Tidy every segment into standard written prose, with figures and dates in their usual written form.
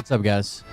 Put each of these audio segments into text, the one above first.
What's up, guys?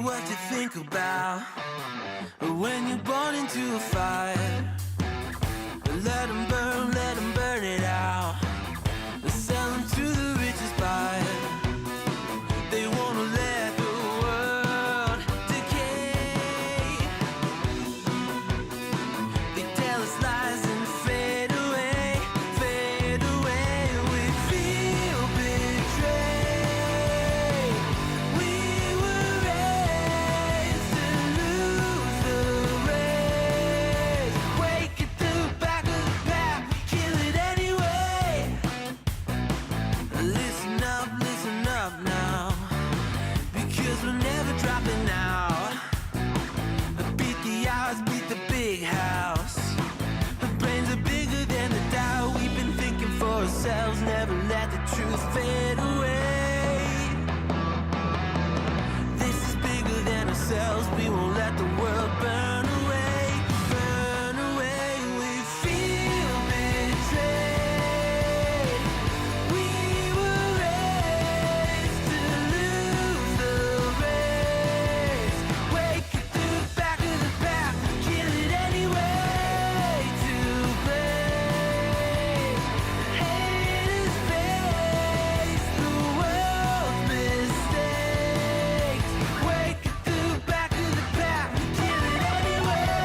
What you think about when you're born into a fire? Let them burn it out. Sell them to the richest buyer. They wanna let the world decay. They tell us lies and fade away, fade away. We feel betrayed. We were raised to lose the race. Wake at the back of the pack, kill it anyway. Listen up now, because we're never dropping out. Beat the odds, beat the big house. The brains are bigger than the doubt. We've been thinking for ourselves, never let the truth fade away. This is bigger than ourselves, we won't let the world burn away, burn away. We feel betrayed. We were raised to lose the race. Wake at the back of the pack, kill it anyway. To blame, haters face the world's mistakes. Wake at the back of the pack, kill it anyway.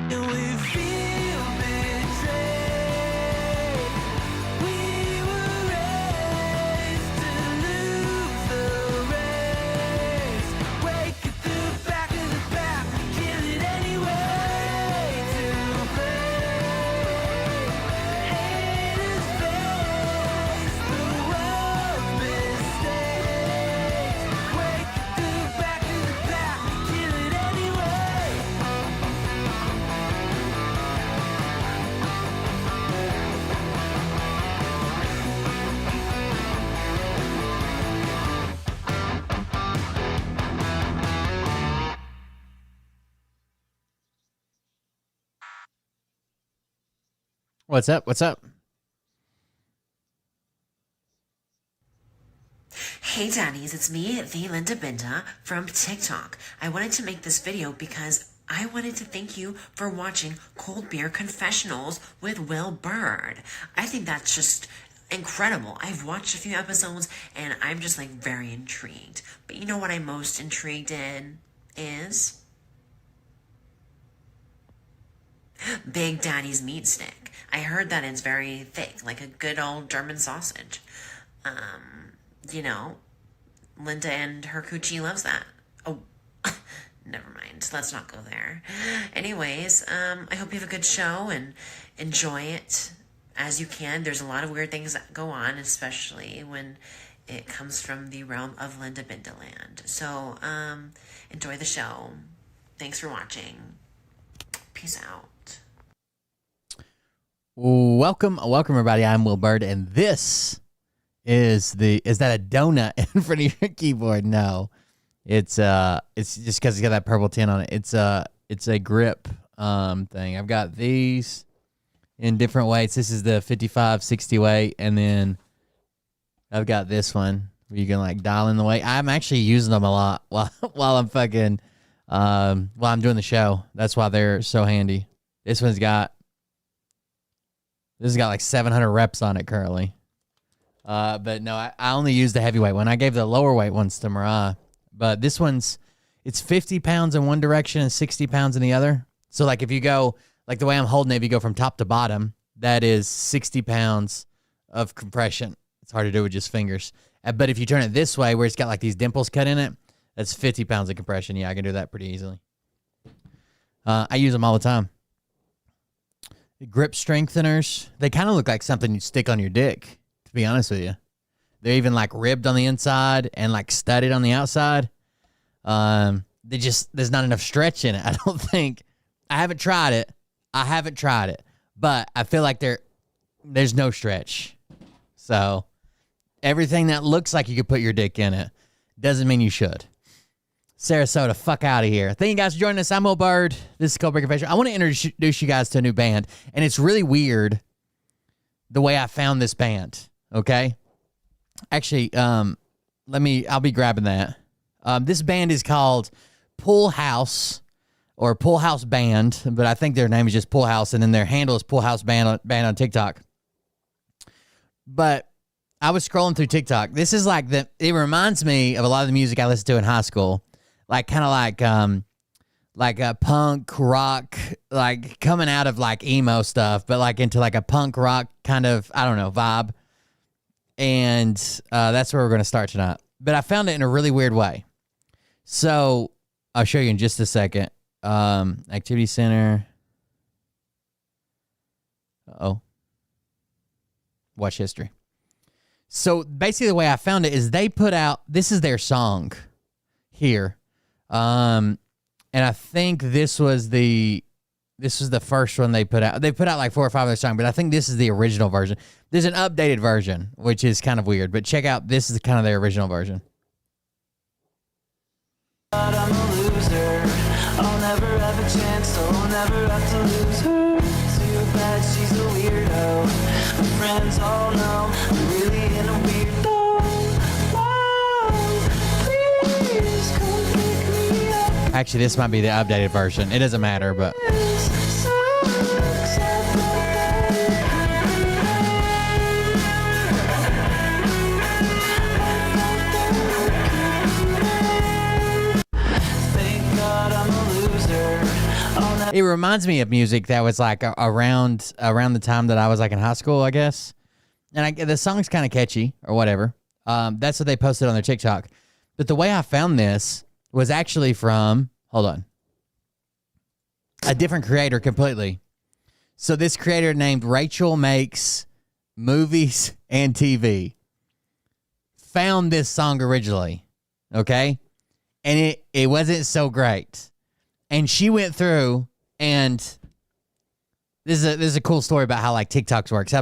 And we feel betrayed. We were raised to lose the race. Wake at the back of the pack, kill it anyway. To blame, haters face the world's mistakes. Wake at the back of the pack, kill it anyway. What's up? What's up? Hey daddies, it's me, the Linda Binda from TikTok. I wanted to make this video because I wanted to thank you for watching Cold Beer Confessionals with Will Bird. I think that's just incredible. I've watched a few episodes and I'm just like very intrigued. But you know what I'm most intrigued in is Big Daddy's meat stick. I heard that it's very thick, like a good old German sausage. You know, Linda and her coochie loves that. Oh, never mind. Let's not go there. Anyways, I hope you have a good show and enjoy it as you can. There's a lot of weird things that go on, especially when it comes from the realm of Linda Bindaland. So, enjoy the show. Thanks for watching. Peace out. Welcome everybody. I'm Will Bird, and this is that a donut in front of your keyboard? No. It's just because it's got that purple tint on it. It's a grip thing. I've got these in different weights. This is the 55, 60 weight, and then I've got this one where you can like dial in the weight. I'm actually using them a lot while I'm fucking while I'm doing the show. That's why they're so handy. This has got like 700 reps on it currently. But no, I only use the heavyweight one. I gave the lower weight ones to Mariah. But this one's, it's 50 pounds in one direction and 60 pounds in the other. So like if you go, like the way I'm holding it, if you go from top to bottom, that is 60 pounds of compression. It's hard to do with just fingers. But if you turn it this way, where it's got like these dimples cut in it, that's 50 pounds of compression. Yeah, I can do that pretty easily. I use them all the time. The grip strengtheners, they kind of look like something you'd stick on your dick, to be honest with you. They're even like ribbed on the inside and like studded on the outside. There's not enough stretch in it, I don't think. I haven't tried it, but I feel like there's no stretch. So everything that looks like you could put your dick in it doesn't mean you should. Sarasota, fuck out of here. Thank you guys for joining us. I'm Will Bird. This is Codebreaker Fashion. I want to introduce you guys to a new band, and it's really weird the way I found this band, okay? Actually, I'll be grabbing that. This band is called Pool House, or Pool House Band, but I think their name is just Pool House, and then their handle is Pool House Band on TikTok. But I was scrolling through TikTok. This is like it reminds me of a lot of the music I listened to in high school. Like kind of like a punk rock, like coming out of like emo stuff, but like into like a punk rock kind of, I don't know, vibe. And that's where we're going to start tonight. But I found it in a really weird way. So I'll show you in just a second. Activity Center. Uh-oh. Watch history. So basically the way I found it is they put out, this is their song here. And I think this was the first one they put out. They put out like 4 or 5 of their songs, but I think this is the original version. There's an updated version, which is kind of weird, but check out, this is kind of their original version. But I'm a loser. I'll never have a chance, so I'll never have to lose her. Too bad she's a weirdo. My friends all know I'm really in a weird zone. Whoa, please come pick me up. Actually, this might be the updated version. It doesn't matter, but it reminds me of music that was like around the time that I was like in high school, I guess. And the song's kind of catchy or whatever. That's what they posted on their TikTok. But the way I found this was actually from, hold on, a different creator completely. So this creator named Rachel Makes Movies and TV found this song originally, okay? And it wasn't so great. And she went through, and this is a cool story about how like TikToks works. How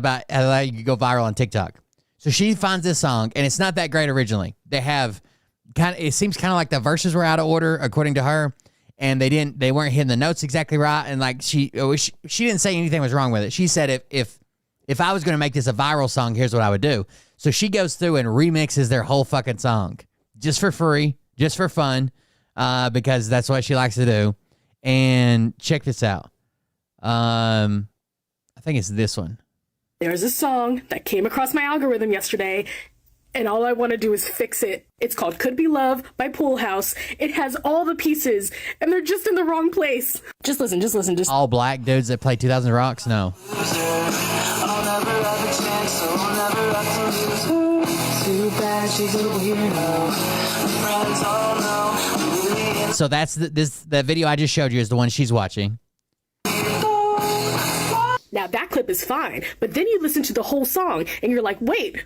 you can go viral on TikTok. So she finds this song, and it's not that great originally. They have it seems kind of like the verses were out of order according to her, and they weren't hitting the notes exactly right. And like she didn't say anything was wrong with it. She said if I was going to make this a viral song, here's what I would do. So she goes through and remixes their whole fucking song just for free, just for fun. Because that's what she likes to do. And check this out. I think it's this one. There's a song that came across my algorithm yesterday, and all I want to do is fix it. It's called Could Be Love by Pool House. It has all the pieces, and they're just in the wrong place. Just listen. All black dudes that play 2000 Rocks? No. I'll never have a chance, so I'll never have to lose her. Too bad she's a weirdo. My friends all know I'm really in. So that's the video I just showed you is the one she's watching. Now that clip is fine, but then you listen to the whole song, and you're like, wait.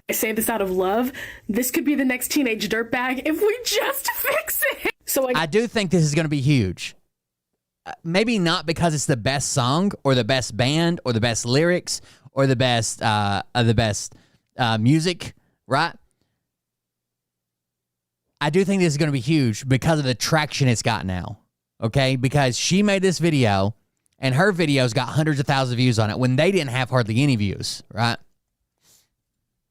I say this out of love. This could be the next teenage dirtbag if we just fix it. So I do think this is going to be huge. Maybe not because it's the best song or the best band or the best lyrics or the best music, right? I do think this is going to be huge because of the traction it's got now, okay? Because she made this video, and her video's got hundreds of thousands of views on it when they didn't have hardly any views, right?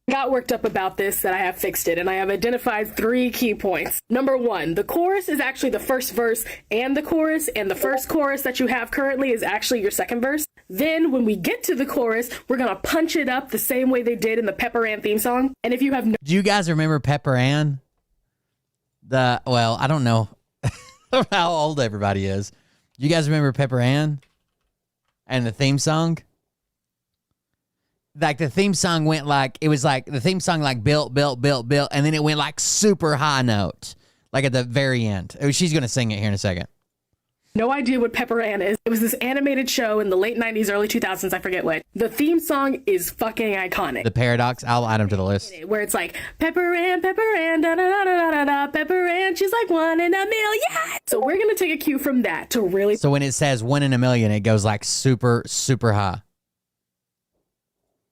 Got worked up about this that I have fixed it, and I have identified 3 key points. Number 1, the chorus is actually the first verse and the chorus, and the first chorus that you have currently is actually your second verse. Then when we get to the chorus, we're gonna punch it up the same way they did in the Pepper Ann theme song. And if you have no— Do you guys remember Pepper Ann? Well, I don't know how old everybody is. You guys remember Pepper Ann and the theme song? Like the theme song went like, it was like the theme song like built, and then it went like super high note, like at the very end. She's going to sing it here in a second. no idea what Pepper Ann is. It was this animated show in the late 90s, early 2000s, I forget what. The theme song is fucking iconic. The Paradox, I'll add them to the list. Where it's like, Pepper Ann, da da da da da da da, Pepper Ann, she's like 1 in a million. So we're going to take a cue from that to really— So when it says 1 in a million, it goes like super, super high.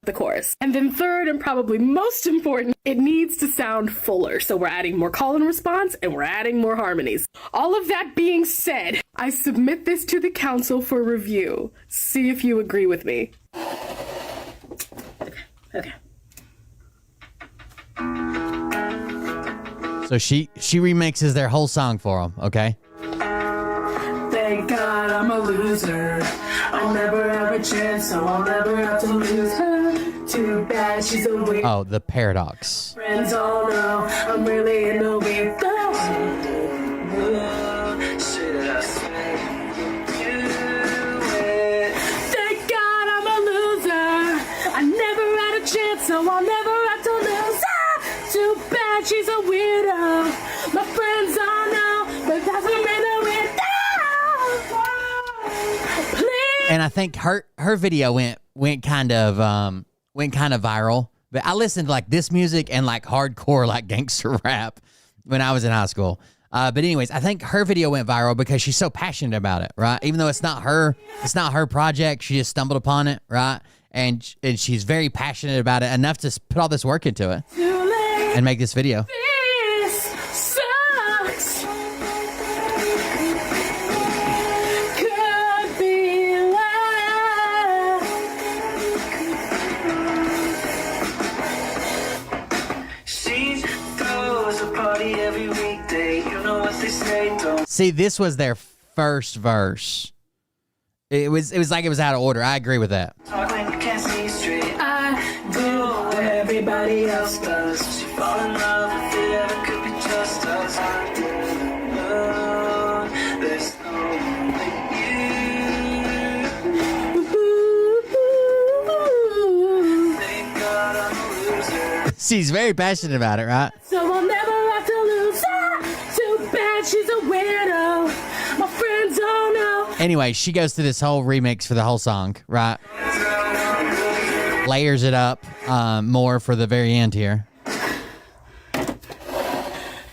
The chorus. And then third, and probably most important, it needs to sound fuller. So we're adding more call and response, and we're adding more harmonies. All of that being said, I submit this to the council for review. See if you agree with me. Okay. So she remixes their whole song for them, okay? Thank God I'm a loser. I'll never have a chance, so I'll never have to lose her. Too bad she's a weird— Oh, the Paradox. Friends all know I'm really in a weird— Thank God I'm a loser. I never had a chance, so I'll never have to lose her. Too bad she's a weirdo. My friends all know, but that's what made her weird. Please. And I think her video went kind of viral. But I listened to like this music and like hardcore like gangster rap when I was in high school. But anyways, I think her video went viral because she's so passionate about it, right? Even though it's not her project, she just stumbled upon it, right? And she's very passionate about it enough to put all this work into it and make this video. This sucks. Could be love. She throws a party every weekday. You know what they say, don't See, this was their first verse. It was like it was out of order. I agree with that. talk when you can't see straight. I do what everybody else does. She fall in love if it ever could be just us. I didn't know there's only you. Thank God I'm a loser. She's very passionate about it, right? So I'll never have to lose her. Too bad she's a weirdo. My friends all know. Anyway, she goes through this whole remix for the whole song, right? Layers it up more for the very end here.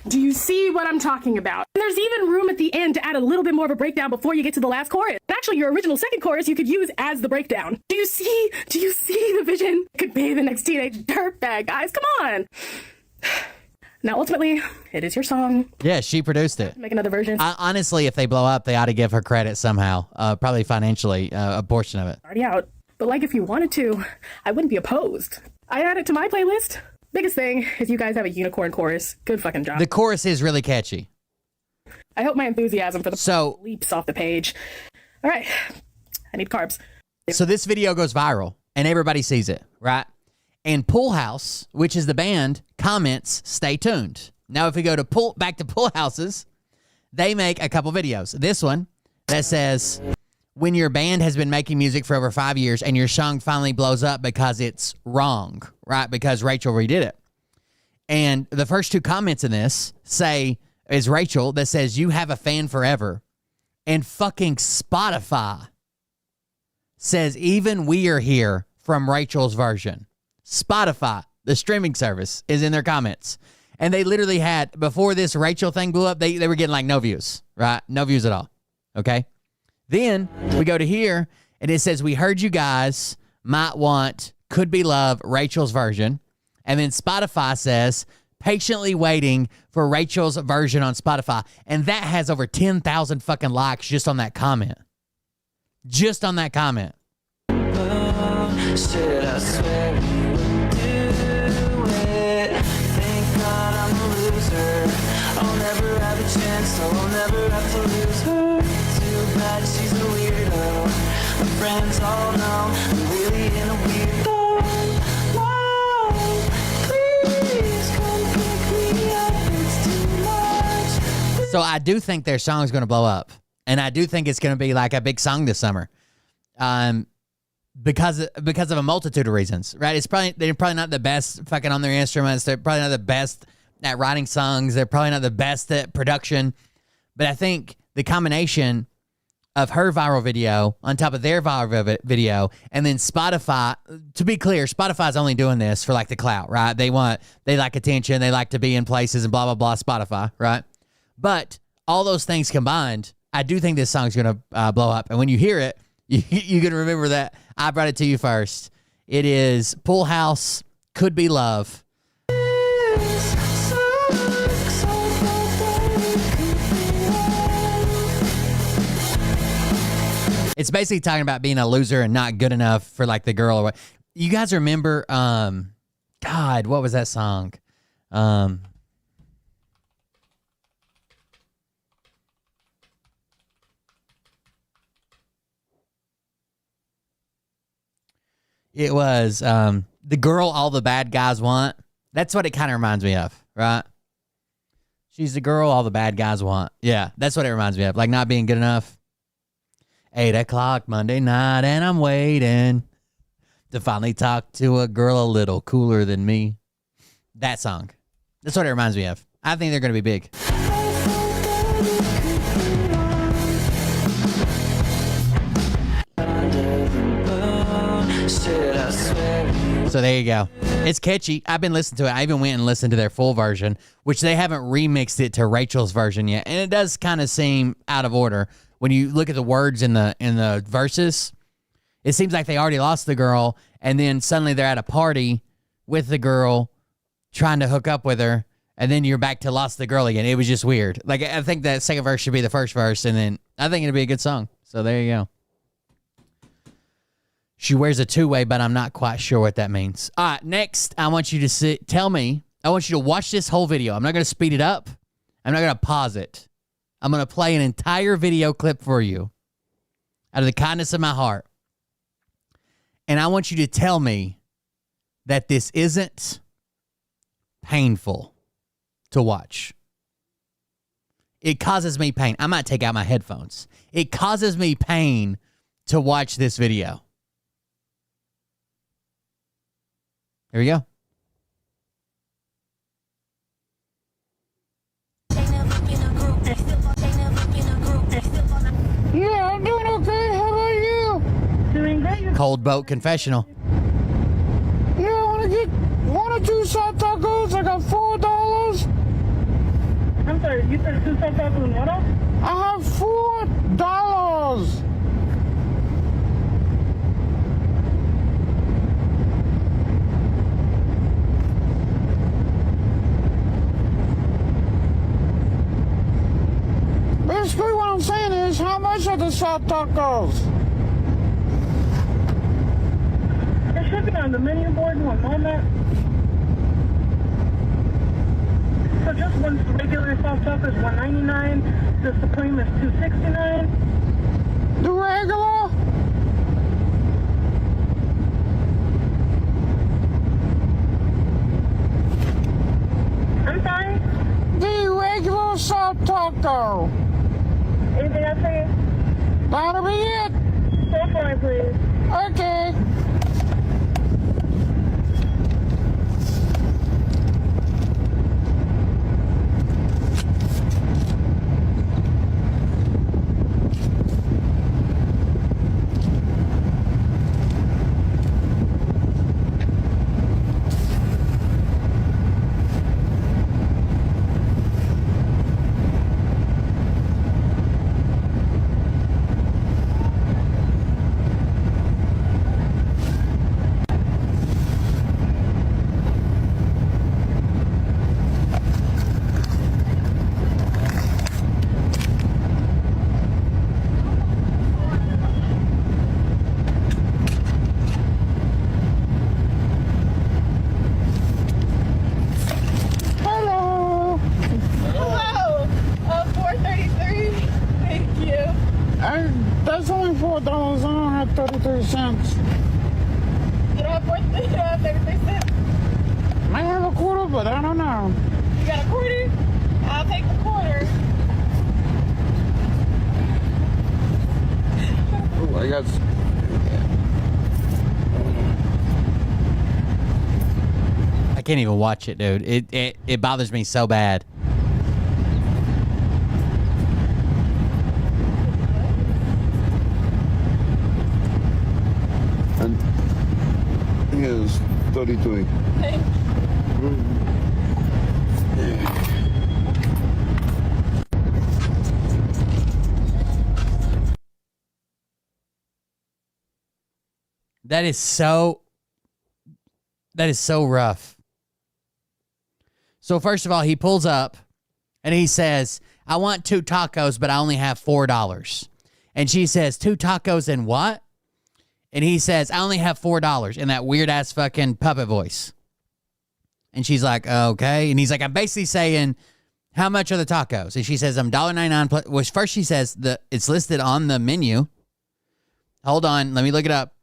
Do you see what I'm talking about? And there's even room at the end to add a little bit more of a breakdown before you get to the last chorus. Actually, your original second chorus you could use as the breakdown. Do you see the vision? Could be the next teenage dirtbag, guys. Come on. Now, ultimately, it is your song. Yeah, she produced it. Make another version. Honestly, if they blow up, they ought to give her credit somehow. Probably financially, a portion of it. Already out. But like, if you wanted to, I wouldn't be opposed. I add it to my playlist. Biggest thing is you guys have a unicorn chorus. Good fucking job. The chorus is really catchy. I hope my enthusiasm for the leaps off the page. All right. I need carbs. So this video goes viral, and everybody sees it, right? And Pool House, which is the band, comments, "Stay tuned." Now, if we go to back to Pool Houses, they make a couple videos. This one that says, when your band has been making music for over 5 years and your song finally blows up because it's wrong, right? Because Rachel redid it. And the first 2 comments in this is Rachel that says, "You have a fan forever." And fucking Spotify says, "Even we are here," from Rachel's version. Spotify, the streaming service, is in their comments. And they literally had, before this Rachel thing blew up, they were getting like no views, right? No views at all. Okay? Then we go to here, and it says, "We heard you guys might want Could Be Love, Rachel's version." And then Spotify says, patiently waiting for Rachel's version on Spotify. And that has over 10,000 fucking likes just on that comment. Just on that comment. Shit, I swear you would do it. Thank God I'm a loser. I'll never have a chance, so I'll never have to lose her. Too bad she's a weirdo. My friends all know I'm really in a weirdo. Whoa, please come pick me up. It's too much. So I do think their song's going to blow up. And I do think it's going to be like a big song this summer. Because of a multitude of reasons, right? They're probably not the best fucking on their instruments. They're probably not the best at writing songs. They're probably not the best at production. But I think the combination of her viral video on top of their viral video, and then Spotify, to be clear, Spotify's only doing this for like the clout, right? They like attention. They like to be in places and blah, blah, blah, Spotify, right? But all those things combined, I do think this song's going to blow up. And when you hear it, you're going to remember that I brought it to you first. It is Pool House, Could Be Love. It's basically talking about being a loser and not good enough for like the girl or what. You guys remember, God, what was that song? It was the girl all the bad guys want. That's what it kind of reminds me of, right? She's the girl all the bad guys want. Yeah, that's what it reminds me of. Like not being good enough. 8 o'clock Monday night and I'm waiting to finally talk to a girl a little cooler than me. That song. That's what it reminds me of. I think they're going to be big. So there you go. It's catchy. I've been listening to it. I even went and listened to their full version, which they haven't remixed it to Rachel's version yet. And it does kind of seem out of order when you look at the words in the verses. It seems like they already lost the girl, and then suddenly they're at a party with the girl trying to hook up with her, and then you're back to lost the girl again. It was just weird. Like I think that second verse should be the first verse, and then I think it'll be a good song. So there you go. She wears a two-way, but I'm not quite sure what that means. All right, next, I want you to I want you to watch this whole video. I'm not going to speed it up. I'm not going to pause it. I'm going to play an entire video clip for you out of the kindness of my heart. And I want you to tell me that this isn't painful to watch. It causes me pain. I might take out my headphones. It causes me pain to watch this video. Here we go. Yeah, I'm doing okay. How about you? Doing great. Cold boat confessional. Yeah, I want to get 1 or 2 soft tacos. I got $4. I'm sorry, you said 2 soft tacos and what else? I have $4. Basically, what I'm saying is, how much are the soft tacos? It should be on the menu board, one moment. So just one regular soft taco is $1.99. The Supreme is $2.69. The regular? I'm sorry? The regular soft taco. Anything else for you? That'll be it. So far, please. Okay. but I don't know. You got a quarter? I'll take the quarter. Oh, I got. I can't even watch it, dude. It bothers me so bad. And here's 33. That is so rough. So first of all, he pulls up and he says, I want 2 tacos, but I only have $4. And she says, 2 tacos and what? And he says, I only have $4 in that weird ass fucking puppet voice. And she's like, okay. And he's like, I'm basically saying, how much are the tacos? And she says, I'm $1.99 plus. Well, first she says it's listed on the menu. Hold on, let me look it up.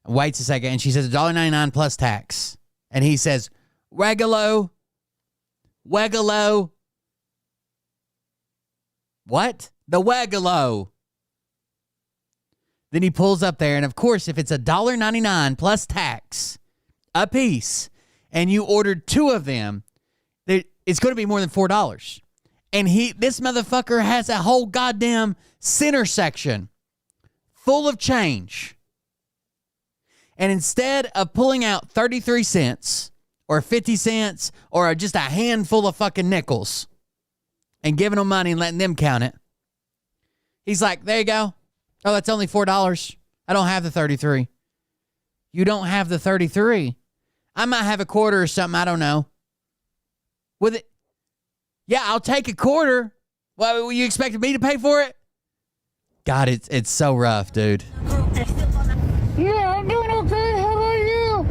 Waits a second, and she says $1.99 plus tax. And he says, Wegalo. What? The Wegalo. Then he pulls up there, and of course, if it's $1.99 plus tax a piece, and you ordered 2 of them, it's going to be more than $4. And this motherfucker has a whole goddamn center section full of change. And instead of pulling out 33 cents or 50 cents or just a handful of fucking nickels and giving them money and letting them count it, he's like, there you go. Oh, that's only $4. I don't have the 33. You don't have the 33. I might have a quarter or something. I don't know. With it. Yeah, I'll take a quarter. Well, you expected me to pay for it? God, it's so rough, dude. Yeah, I'm doing okay. How about you?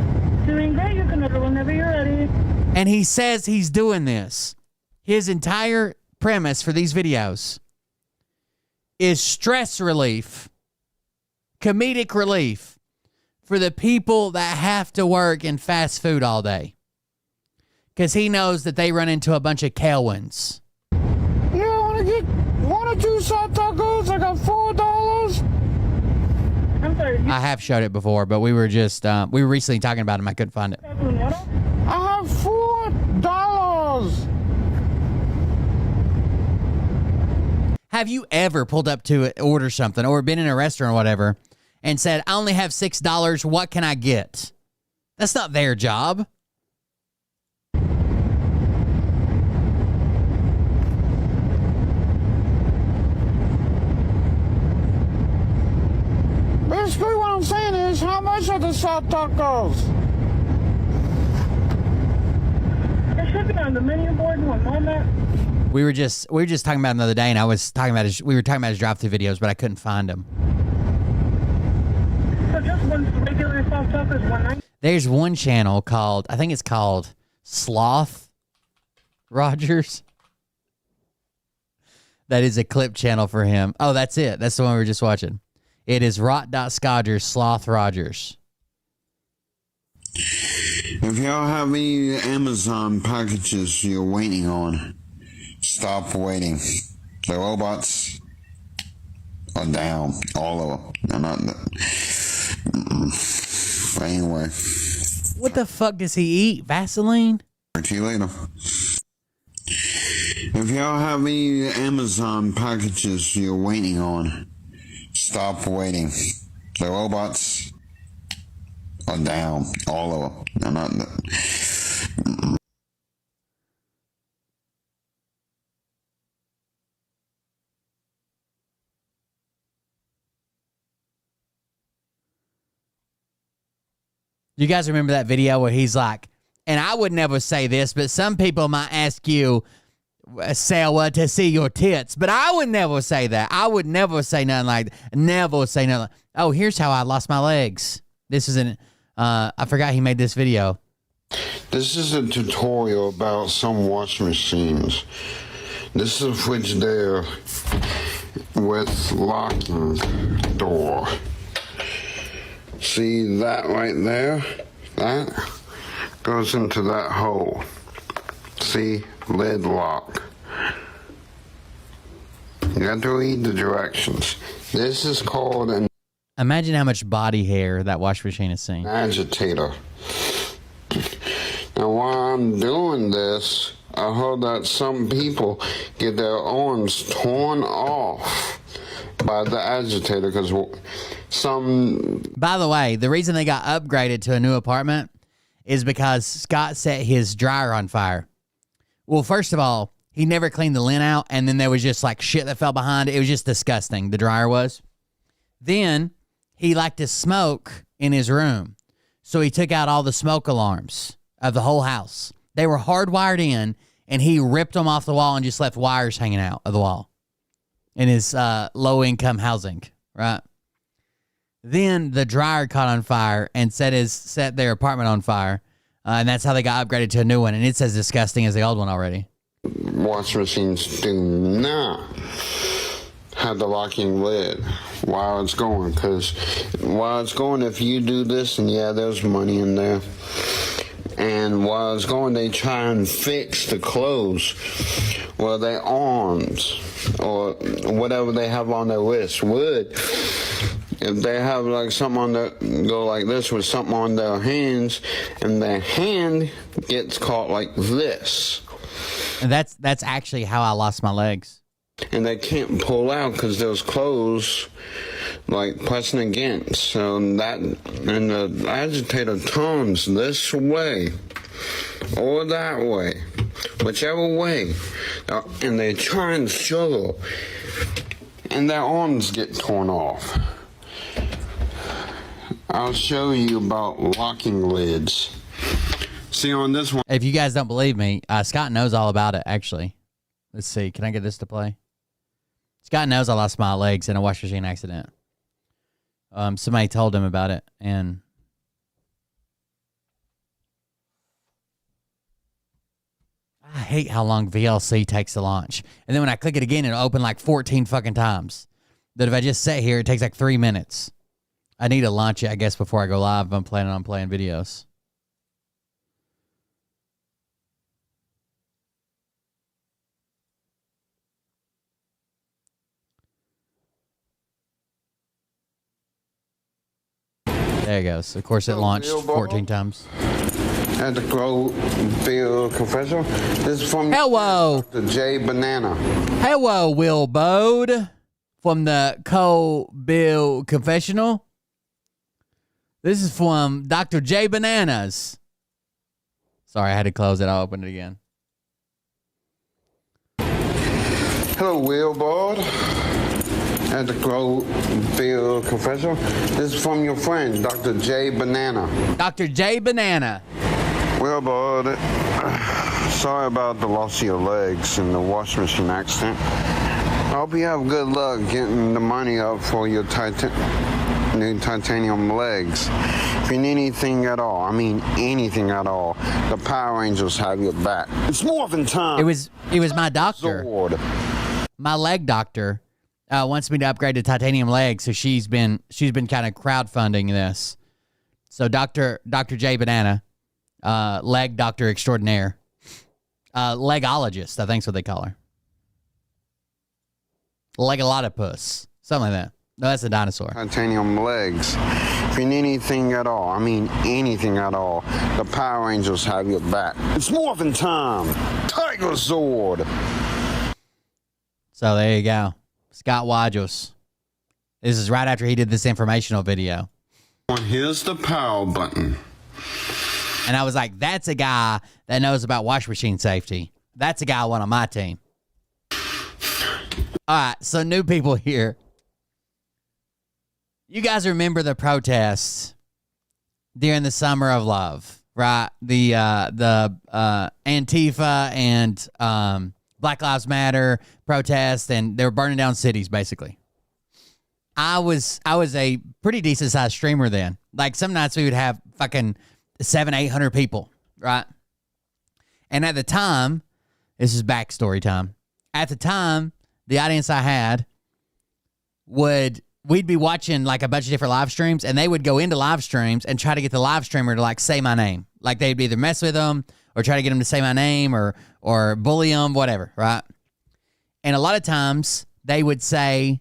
Doing great. You can order whenever you're ready. And he says he's doing this. His entire premise for these videos is stress relief, comedic relief for the people that have to work in fast food all day. Because he knows that they run into a bunch of Kelwins. Yeah, I want to get 1 or 2 soft tacos. I got $4. I'm sorry. I have showed it before, but we were recently talking about him. I couldn't find it. I have $4. Have you ever pulled up to order something or been in a restaurant or whatever and said, I only have $6. What can I get? That's not their job. Basically, what I'm saying is, how much are the soft tacos? It should be on the menu board one moment. We were just talking about him the other day, and we were talking about his drive-thru videos, but I couldn't find him. So just one regular soft tacos, $1.90. There's one channel called, I think it's called Sloth Rogers. That is a clip channel for him. Oh, that's it. That's the one we were just watching. It is Rot.Scodgers Sloth Rogers. If y'all have any Amazon packages you're waiting on, stop waiting. The robots are down. All of them. They're not. But anyway. What the fuck does he eat? Vaseline? Talk to you later. If y'all have any Amazon packages you're waiting on, stop waiting. The robots are down. All of them. They're not. You guys remember that video where he's like, and I would never say this, but some people might ask you, Selwa, to see your tits, but I would never say that. I would never say nothing like that. Never say nothing. Oh, here's how I lost my legs. This is I forgot he made this video. This is a tutorial about some washing machines. This is a Frigidaire with locking door. See that right there? That goes into that hole. emergency lid lock. You got to read the directions. This is called an Imagine how much body hair that wash machine is seeing. agitator. Now, while I'm doing this, I heard that some people get their arms torn off by the agitator because some. By the way, the reason they got upgraded to a new apartment is because Scott set his dryer on fire. Well, first of all, he never cleaned the lint out, and then there was just like shit that fell behind it. It was just disgusting, the dryer was. Then he liked to smoke in his room, so he took out all the smoke alarms of the whole house. They were hardwired in, and he ripped them off the wall and just left wires hanging out of the wall in his low-income housing, right? Then the dryer caught on fire and set their apartment on fire, and that's how they got upgraded to a new one, and it's as disgusting as the old one already. Wash machines do not have the locking lid while it's going, because while it's going, if you do this, and yeah, there's money in there, and while it's going, they try and fix the clothes, well, their arms or whatever they have on their wrist would. If they have like something on their, go like this with something on their hands, and their hand gets caught like this. And that's actually how I lost my legs. And they can't pull out because those clothes like pressing against. So that, and the agitator turns this way or that way, whichever way, and they try and struggle, and their arms get torn off. I'll show you about locking lids. See on this one. If you guys don't believe me, Scott knows all about it, actually. Let's see. Can I get this to play? Scott knows I lost my legs in a wash machine accident. Somebody told him about it, and I hate how long VLC takes to launch. And then when I click it again, it'll open like 14 fucking times. That if I just sit here, it takes like 3 minutes. I need to launch it, I guess, before I go live if I'm planning on playing videos. There it goes. Of course, it launched 14 times. At the Growfield Confessional. This is from Hello. the J Banana. Hello, Will Bode from the Bill Confessional. This is from Dr. J Bananas. Sorry, I had to close it. I'll open it again. Hello, Wilbard. At the Growfield Confessional. This is from your friend, Dr. J Banana. Dr. J Banana. Wilbard, sorry about the loss of your legs in the wash machine accident. I hope you have good luck getting the money up for your new titanium legs. If you need anything at all, I mean anything at all, the Power Rangers have your back. It's morphin' time. It was my doctor. Zord. My leg doctor wants me to upgrade to titanium legs, so she's been kind of crowdfunding this. So Dr. J Banana, leg doctor extraordinaire, legologist, I think's what they call her. Legalotopus, something like that. No, that's a dinosaur. Titanium legs. If you need anything at all, I mean anything at all, the Power Rangers have your back. It's morphin' time. Tiger Zord. So there you go. Scott Wajos. This is right after he did this informational video. Here's the power button. And I was like, that's a guy that knows about wash machine safety. That's a guy I want on my team. All right, so new people here. You guys remember the protests during the Summer of Love, right? The Antifa and Black Lives Matter protests, and they were burning down cities, basically. I was a pretty decent sized streamer then. Like some nights we would have fucking 700-800 people, right? And at the time, this is backstory time. At the time, the audience I had we'd be watching like a bunch of different live streams, and they would go into live streams and try to get the live streamer to like say my name. Like they'd either mess with them or try to get them to say my name or bully them, whatever, right? And a lot of times they would say,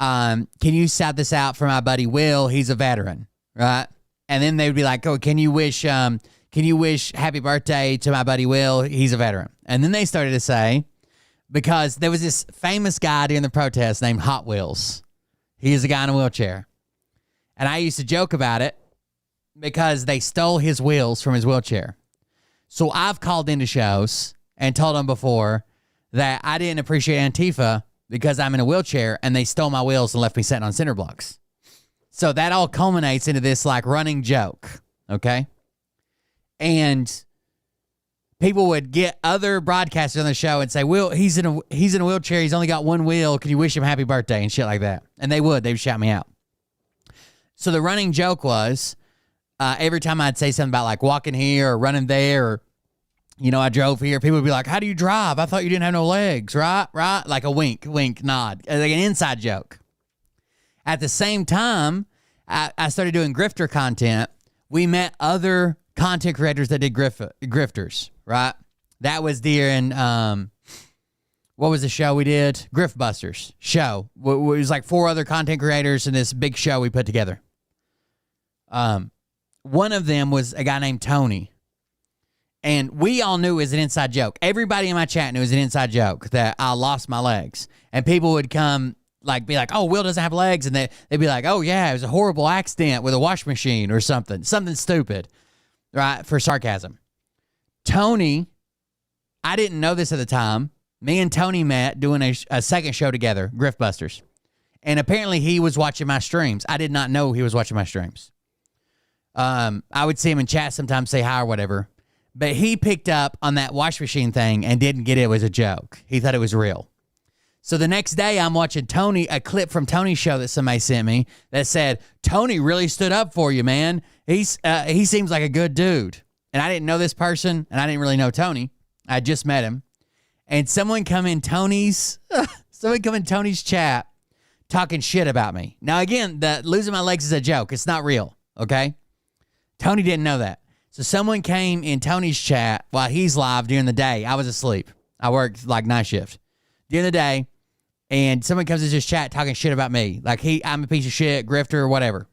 can you shout this out for my buddy Will? He's a veteran, right? And then they would be like, oh, can you wish happy birthday to my buddy Will? He's a veteran. And then they started to say, because there was this famous guy during the protest named Hot Wheels. He is a guy in a wheelchair. And I used to joke about it because they stole his wheels from his wheelchair. So I've called into shows and told them before that I didn't appreciate Antifa because I'm in a wheelchair and they stole my wheels and left me sitting on cinder blocks. So that all culminates into this like running joke, okay? And people would get other broadcasters on the show and say, "Will, he's in a wheelchair. He's only got one wheel. Can you wish him happy birthday?" and shit like that. And they would shout me out. So the running joke was every time I'd say something about like walking here or running there or, I drove here, people would be like, "How do you drive? I thought you didn't have no legs, right? Right?" Like a wink, nod, like an inside joke. At the same time, I started doing grifter content. We met other content creators that did grifters, right? That was during, what was the show we did? Griftbusters show. It was like 4 other content creators in this big show we put together. One of them was a guy named Tony. And we all knew it was an inside joke. Everybody in my chat knew it was an inside joke that I lost my legs. And people would come, be like, "Oh, Will doesn't have legs." And they'd be like, "Oh, yeah, it was a horrible accident with a wash machine or something stupid," right? For sarcasm. Tony, I didn't know this at the time. Me and Tony met doing a second show together, Griftbusters. And apparently he was watching my streams. I did not know he was watching my streams. I would see him in chat sometimes, say hi or whatever. But he picked up on that wash machine thing and didn't get it was a joke. He thought it was real. So the next day I'm watching a clip from Tony's show that somebody sent me that said, "Tony really stood up for you, man. He seems like a good dude." And I didn't know this person, and I didn't really know Tony. I just met him. And someone come in Tony's chat talking shit about me. Now, again, the losing my legs is a joke. It's not real, okay? Tony didn't know that. So someone came in Tony's chat while he's live during the day. I was asleep. I worked night shift. During the day, and someone comes into his chat talking shit about me. Like I'm a piece of shit, grifter, or whatever.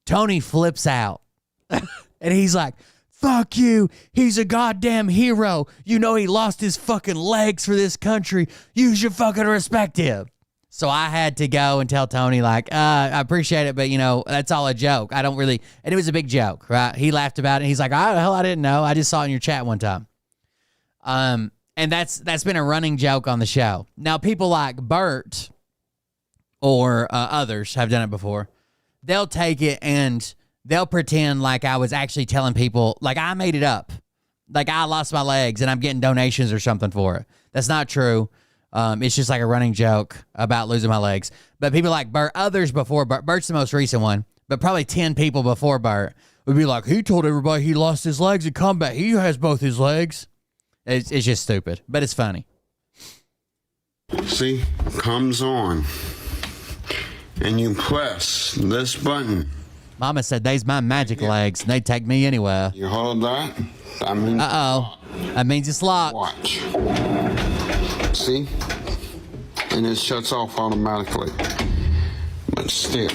Tony flips out. And he's like, "Fuck you. He's a goddamn hero. You know he lost his fucking legs for this country. You should fucking respect him." So I had to go and tell Tony, I appreciate it, but, that's all a joke. I don't really, and it was a big joke, right? He laughed about it. He's like, "Oh, hell, I didn't know. I just saw it in your chat one time." And that's been a running joke on the show. Now, people like Bert or others have done it before. They'll take it and they'll pretend like I was actually telling people, like I made it up. Like I lost my legs and I'm getting donations or something for it. That's not true. It's just like a running joke about losing my legs. But people like Bert, others before Bert, Bert's the most recent one, but probably 10 people before Bert would be like, "He told everybody he lost his legs in combat. He has both his legs." It's just stupid, but it's funny. See, comes on. And you press this button. Mama said, "They's my magic legs, and they take me anywhere." You hold that. That means that means it's locked. Watch. See? And it shuts off automatically. But still.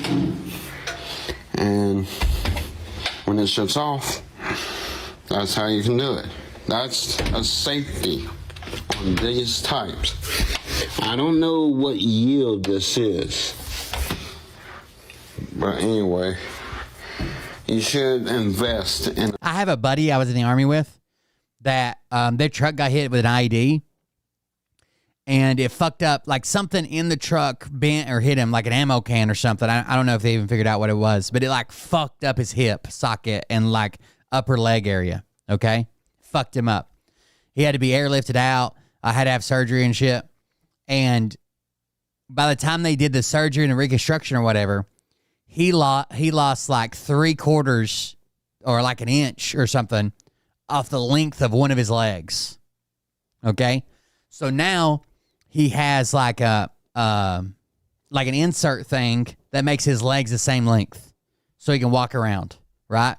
And when it shuts off, that's how you can do it. That's a safety on these types. I don't know what yield this is. But anyway, you should invest in. I have a buddy I was in the Army with that their truck got hit with an IED. And it fucked up, like something in the truck bent or hit him, like an ammo can or something. I don't know if they even figured out what it was, but it fucked up his hip socket and upper leg area, okay? Fucked him up. He had to be airlifted out. I had to have surgery and shit. And by the time they did the surgery and the reconstruction or whatever, he lost 3/4 or an inch or something off the length of one of his legs, okay? So now he has an insert thing that makes his legs the same length so he can walk around, right?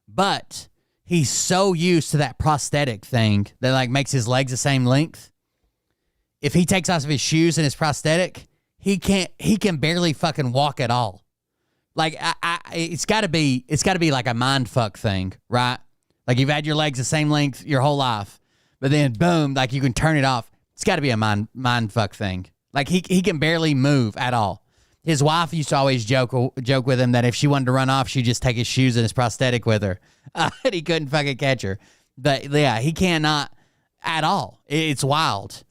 But he's so used to that prosthetic thing that like makes his legs the same length. If he takes off his shoes and his prosthetic, he can barely fucking walk at all. Like it's got to be like a mind fuck thing, right? Like you've had your legs the same length your whole life, but then boom, like you can turn it off. It's got to be a mind fuck thing. Like he can barely move at all. His wife used to always joke with him that if she wanted to run off, she'd just take his shoes and his prosthetic with her. And he couldn't fucking catch her. But yeah, he cannot at all. It's wild.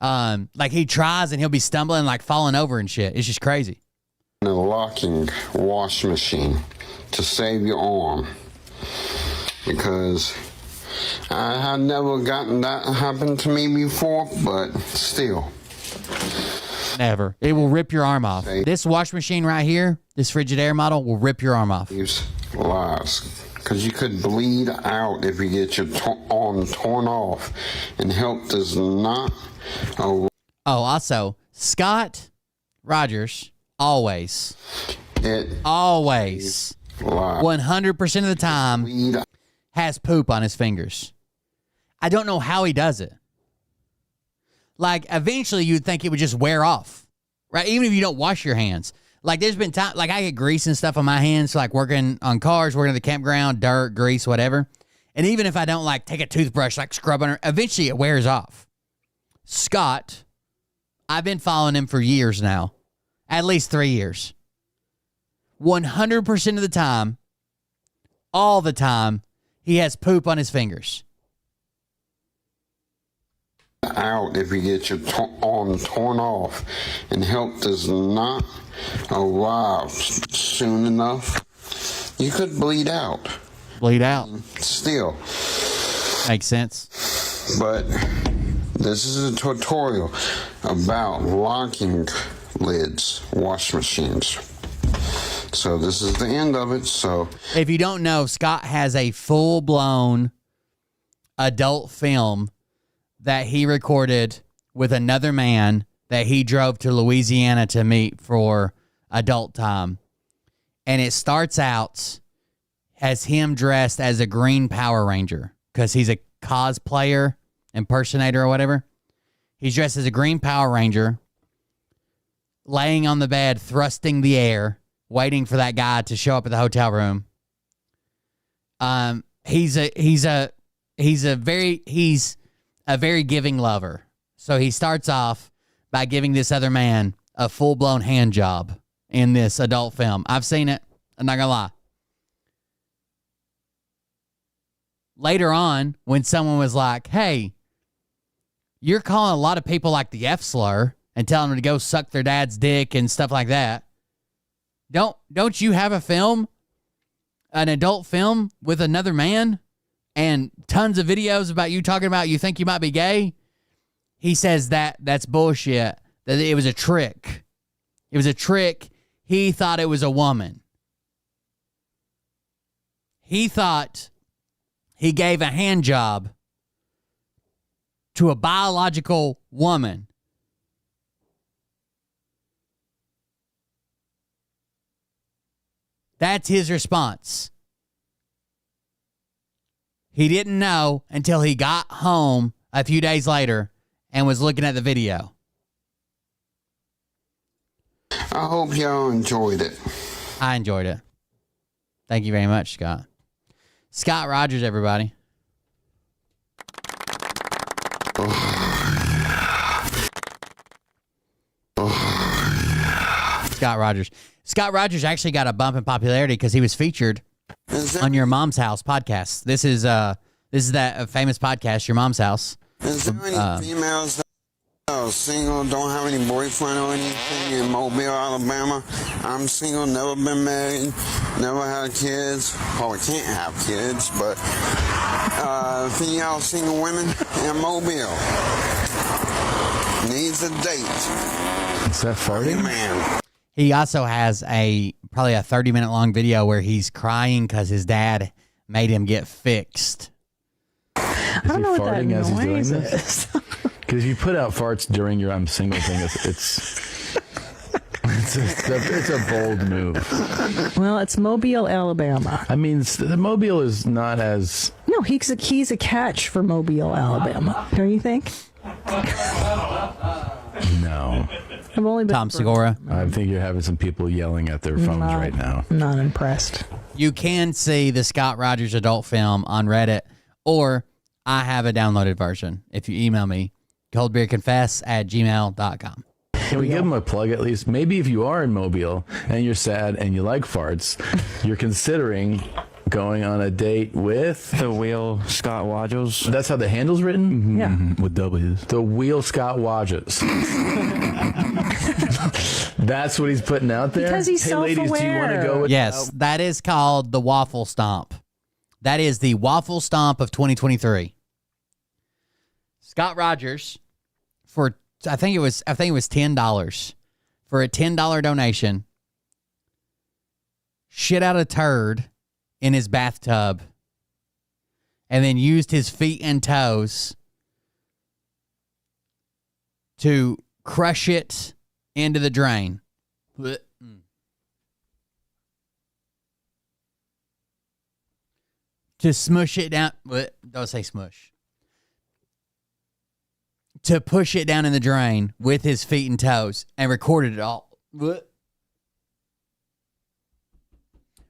Like he tries and he'll be stumbling, like falling over and shit. It's just crazy. A locking wash machine to save your arm, because I had never gotten that happen to me before, but still. Never. It will rip your arm off. This wash machine right here, this Frigidaire model, will rip your arm off. Lives. Because you could bleed out if you get your arm torn off, and help does not. Also, Scott Rogers always 100% of the time has poop on his fingers. I don't know how he does it. Like, eventually you'd think it would just wear off, right? Even if you don't wash your hands. Like, there's been time, like I get grease and stuff on my hands, like working on cars, working at the campground, dirt, grease, whatever. And even if I don't like take a toothbrush, like scrub on her, eventually it wears off. Scott, I've been following him for years now. At least 3 years. 100% of the time, all the time, he has poop on his fingers. Out if you get your arm torn off, and help does not arrive soon enough, you could bleed out. Bleed out. Still. Makes sense. But this is a tutorial about locking lids, wash machines. So this is the end of it. So if you don't know, Scott has a full-blown adult film that he recorded with another man that he drove to Louisiana to meet for adult time. And it starts out as him dressed as a Green Power Ranger because he's a cosplayer, impersonator or whatever. He's dressed as a Green Power Ranger, laying on the bed, thrusting the air, waiting for that guy to show up at the hotel room. He's a very giving lover. So he starts off by giving this other man a full-blown hand job in this adult film. I've seen it. I'm not gonna lie. Later on, when someone was like, hey, you're calling a lot of people like the F slur and telling them to go suck their dad's dick and stuff like that. Don't you have a film, an adult film with another man and tons of videos about you talking about you think you might be gay? He says that's bullshit, that it was a trick. It was a trick. He thought it was a woman. He thought he gave a hand job to a biological woman. That's his response. He didn't know until he got home a few days later and was looking at the video. I hope y'all enjoyed it. I enjoyed it. Thank you very much, Scott. Scott Rogers, everybody. Scott Rogers. Scott Rogers actually got a bump in popularity because he was featured on Your Mom's House podcast. This is that famous podcast, Your Mom's House. Is there any females that are single, don't have any boyfriend or anything in Mobile, Alabama? I'm single, never been married, never had kids. Probably can't have kids, but for y'all single women in Mobile needs a date. Is that farting? Man. He also has probably a 30-minute long video where he's crying because his dad made him get fixed. I don't know what that noise is. Because if you put out farts during your I'm single thing, it's It's a bold move. Well, it's Mobile, Alabama. I mean, the Mobile is not as... No, he's a catch for Mobile, Alabama. Don't you think? No. I've only been Tom Segura. I think you're having some people yelling at their phones right now. I'm not impressed. You can see the Scott Rogers adult film on Reddit, or I have a downloaded version. If you email me, coldbeerconfess@gmail.com. Can we give them a plug at least? Maybe if you are in Mobile and you're sad and you like farts, you're considering going on a date with the Wheel Scott Waddles. That's how the handle's written? Yeah. With W's. The Wheel Scott Waddles. That's what he's putting out there? Because he's hey, ladies, do you want to go with Yes, that is called the Waffle Stomp. That is the Waffle Stomp of 2023. Scott Rogers, for I think it was $10 for a $10 donation, shit out a turd in his bathtub, and then used his feet and toes to crush it into the drain. To smush it down. Don't say smush. To push it down in the drain with his feet and toes, and recorded it all.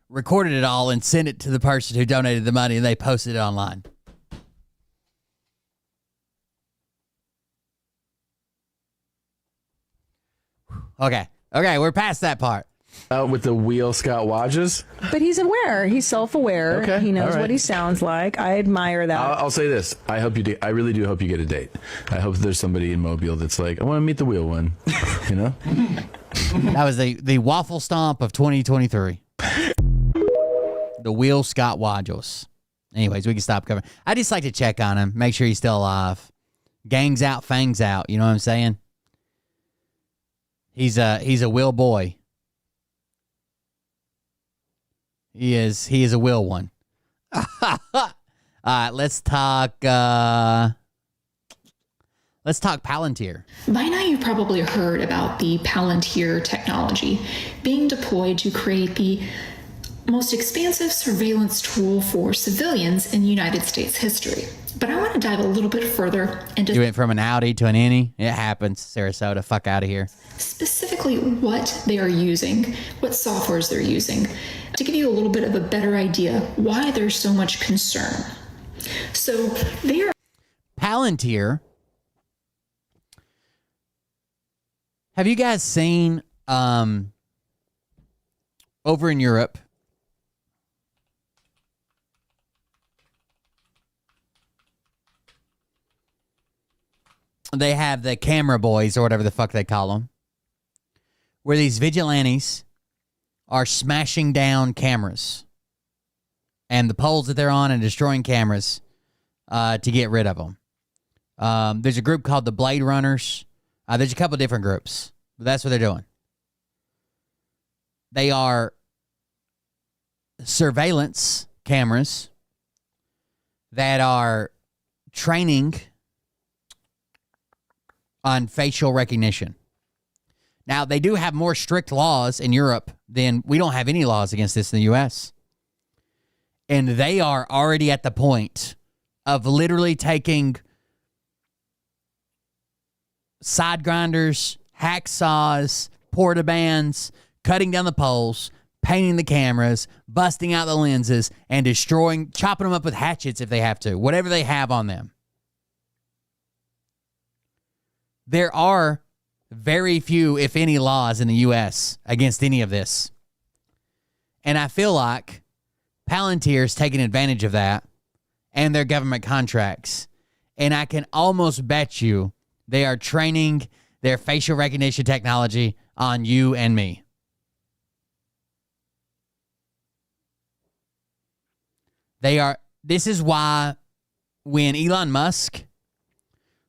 Recorded it all and sent it to the person who donated the money, and they posted it online. Okay, we're past that part. With the Wheel Scott Watches? But he's aware. He's self-aware. Okay, He knows all right. what he sounds like. I admire that. I'll say this. I hope you do. I really do hope you get a date. I hope there's somebody in Mobile that's like, I want to meet the Wheel one. You know? That was the Waffle Stomp of 2023. The Wheel Scott Waddles. Anyways, we can stop covering. I just like to check on him, make sure he's still alive. Gangs out, fangs out. You know what I'm saying? He's a Will boy. He is a Will one. All right, let's talk Palantir. By now, you've probably heard about the Palantir technology being deployed to create the most expansive surveillance tool for civilians in United States history. But I want to dive a little bit further into You went from an Audi to an Innie. It happens. Sarasota, fuck out of here. specifically what they are using, what softwares they're using, to give you a little bit of a better idea why there's so much concern. So they are Palantir. Have you guys seen over in Europe? They have the camera boys or whatever the fuck they call them, where these vigilantes are smashing down cameras and the poles that they're on and destroying cameras to get rid of them. There's a group called the Blade Runners. There's a couple different groups, but that's what they're doing. They are surveillance cameras that are training on facial recognition. Now, they do have more strict laws in Europe than we don't have any laws against this in the U.S. And they are already at the point of literally taking side grinders, hacksaws, portabands, cutting down the poles, painting the cameras, busting out the lenses, and destroying, chopping them up with hatchets if they have to, whatever they have on them. There are very few, if any, laws in the U.S. against any of this. And I feel like Palantir's taking advantage of that and their government contracts. And I can almost bet you they are training their facial recognition technology on you and me. This is why when Elon Musk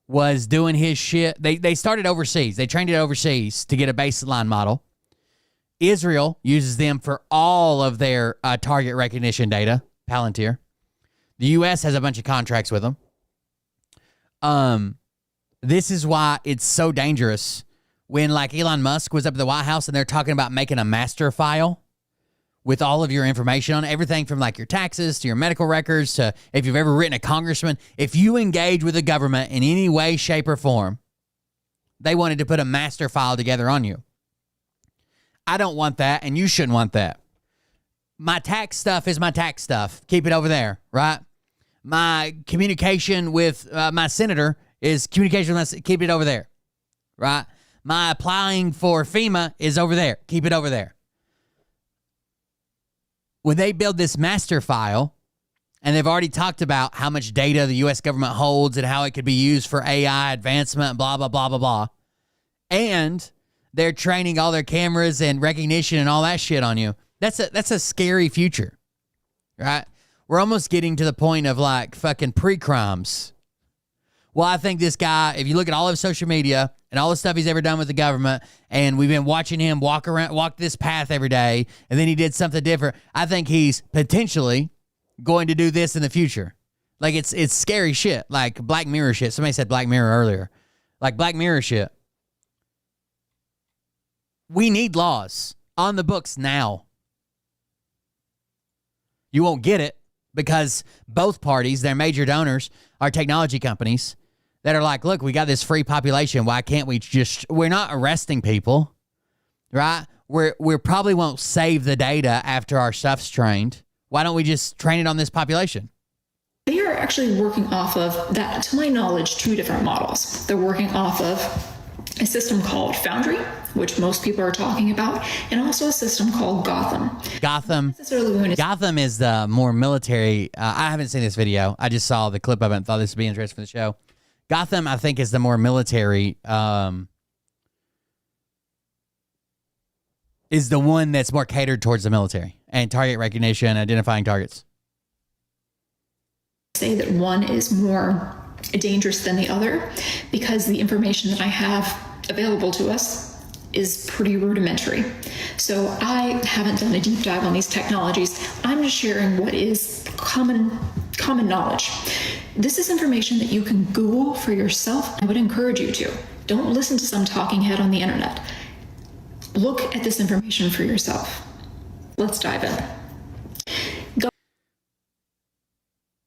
was doing his shit, they started overseas. They trained it overseas to get a baseline model. Israel uses them for all of their target recognition data, Palantir. The U.S. has a bunch of contracts with them. This is why it's so dangerous when like Elon Musk was up at the White House and they're talking about making a master file with all of your information on everything from like your taxes to your medical records to if you've ever written a congressman. If you engage with the government in any way, shape, or form, they wanted to put a master file together on you. I don't want that, and you shouldn't want that. My tax stuff is my tax stuff. Keep it over there, right? My communication with my senator is communication with my, keep it over there, right? My applying for FEMA is over there. Keep it over there. When they build this master file, and they've already talked about how much data the U.S. government holds and how it could be used for AI advancement, blah, blah, blah, blah, blah. And they're training all their cameras and recognition and all that shit on you. That's a scary future, right? We're almost getting to the point of like fucking pre-crimes. Well, I think this guy, if you look at all of his social media and all the stuff he's ever done with the government, and we've been watching him walk this path every day, and then he did something different, I think he's potentially going to do this in the future. Like it's scary shit, like Black Mirror shit. Somebody said Black Mirror earlier. Like Black Mirror shit. We need laws on the books now. You won't get it because both parties, their major donors, are technology companies that are like, look, we got this free population. Why can't we we're not arresting people, right? We probably won't save the data after our stuff's trained. Why don't we just train it on this population? They are actually working off of that, to my knowledge, 2 different models. They're working off of a system called Foundry, which most people are talking about, and also a system called Gotham. Gotham is the more military. I haven't seen this video. I just saw the clip of it and thought this would be interesting for the show. Gotham, I think, is the more military, is the one that's more catered towards the military and target recognition, identifying targets. Say that one is more dangerous than the other because the information that I have available to us is pretty rudimentary. So I haven't done a deep dive on these technologies. I'm just sharing what is common knowledge. This is information that you can Google for yourself. I would encourage you to. Don't listen to some talking head on the internet. Look at this information for yourself. Let's dive in.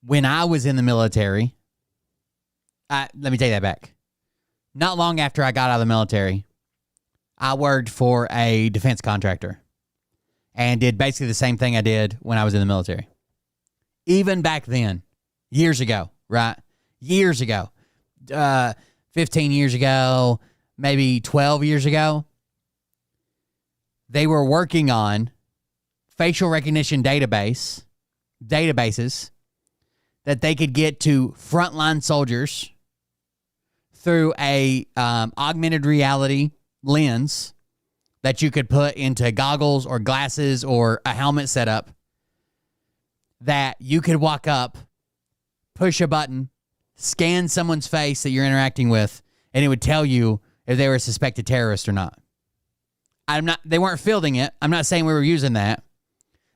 When I was in the military, let me take that back. Not long after I got out of the military, I worked for a defense contractor and did basically the same thing I did when I was in the military. Even back then, years ago, right? Years ago, 15 years ago, maybe 12 years ago, they were working on facial recognition databases that they could get to frontline soldiers through a augmented reality lens that you could put into goggles or glasses or a helmet setup that you could walk up, push a button, scan someone's face that you're interacting with, and it would tell you if they were a suspected terrorist or not. They weren't fielding it. I'm not saying we were using that.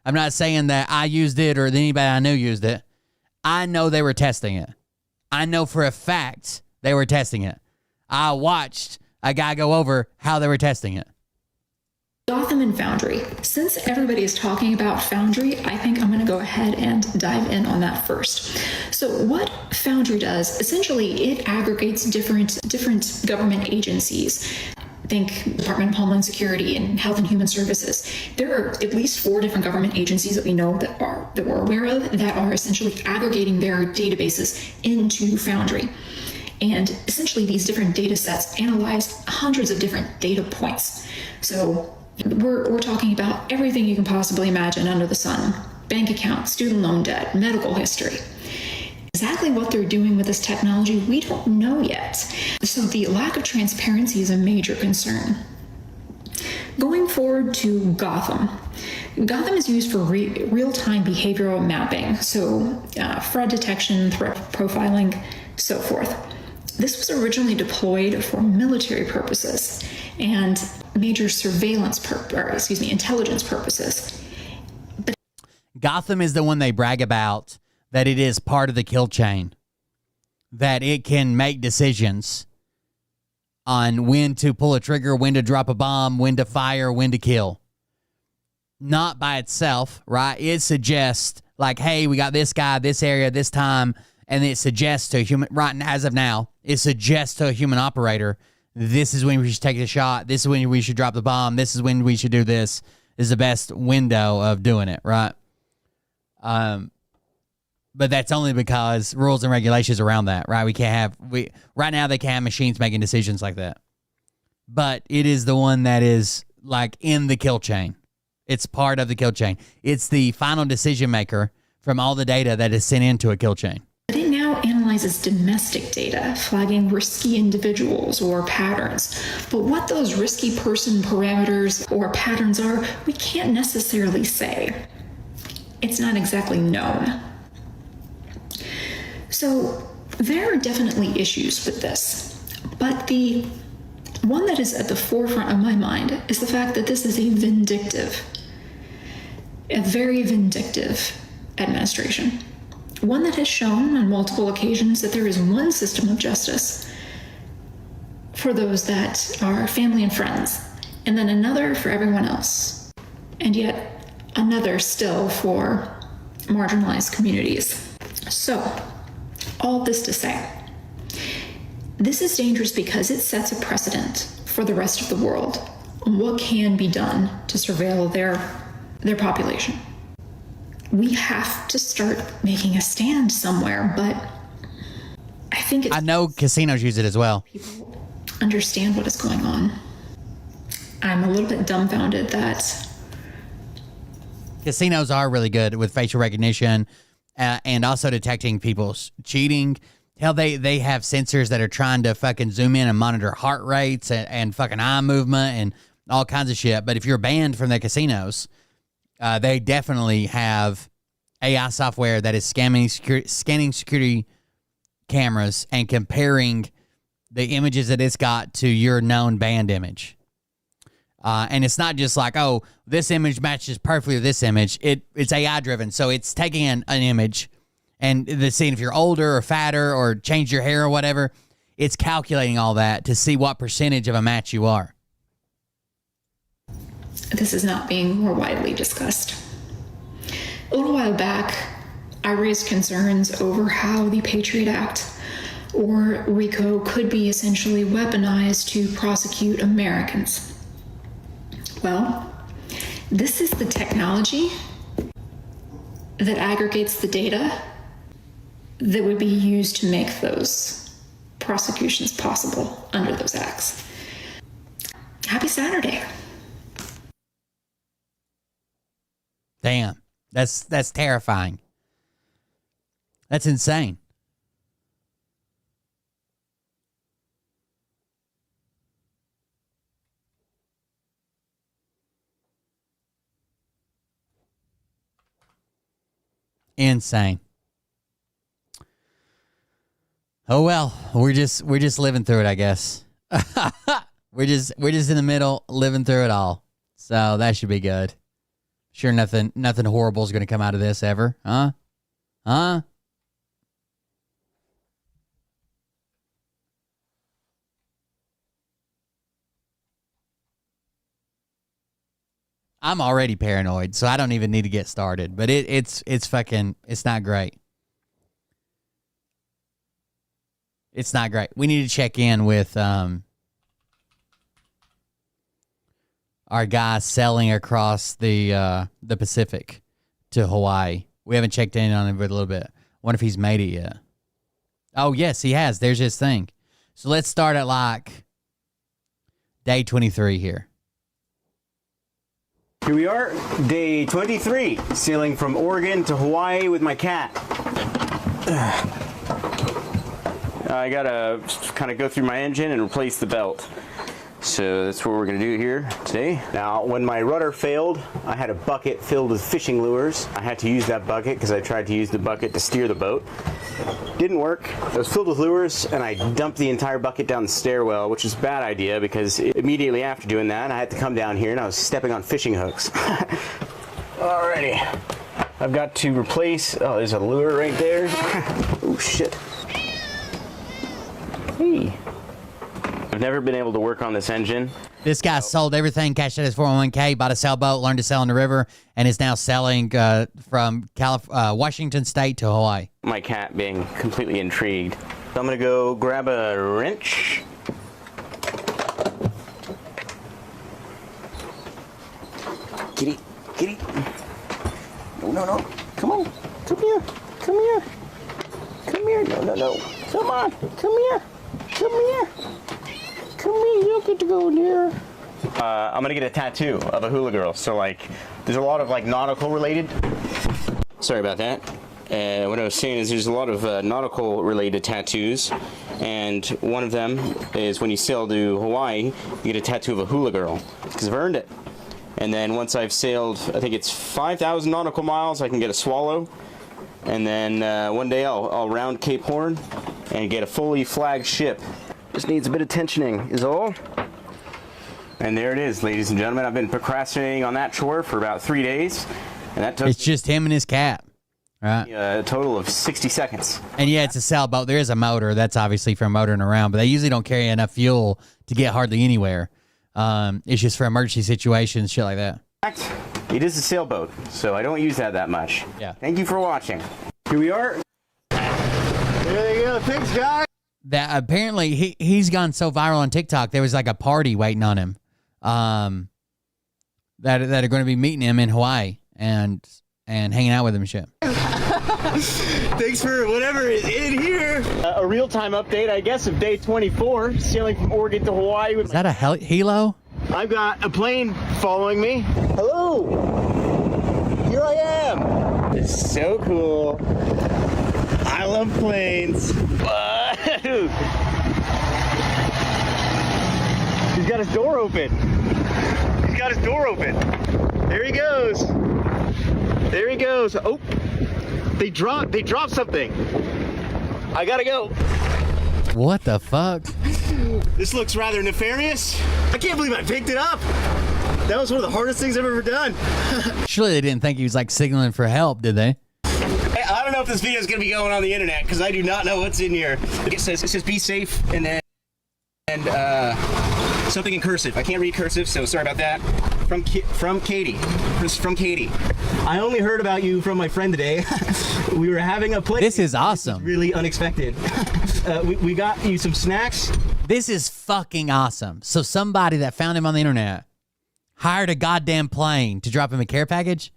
I'm not saying that I used it or that anybody I knew used it. I know they were testing it. I know for a fact they were testing it. I watched a guy go over how they were testing it. Gotham and Foundry. Since everybody is talking about Foundry, I think I'm going to go ahead and dive in on that first. So what Foundry does, essentially, it aggregates different government agencies. Think Department of Homeland Security and Health and Human Services. There are at least 4 different government agencies that we know that we're aware of that are essentially aggregating their databases into Foundry. And essentially these different data sets analyze hundreds of different data points. So we're talking about everything you can possibly imagine under the sun. Bank accounts, student loan debt, medical history. Exactly what they're doing with this technology, we don't know yet. So the lack of transparency is a major concern. Going forward to Gotham. Gotham is used for real-time behavioral mapping, so fraud detection, threat profiling, so forth. This was originally deployed for military purposes and major intelligence purposes. But Gotham is the one they brag about, that it is part of the kill chain, that it can make decisions on when to pull a trigger, when to drop a bomb, when to fire, when to kill. Not by itself, right? It suggests, like, hey, we got this guy, this area, this time, and it suggests to a human, right as of now, it suggests to a human operator, this is when we should take the shot, this is when we should drop the bomb, this is when we should do this. This is the best window of doing it, right? But that's only because rules and regulations around that, right? Right now they can't have machines making decisions like that. But it is the one that is like in the kill chain. It's part of the kill chain. It's the final decision maker from all the data that is sent into a kill chain. But it now analyzes domestic data, flagging risky individuals or patterns. But what those risky person parameters or patterns are, we can't necessarily say. It's not exactly known. So there are definitely issues with this. But the one that is at the forefront of my mind is the fact that this is a very vindictive administration. One that has shown on multiple occasions that there is one system of justice for those that are family and friends, and then another for everyone else, and yet another still for marginalized communities. So, all this to say, this is dangerous because it sets a precedent for the rest of the world on what can be done to surveil their population. We have to start making a stand somewhere, but I think I know casinos use it as well. People understand what is going on. I'm a little bit dumbfounded that casinos are really good with facial recognition and also detecting people's cheating. Hell, they have sensors that are trying to fucking zoom in and monitor heart rates and fucking eye movement and all kinds of shit. But if you're banned from the casinos, they definitely have AI software that is scanning security cameras and comparing the images that it's got to your known banned image. And it's not just like, oh, this image matches perfectly with this image. It's AI driven. So it's taking an image and seeing if you're older or fatter or change your hair or whatever. It's calculating all that to see what percentage of a match you are. This is not being more widely discussed. A little while back, I raised concerns over how the Patriot Act, or RICO, could be essentially weaponized to prosecute Americans. Well, this is the technology that aggregates the data that would be used to make those prosecutions possible under those acts. Happy Saturday. Damn, that's terrifying. That's insane. Insane. Oh well, we're just living through it, I guess. we're just in the middle, living through it all. So that should be good. Sure, nothing horrible is going to come out of this ever, huh? Huh? I'm already paranoid, so I don't even need to get started. But it's not great. It's not great. We need to check in with our guy selling across the Pacific to Hawaii. We haven't checked in on him for a little bit. Wonder if he's made it yet. Oh yes, he has. There's his thing. So let's start at like day 23 here. Here we are, day 23, sailing from Oregon to Hawaii with my cat. I gotta kind of go through my engine and replace the belt. So that's what we're gonna do here today. Now, when my rudder failed, I had a bucket filled with fishing lures. I had to use that bucket because I tried to use the bucket to steer the boat. Didn't work. It was filled with lures, and I dumped the entire bucket down the stairwell, which is a bad idea because immediately after doing that, I had to come down here and I was stepping on fishing hooks. Alrighty. I've got to replace, oh, there's a lure right there. Oh shit. Hey. I've never been able to work on this engine. This guy sold everything, cashed out his 401k, bought a sailboat, learned to sail on the river, and is now selling from Washington State to Hawaii. My cat being completely intrigued. So I'm gonna go grab a wrench. Kitty, kitty. No. Come on. Come here. Come here. Come here. No. Come on. Come here. Come here. Come here. You don't get to go there. I'm gonna get a tattoo of a hula girl. So like, there's a lot of like nautical related. Sorry about that. What I was saying is there's a lot of nautical related tattoos, and one of them is when you sail to Hawaii, you get a tattoo of a hula girl because I've earned it. And then once I've sailed, I think it's 5,000 nautical miles, I can get a swallow. And then one day I'll round Cape Horn and get a fully flagged ship. Just needs a bit of tensioning is all. And there it is, ladies and gentlemen. I've been procrastinating on that chore for about 3 days. And that took It's just him and his cat. Right. A total of 60 seconds. And yeah, it's a sailboat. There is a motor. That's obviously for motoring around, but they usually don't carry enough fuel to get hardly anywhere. It's just for emergency situations, shit like that. It is a sailboat, so I don't use that much. Yeah. Thank you for watching. Here we are. There you go. Thanks, guys. That apparently he's gone so viral on TikTok. There was like a party waiting on him, that are going to be meeting him in Hawaii and hanging out with him and shit. Thanks for whatever is in here. A real-time update, I guess, of day 24, sailing from Oregon to Hawaii. Is that a helo? I've got a plane following me. Hello. Here I am. It's so cool. I love planes. He's got his door open. He's got his door open. There he goes. There he goes. Oh, they dropped something. I gotta go. What the fuck? This looks rather nefarious. I can't believe I picked it up. That was one of the hardest things I've ever done. Surely they didn't think he was like signaling for help, did they? I don't know if this video is gonna be going on the internet because I do not know what's in here. It says be safe and then something in cursive. I can't read cursive, so sorry about that. From Katie. From Katie. I only heard about you from my friend today. We were having a play. This is awesome. This is really unexpected. We got you some snacks. This is fucking awesome. So somebody that found him on the internet hired a goddamn plane to drop him a care package?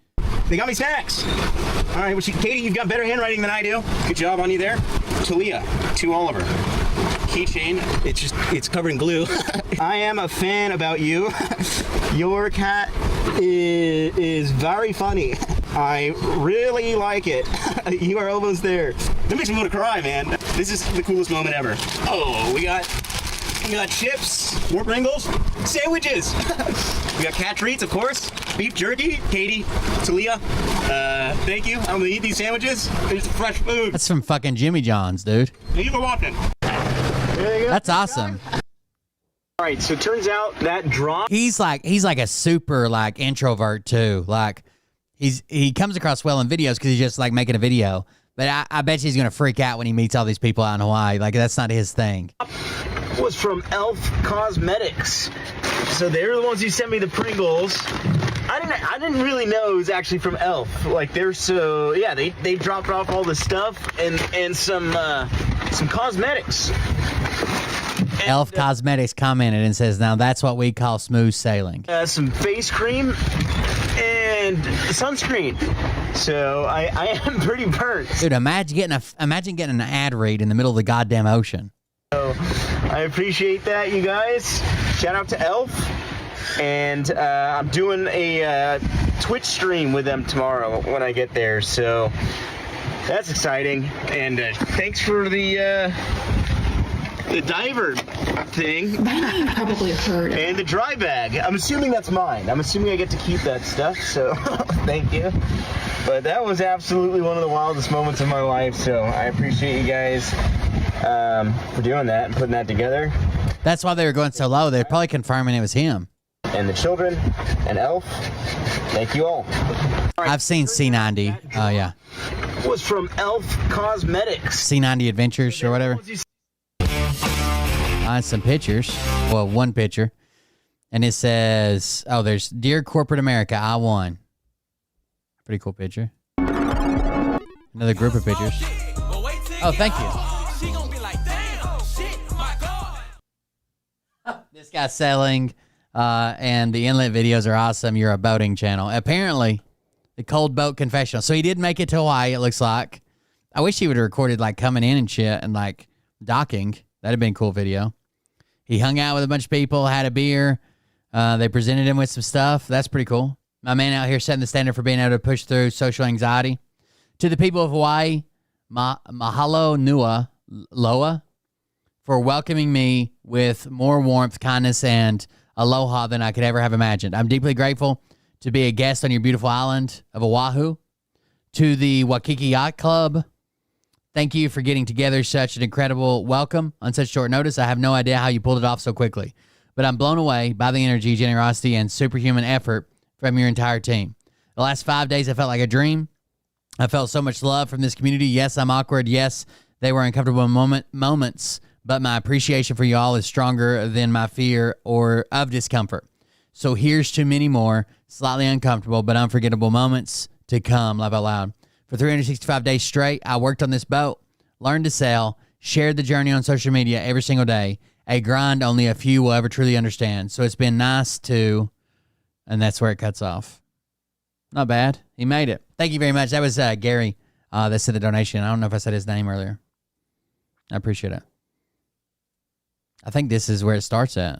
They got me snacks. All right, well, Katie, you've got better handwriting than I do. Good job on you there. Talia, to Oliver. Keychain, it's covered in glue. I am a fan about you. Your cat is very funny. I really like it. You are almost there. That makes me want to cry, man. This is the coolest moment ever. Oh, we got chips, more Pringles, sandwiches. We got cat treats, of course. Beef jerky, Katie, Talia. Thank you. I'm gonna eat these sandwiches. It's fresh food. That's from fucking Jimmy John's, dude. Thank you for watching. There you go. That's awesome. All right, so it turns out that drop. He's like a super like introvert too. Like he comes across well in videos because he's just like making a video. But I bet you he's gonna freak out when he meets all these people out in Hawaii. Like that's not his thing. Was from Elf Cosmetics. So they're the ones who sent me the Pringles. I didn't really know it was actually from Elf. Like they're so yeah, they dropped off all the stuff and some cosmetics. And, Elf Cosmetics commented and says, "Now that's what we call smooth sailing." Some face cream and sunscreen. So I am pretty burnt. Dude, imagine getting an ad read in the middle of the goddamn ocean. So I appreciate that, you guys. Shout out to Elf. And I'm doing a Twitch stream with them tomorrow when I get there. So that's exciting. And thanks for the diver thing. By now you've probably heard. And the dry bag. I'm assuming that's mine. I'm assuming I get to keep that stuff. So thank you. But that was absolutely one of the wildest moments of my life. So I appreciate you guys for doing that and putting that together. That's why they were going so low. They're probably confirming it was him. And the children and Elf. Thank you all. I've seen C90. Oh, yeah. Was from Elf Cosmetics. C90 Adventures or whatever. some pictures. Well, one picture. And it says, oh, there's Dear Corporate America, I won. Pretty cool picture. Another group of pictures. Oh, thank you. This guy's selling, and the inlet videos are awesome. You're a boating channel. Apparently, the Cold Boat Confessional. So he did make it to Hawaii, it looks like. I wish he would have recorded, like, coming in and shit and, like, docking. That'd have been a cool video. He hung out with a bunch of people, had a beer. They presented him with some stuff. That's pretty cool. My man out here setting the standard for being able to push through social anxiety. To the people of Hawaii, mahalo nua loa for welcoming me with more warmth, kindness, and aloha than I could ever have imagined. I'm deeply grateful to be a guest on your beautiful island of Oahu. To the Waikiki Yacht Club, thank you for getting together such an incredible welcome on such short notice. I have no idea how you pulled it off so quickly, but I'm blown away by the energy, generosity, and superhuman effort from your entire team. The last 5 days, I felt like a dream. I felt so much love from this community. Yes, I'm awkward. Yes, they were uncomfortable moments, but my appreciation for you all is stronger than my fear or of discomfort. So here's to many more slightly uncomfortable but unforgettable moments to come. Laugh out loud. For 365 days straight, I worked on this boat, learned to sail, shared the journey on social media every single day, a grind only a few will ever truly understand. So it's been nice to, and that's where it cuts off. Not bad. He made it. Thank you very much. That was Gary that said the donation. I don't know if I said his name earlier. I appreciate it. I think this is where it starts at.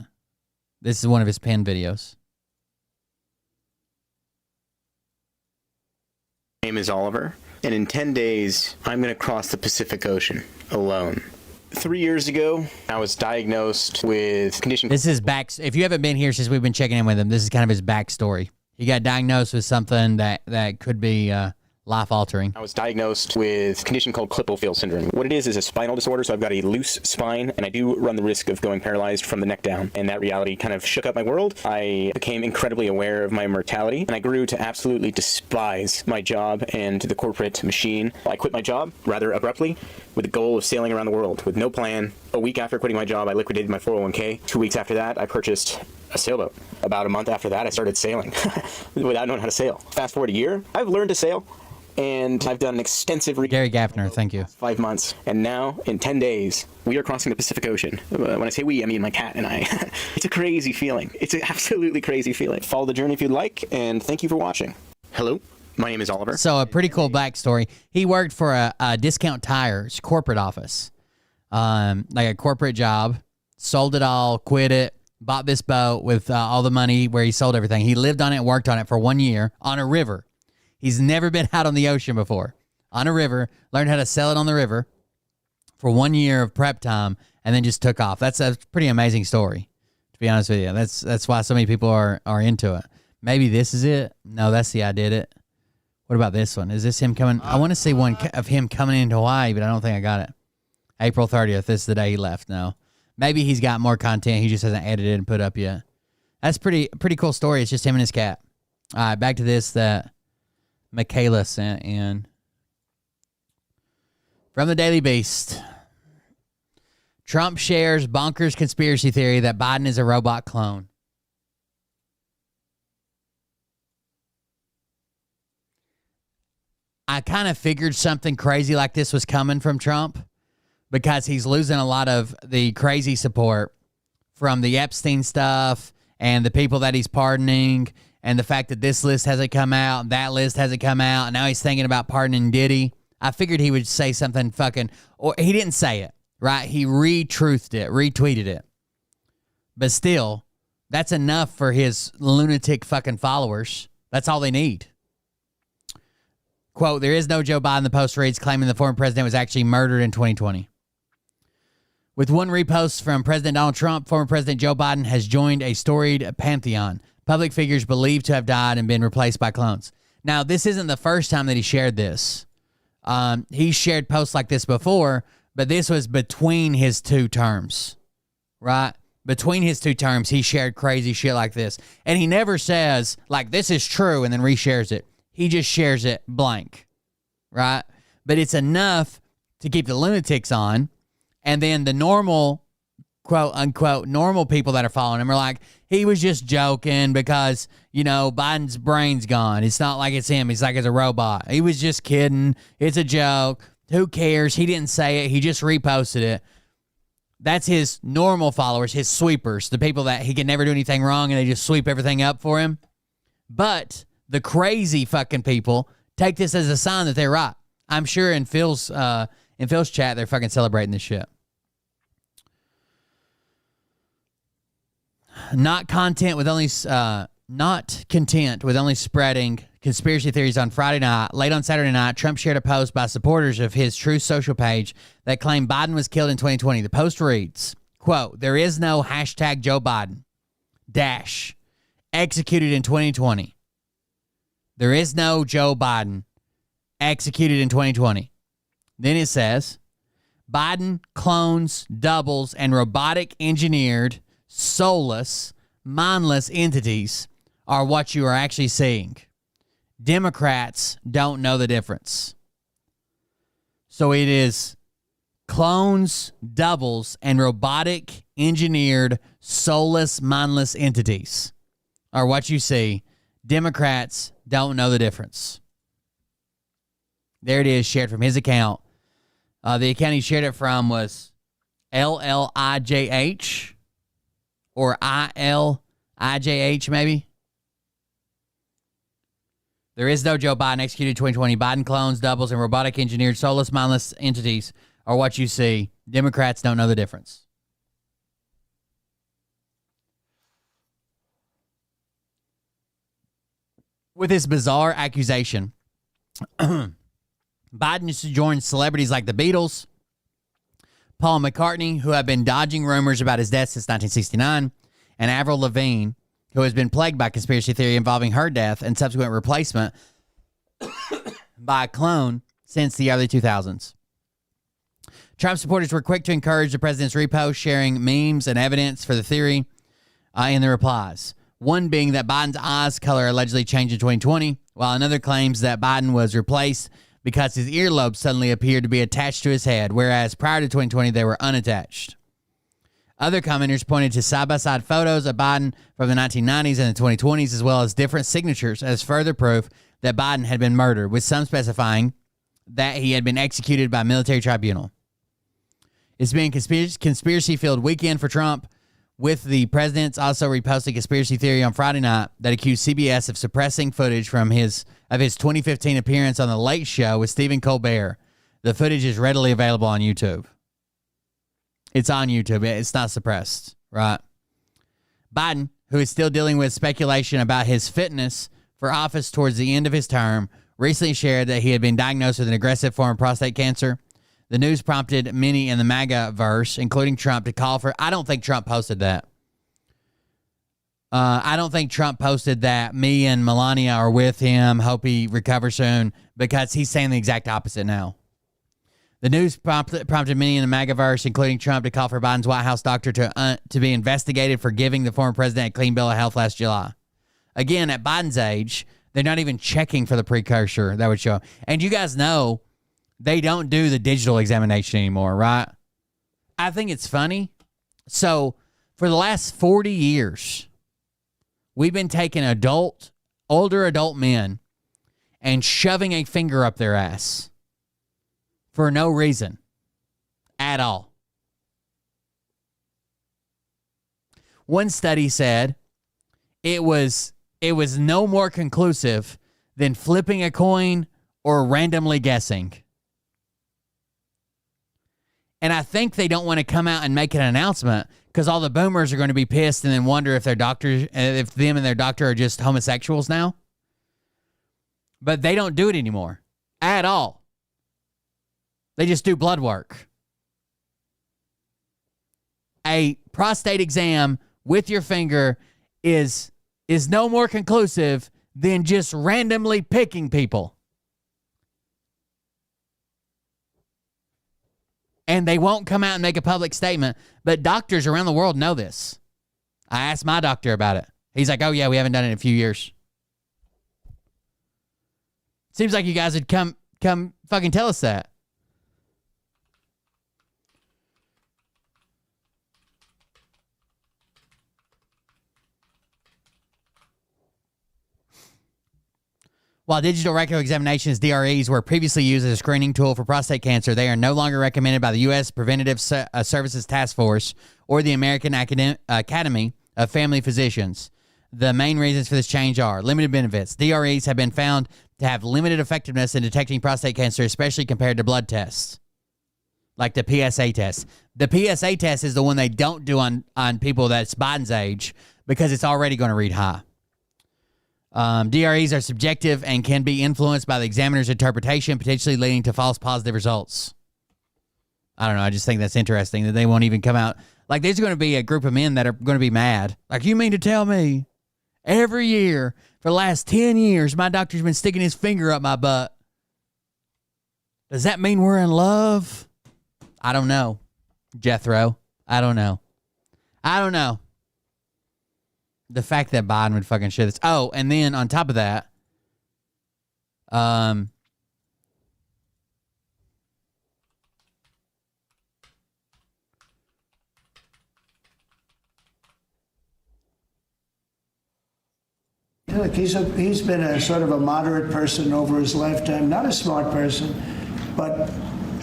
This is one of his pinned videos. My name is Oliver, and in 10 days, I'm going to cross the Pacific Ocean alone. 3 years ago, I was diagnosed with a condition. This is back. If you haven't been here since we've been checking in with him, this is kind of his backstory. He got diagnosed with something that could be life-altering. I was diagnosed with a condition called Klippel-Feil syndrome. What it is a spinal disorder, so I've got a loose spine, and I do run the risk of going paralyzed from the neck down. And that reality kind of shook up my world. I became incredibly aware of my mortality, and I grew to absolutely despise my job and the corporate machine. I quit my job rather abruptly with the goal of sailing around the world with no plan. A week after quitting my job, I liquidated my 401k. 2 weeks after that, I purchased a sailboat. About a month after that, I started sailing without knowing how to sail. Fast forward a year, I've learned to sail. And I've done an extensive Gary Gaffner, thank you. 5 months. And now, in 10 days, we are crossing the Pacific Ocean. When I say we, I mean my cat and I. It's a crazy feeling. It's an absolutely crazy feeling. Follow the journey if you'd like, and thank you for watching. Hello, my name is Oliver. So a pretty cool backstory. He worked for a Discount Tires corporate office, like a corporate job, sold it all, quit it, bought this boat with all the money where he sold everything. He lived on it and worked on it for 1 year on a river. He's never been out on the ocean before. On a river, learned how to sail it on the river for 1 year of prep time, and then just took off. That's a pretty amazing story, to be honest with you. That's why so many people are into it. Maybe this is it. No, that's the I Did It. What about this one? Is this him coming? I want to see one of him coming into Hawaii, but I don't think I got it. April 30th. This is the day he left. No. Maybe he's got more content. He just hasn't edited and put up yet. That's pretty cool story. It's just him and his cat. All right, back to this that Michaela sent in. From the Daily Beast. Trump shares bonkers conspiracy theory that Biden is a robot clone. I kind of figured something crazy like this was coming from Trump because he's losing a lot of the crazy support from the Epstein stuff and the people that he's pardoning, and the fact that this list hasn't come out and that list hasn't come out, and now he's thinking about pardoning Diddy. I figured he would say something fucking, or he didn't say it, right? He retweeted it. But still, that's enough for his lunatic fucking followers. That's all they need. Quote, there is no Joe Biden. The post reads, claiming the former president was actually murdered in 2020. With one repost from President Donald Trump, former President Joe Biden has joined a storied pantheon. Public figures believed to have died and been replaced by clones. Now, this isn't the first time that he shared this. He shared posts like this before, but this was between his two terms, right? Between his two terms, he shared crazy shit like this. And he never says, like, this is true, and then reshares it. He just shares it blank, right? But it's enough to keep the lunatics on, and then the normal quote unquote normal people that are following him are like, he was just joking because, you know, Biden's brain's gone. It's not like it's him. He's like, it's a robot. He was just kidding. It's a joke. Who cares? He didn't say it. He just reposted it. That's his normal followers, his sweepers, the people that he can never do anything wrong and they just sweep everything up for him. But the crazy fucking people take this as a sign that they're right. I'm sure in Phil's chat, they're fucking celebrating this shit. Not content with only spreading conspiracy theories on Friday night. Late on Saturday night, Trump shared a post by supporters of his Truth Social page that claimed Biden was killed in 2020. The post reads, quote, "There is no hashtag Joe Biden dash executed in 2020. There is no Joe Biden executed in 2020. Then it says, Biden clones, doubles, and robotic engineered, soulless, mindless entities are what you are actually seeing. Democrats don't know the difference." So it is clones, doubles, and robotic engineered, soulless, mindless entities are what you see. Democrats don't know the difference. There it is, shared from his account. The account he shared it from was LLIJH or ILIJH maybe. There is no Joe Biden executed 2020. Biden clones, doubles, and robotic engineered, soulless, mindless entities are what you see. Democrats don't know the difference. With this bizarre accusation, Biden used to join celebrities like the Beatles, Paul McCartney, who have been dodging rumors about his death since 1969, and Avril Lavigne, who has been plagued by conspiracy theory involving her death and subsequent replacement by a clone since the early 2000s. Trump supporters were quick to encourage the president's repost, sharing memes and evidence for the theory in the replies. One being that Biden's eyes color allegedly changed in 2020, while another claims that Biden was replaced because his earlobes suddenly appeared to be attached to his head, whereas prior to 2020, they were unattached. Other commenters pointed to side-by-side photos of Biden from the 1990s and the 2020s, as well as different signatures as further proof that Biden had been murdered, with some specifying that he had been executed by a military tribunal. It's been a conspiracy-filled weekend for Trump, with the president's also reposting conspiracy theory on Friday night that accused CBS of suppressing footage from his 2015 appearance on The Late Show with Stephen Colbert. The footage is readily available on YouTube. It's on YouTube. It's not suppressed, right? Biden, who is still dealing with speculation about his fitness for office towards the end of his term, recently shared that he had been diagnosed with an aggressive form of prostate cancer. The news prompted many in the MAGA verse, including Trump, to call for... I don't think Trump posted that. I don't think Trump posted that me and Melania are with him, hope he recovers soon, because he's saying the exact opposite now. The news prompted many in the MAGA verse, including Trump, to call for Biden's White House doctor to be investigated for giving the former president a clean bill of health last July. Again, at Biden's age, they're not even checking for the precursor that would show up. And you guys know they don't do the digital examination anymore, right? I think it's funny. So for the last 40 years, we've been taking older adult men and shoving a finger up their ass for no reason at all. One study said it was no more conclusive than flipping a coin or randomly guessing. And I think they don't want to come out and make an announcement because all the boomers are going to be pissed and then wonder if if them and their doctor are just homosexuals now. But they don't do it anymore at all. They just do blood work. A prostate exam with your finger is no more conclusive than just randomly picking people. And they won't come out and make a public statement, but doctors around the world know this. I asked my doctor about it. He's like, oh yeah, we haven't done it in a few years. Seems like you guys would come fucking tell us that. While digital rectal examinations, DREs, were previously used as a screening tool for prostate cancer, they are no longer recommended by the U.S. Preventive Services Task Force or the American Academy of Family Physicians. The main reasons for this change are limited benefits. DREs have been found to have limited effectiveness in detecting prostate cancer, especially compared to blood tests, like the PSA test. The PSA test is the one they don't do on people that's Biden's age because it's already going to read high. DREs are subjective and can be influenced by the examiner's interpretation, potentially leading to false positive results. I don't know. I just think that's interesting that they won't even come out. Like, there's going to be a group of men that are going to be mad. Like, you mean to tell me every year for the last 10 years, my doctor's been sticking his finger up my butt? Does that mean we're in love? I don't know, Jethro. I don't know. The fact that Biden would fucking share this. Oh, and then on top of that, Look, he's been a sort of a moderate person over his lifetime. Not a smart person, but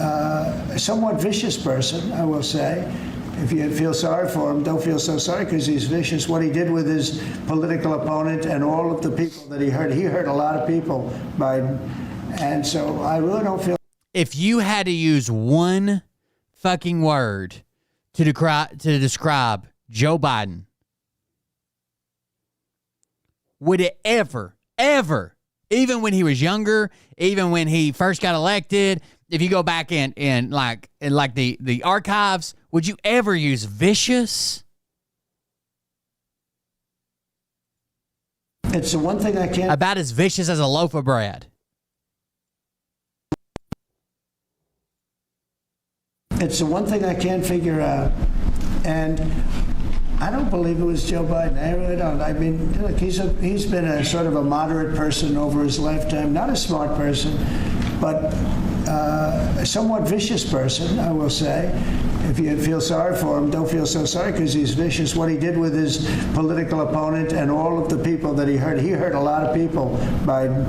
a somewhat vicious person, I will say. If you feel sorry for him, don't feel so sorry because he's vicious. What he did with his political opponent and all of the people that he hurt a lot of people, Biden. And so I really don't feel... If you had to use one fucking word to describe Joe Biden, would it ever, even when he was younger, even when he first got elected, if you go back in the archives, would you ever use vicious? It's the one thing I can't... About as vicious as a loaf of bread. It's the one thing I can't figure out. And I don't believe it was Joe Biden. I really don't. I mean, look, he's been a sort of a moderate person over his lifetime. Not a smart person, but a somewhat vicious person, I will say. If you feel sorry for him, don't feel so sorry because he's vicious. What he did with his political opponent and all of the people that he hurt a lot of people, Biden.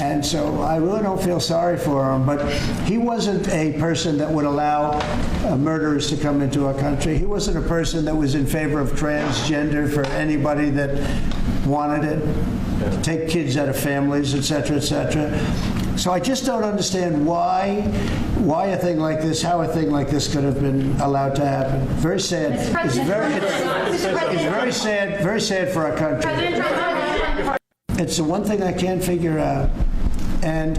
And so I really don't feel sorry for him. But he wasn't a person that would allow murderers to come into our country. He wasn't a person that was in favor of transgender for anybody that wanted it, take kids out of families, et cetera, et cetera. So I just don't understand why a thing like this, how a thing like this could have been allowed to happen. Very sad. It's very sad for our country. It's the one thing I can't figure out. And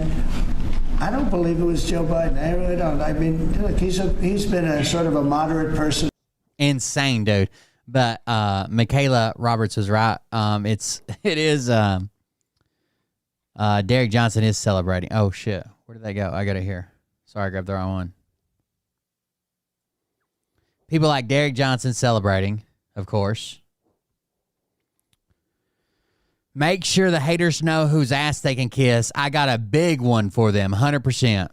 I don't believe it was Joe Biden. I really don't. I mean, look, he's been a sort of a moderate person. Insane, dude. But Michaela Roberts was right. It is Derek Johnson is celebrating. Oh shit. Where did that go? I got it here. Sorry, I grabbed the wrong one. People like Derek Johnson celebrating, of course. Make sure the haters know whose ass they can kiss. I got a big one for them, 100%.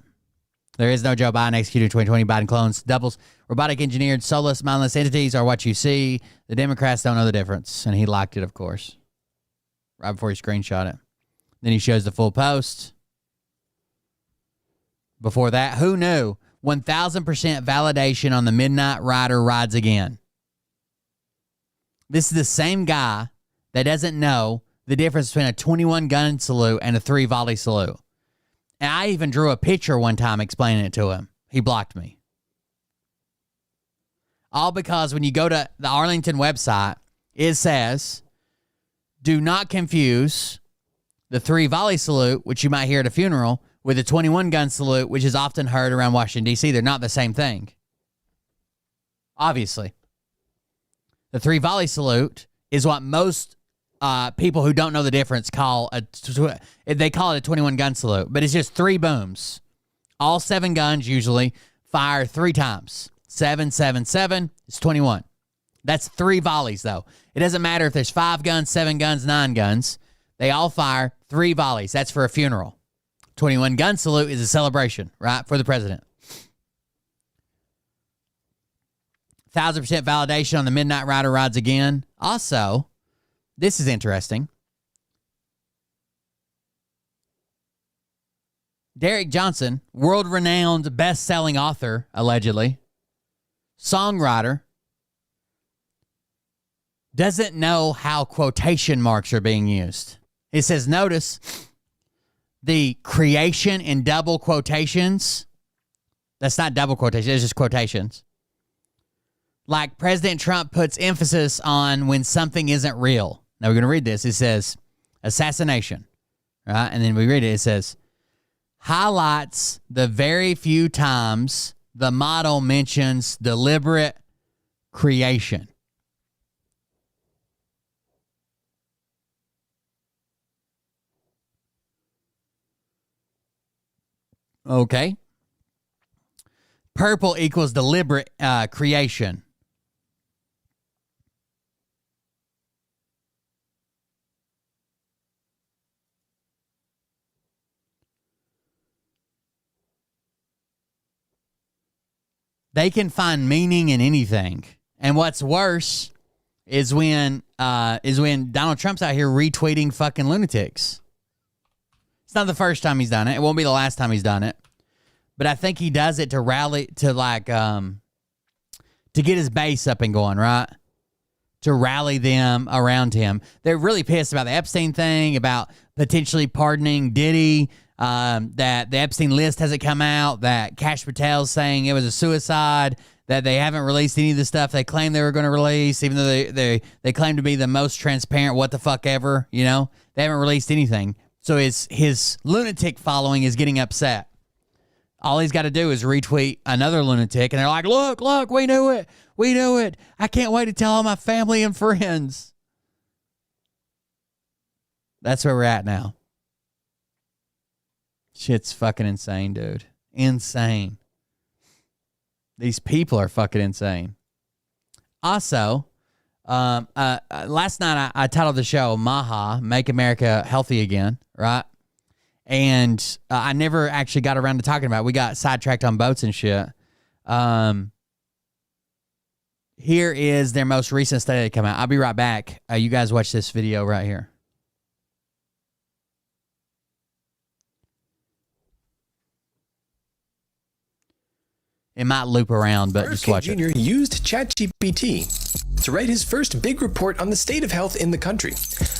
There is no Joe Biden executed in 2020. Biden clones, doubles, robotic engineered, soulless, mindless entities are what you see. The Democrats don't know the difference. And he liked it, of course, right before he screenshot it. Then he shows the full post. Before that, who knew? 1,000% validation on the Midnight Rider rides again. This is the same guy that doesn't know the difference between a 21 gun salute and a 3 volley salute. And I even drew a picture one time explaining it to him. He blocked me. All because when you go to the Arlington website, it says, do not confuse the 3 volley salute, which you might hear at a funeral, with the 21 gun salute, which is often heard around Washington, D.C. They're not the same thing. Obviously. The 3 volley salute is what most people who don't know the difference they call it a 21 gun salute, but it's just 3 booms. All 7 guns usually fire 3 times. 7, 7, 7 is 21. That's 3 volleys, though. It doesn't matter if there's 5 guns, 7 guns, 9 guns. They all fire 3 volleys. That's for a funeral. 21 gun salute is a celebration, right, for the president. 1,000% validation on the Midnight Rider rides again. Also, this is interesting. Derek Johnson, world-renowned best-selling author, allegedly, songwriter, doesn't know how quotation marks are being used. It says, notice the creation in double quotations. That's not double quotations, it's just quotations. Like President Trump puts emphasis on when something isn't real. Now we're going to read this. It says, assassination, right? And then we read it. It says, highlights the very few times the model mentions deliberate creation. Okay. Purple equals deliberate creation. They can find meaning in anything. And what's worse is when Donald Trump's out here retweeting fucking lunatics. It's not the first time he's done it. It won't be the last time he's done it. But I think he does it to rally, to get his base up and going, right? To rally them around him. They're really pissed about the Epstein thing, about potentially pardoning Diddy, that the Epstein list hasn't come out, that Kash Patel's saying it was a suicide, that they haven't released any of the stuff they claimed they were going to release, even though they claim to be the most transparent what the fuck ever, you know? They haven't released anything. So his lunatic following is getting upset. All he's got to do is retweet another lunatic, and they're like, look, we knew it. We knew it. I can't wait to tell all my family and friends. That's where we're at now. Shit's fucking insane, dude. Insane. These people are fucking insane. Also, last night I titled the show MAHA, Make America Healthy Again, right? And I never actually got around to talking about it. We got sidetracked on boats and shit. Here is their most recent study that came out. I'll be right back. You guys watch this video right here. It might loop around, but just watch it. Jr. used ChatGPT to write his first big report on the state of health in the country.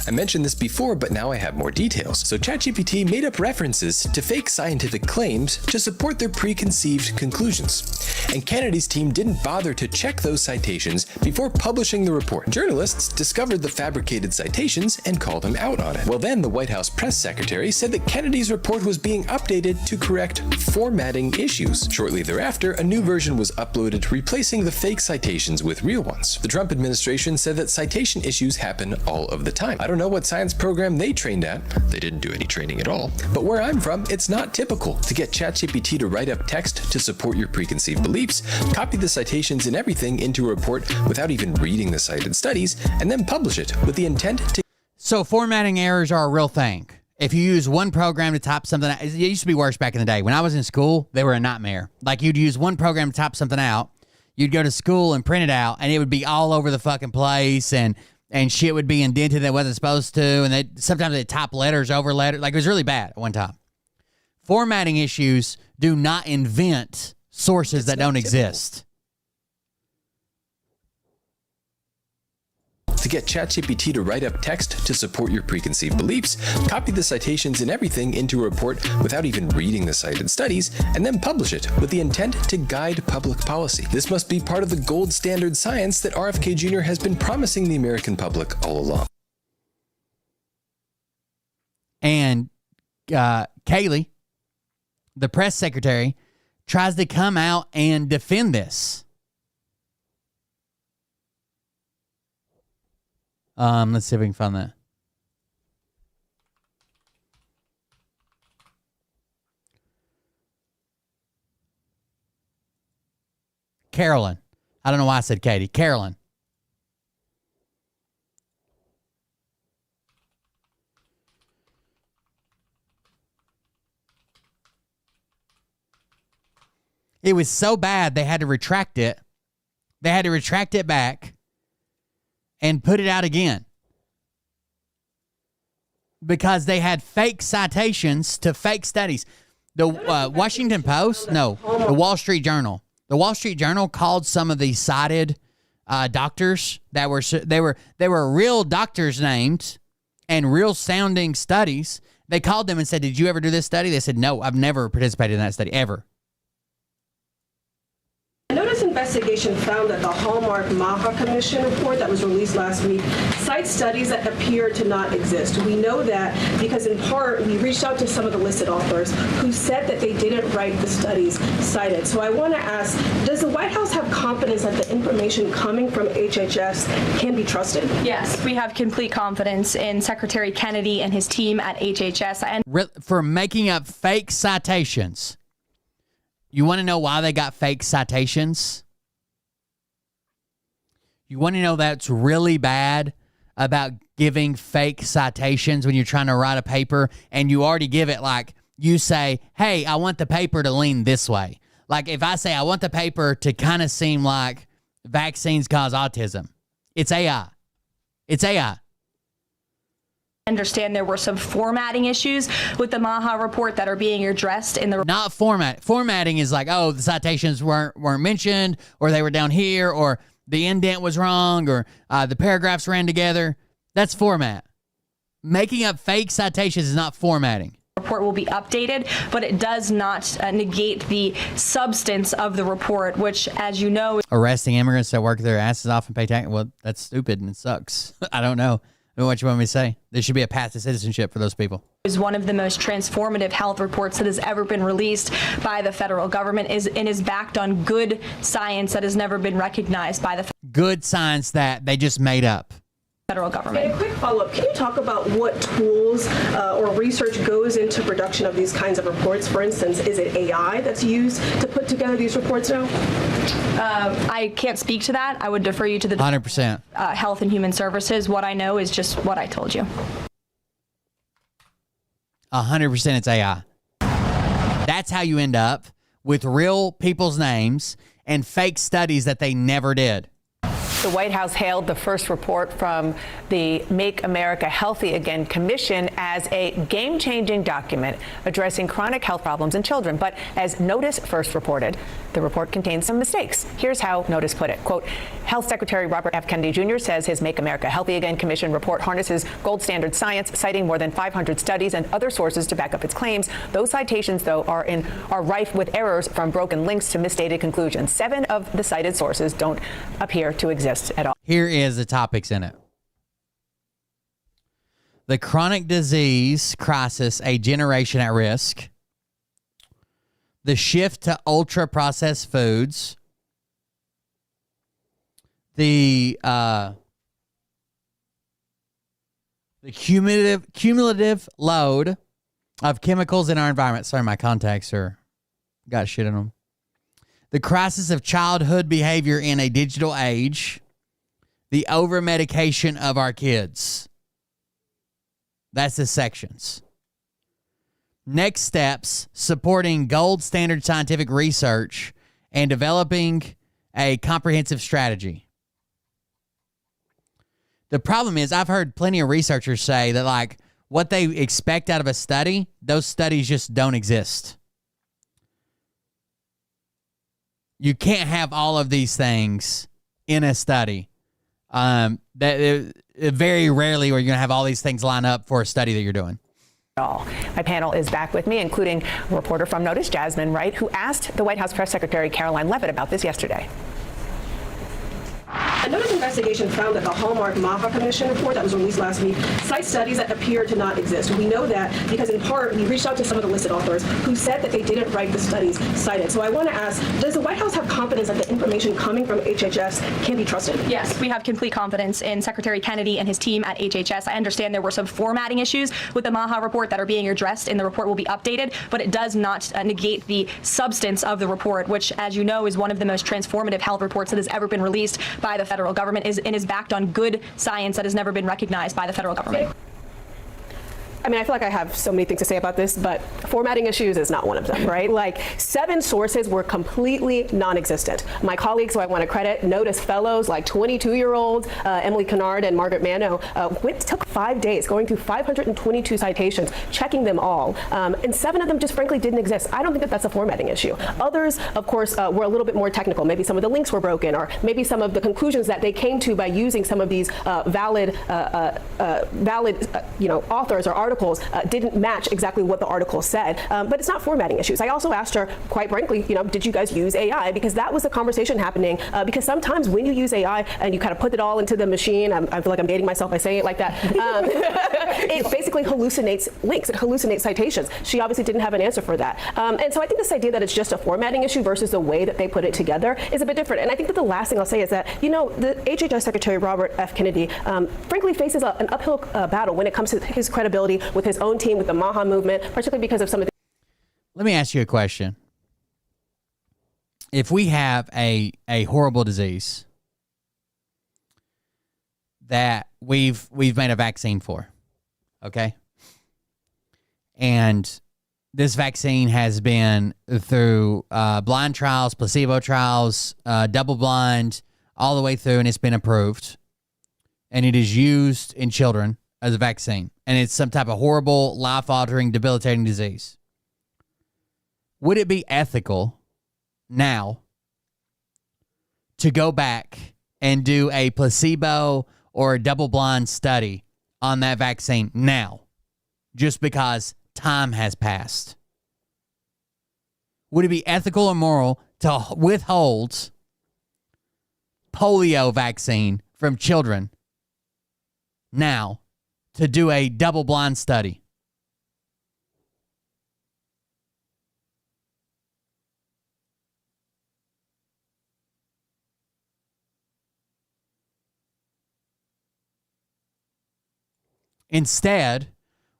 I mentioned this before, but now I have more details. So ChatGPT made up references to fake scientific claims to support their preconceived conclusions. And Kennedy's team didn't bother to check those citations before publishing the report. Journalists discovered the fabricated citations and called him out on it. Well, then the White House press secretary said that Kennedy's report was being updated to correct formatting issues. Shortly thereafter, a new version was uploaded, replacing the fake citations with real ones. The Trump administration said that citation issues happen all of the time. I don't know what science program they trained at. They didn't do any training at all. But where I'm from, it's not typical to get ChatGPT to write up text to support your preconceived beliefs, copy the citations and everything into a report without even reading the cited studies, and then publish it with the intent to... So formatting errors are a real thing. If you use one program to type something out, it used to be worse back in the day. When I was in school, they were a nightmare. Like, you'd use one program to type something out, you'd go to school and print it out, and it would be all over the fucking place, and shit would be indented that wasn't supposed to, and sometimes they'd type letters over letters. Like, it was really bad at one time. Formatting issues do not invent sources that don't exist. To get ChatGPT to write up text to support your preconceived beliefs, copy the citations and everything into a report without even reading the cited studies, and then publish it with the intent to guide public policy. This must be part of the gold standard science that RFK Jr. has been promising the American public all along. And Kaylee, the press secretary, tries to come out and defend this. Let's see if we can find that. Carolyn. I don't know why I said Katie. Carolyn. It was so bad they had to retract it. They had to retract it back and put it out again because they had fake citations to fake studies. The Washington Post, no, the Wall Street Journal. The Wall Street Journal called some of these cited doctors that were real doctors' names and real sounding studies. They called them and said, "Did you ever do this study?" They said, "No, I've never participated in that study ever." I noticed investigation found that the Hallmark MAHA Commission report that was released last week cites studies that appear to not exist. We know that because in part we reached out to some of the listed authors who said that they didn't write the studies cited. So I want to ask, does the White House have confidence that the information coming from HHS can be trusted? Yes, we have complete confidence in Secretary Kennedy and his team at HHS. For making up fake citations. You want to know why they got fake citations? You want to know that's really bad about giving fake citations when you're trying to write a paper and you already give it like you say, hey, I want the paper to lean this way. Like if I say I want the paper to kind of seem like vaccines cause autism, it's AI. It's AI. I understand there were some formatting issues with the MAHA report that are being addressed in the... Not format. Formatting is like, oh, the citations weren't mentioned, or they were down here, or the indent was wrong, or the paragraphs ran together. That's format. Making up fake citations is not formatting. Report will be updated, but it does not negate the substance of the report, which, as you know... Arresting immigrants that work their asses off and pay tax. Well, that's stupid and it sucks. I don't know what you want me to say. There should be a path to citizenship for those people. Is one of the most transformative health reports that has ever been released by the federal government and is backed on good science that has never been recognized by the good science that they just made up. Federal government. And a quick follow-up, can you talk about what tools or research goes into production of these kinds of reports? For instance, is it AI that's used to put together these reports now? I can't speak to that. I would defer you to the 100%. Health and Human Services. What I know is just what I told you. 100% it's AI. That's how you end up with real people's names and fake studies that they never did. The White House hailed the first report from the Make America Healthy Again Commission as a game-changing document addressing chronic health problems in children. But as Notice first reported, the report contains some mistakes. Here's how Notice put it. Quote, Health Secretary Robert F. Kennedy Jr. says his Make America Healthy Again Commission report harnesses gold standard science, citing more than 500 studies and other sources to back up its claims. Those citations, though, are rife with errors, from broken links to misstated conclusions. 7 of the cited sources don't appear to exist at all. Here is the topics in it. The chronic disease crisis, a generation at risk. The shift to ultra-processed foods. The cumulative load of chemicals in our environment. Sorry, my contacts got shit in them. The crisis of childhood behavior in a digital age. The over-medication of our kids. That's the sections. Next steps, supporting gold standard scientific research and developing a comprehensive strategy. The problem is, I've heard plenty of researchers say that, like, what they expect out of a study, those studies just don't exist. You can't have all of these things in a study. Very rarely are you going to have all these things line up for a study that you're doing. My panel is back with me, including a reporter from Notice, Jasmine Wright, who asked the White House Press Secretary Caroline Leavitt about this yesterday. A Notice investigation found that the Hallmark MAHA Commission report that was released last week cites studies that appear to not exist. We know that because in part we reached out to some of the listed authors who said that they didn't write the studies cited. So I want to ask, does the White House have confidence that the information coming from HHS can be trusted? Yes, we have complete confidence in Secretary Kennedy and his team at HHS. I understand there were some formatting issues with the MAHA report that are being addressed, and the report will be updated, but it does not negate the substance of the report, which, as you know, is one of the most transformative health reports that has ever been released by the federal government and is backed on good science that has never been recognized by the federal government. I mean, I feel like I have so many things to say about this, but formatting issues is not one of them, right? Like 7 sources were completely non-existent. My colleagues, who I want to credit, Notice fellows like 22-year-old Emily Kennard and Margaret Mano, took 5 days, going through 522 citations, checking them all, and 7 of them just frankly didn't exist. I don't think that that's a formatting issue. Others, of course, were a little bit more technical. Maybe some of the links were broken, or maybe some of the conclusions that they came to by using some of these valid authors or articles didn't match exactly what the article said. But it's not formatting issues. I also asked her, quite frankly, did you guys use AI? Because that was the conversation happening. Because sometimes when you use AI and you kind of put it all into the machine, I feel like I'm dating myself by saying it like that. It basically hallucinates links. It hallucinates citations. She obviously didn't have an answer for that. And so I think this idea that it's just a formatting issue versus the way that they put it together is a bit different. And I think that the last thing I'll say is that, the HHS Secretary Robert F. Kennedy, frankly, faces an uphill battle when it comes to his credibility with his own team, with the MAHA movement, particularly because of some of the... Let me ask you a question. If we have a horrible disease that we've made a vaccine for, okay? And this vaccine has been through blind trials, placebo trials, double blind, all the way through, and it's been approved. And it is used in children as a vaccine. And it's some type of horrible, life-altering, debilitating disease. Would it be ethical now to go back and do a placebo or a double-blind study on that vaccine now, just because time has passed? Would it be ethical or moral to withhold polio vaccine from children now to do a double-blind study? Instead,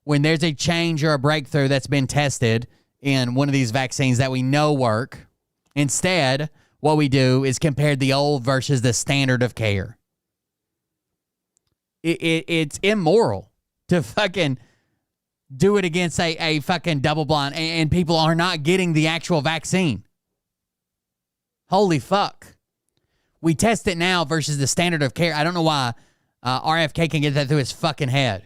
when there's a change or a breakthrough that's been tested in one of these vaccines that we know work, instead, what we do is compare the old versus the standard of care. It's immoral to fucking do it against a fucking double blind, and people are not getting the actual vaccine. Holy fuck. We test it now versus the standard of care. I don't know why RFK can get that through his fucking head.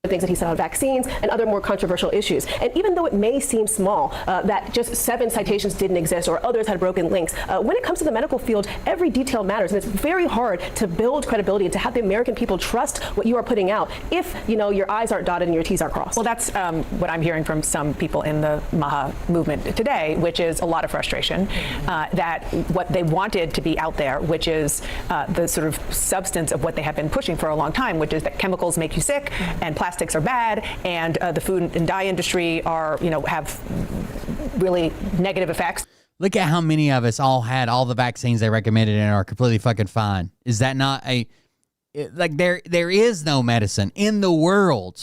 Things that he said on vaccines and other more controversial issues. And even though it may seem small that just 7 citations didn't exist or others had broken links, when it comes to the medical field, every detail matters. And it's very hard to build credibility and to have the American people trust what you are putting out if, your I's aren't dotted and your T's are crossed. Well, that's what I'm hearing from some people in the MAHA movement today, which is a lot of frustration that what they wanted to be out there, which is the sort of substance of what they have been pushing for a long time, which is that chemicals make you sick and plastics are bad, and the food and dye industry are, have really negative effects. Look at how many of us all had all the vaccines they recommended and are completely fucking fine. Is that not there is no medicine in the world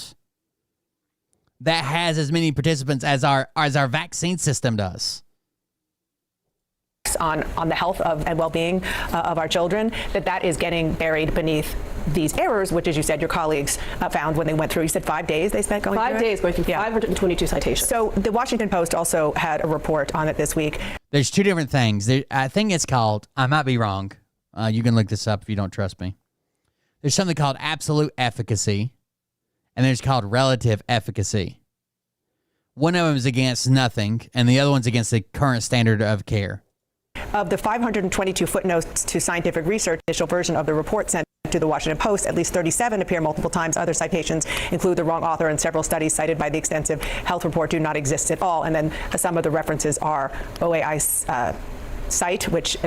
that has as many participants as our vaccine system does on the health of and well-being of our children, that is getting buried beneath these errors, which, as you said, your colleagues found when they went through. You said 5 days they spent going through 5 days going through 522 citations. So the Washington Post also had a report on it this week. There's 2 different things. I think it's called, I might be wrong. You can look this up if you don't trust me. There's something called absolute efficacy, and there's called relative efficacy. One of them is against nothing, and the other one's against the current standard of care. Of the 522 footnotes to scientific research, initial version of the report sent to the Washington Post, at least 37 appear multiple times. Other citations include the wrong author, and several studies cited by the extensive health report do not exist at all. And then some of the references are OAI's site, which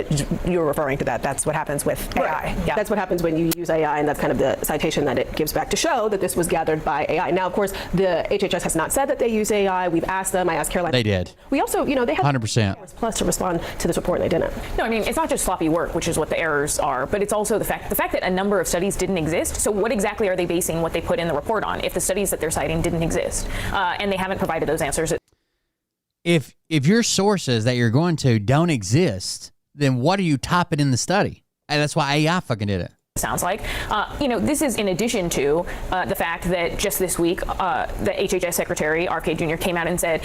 you're referring to that. That's what happens with AI. Right. Yeah. That's what happens when you use AI, and that's kind of the citation that it gives back to show that this was gathered by AI. Now, of course, the HHS has not said that they use AI. We've asked them. I asked Caroline. They did. We also, they had 100% plus to respond to this report, and they didn't. No, I mean, it's not just sloppy work, which is what the errors are, but it's also the fact that a number of studies didn't exist. So what exactly are they basing what they put in the report on if the studies that they're citing didn't exist? And they haven't provided those answers. If your sources that you're going to don't exist, then what are you typing in the study? And that's why AI fucking did it. sounds like. This is in addition to the fact that just this week, the HHS Secretary, RFK Jr., came out and said,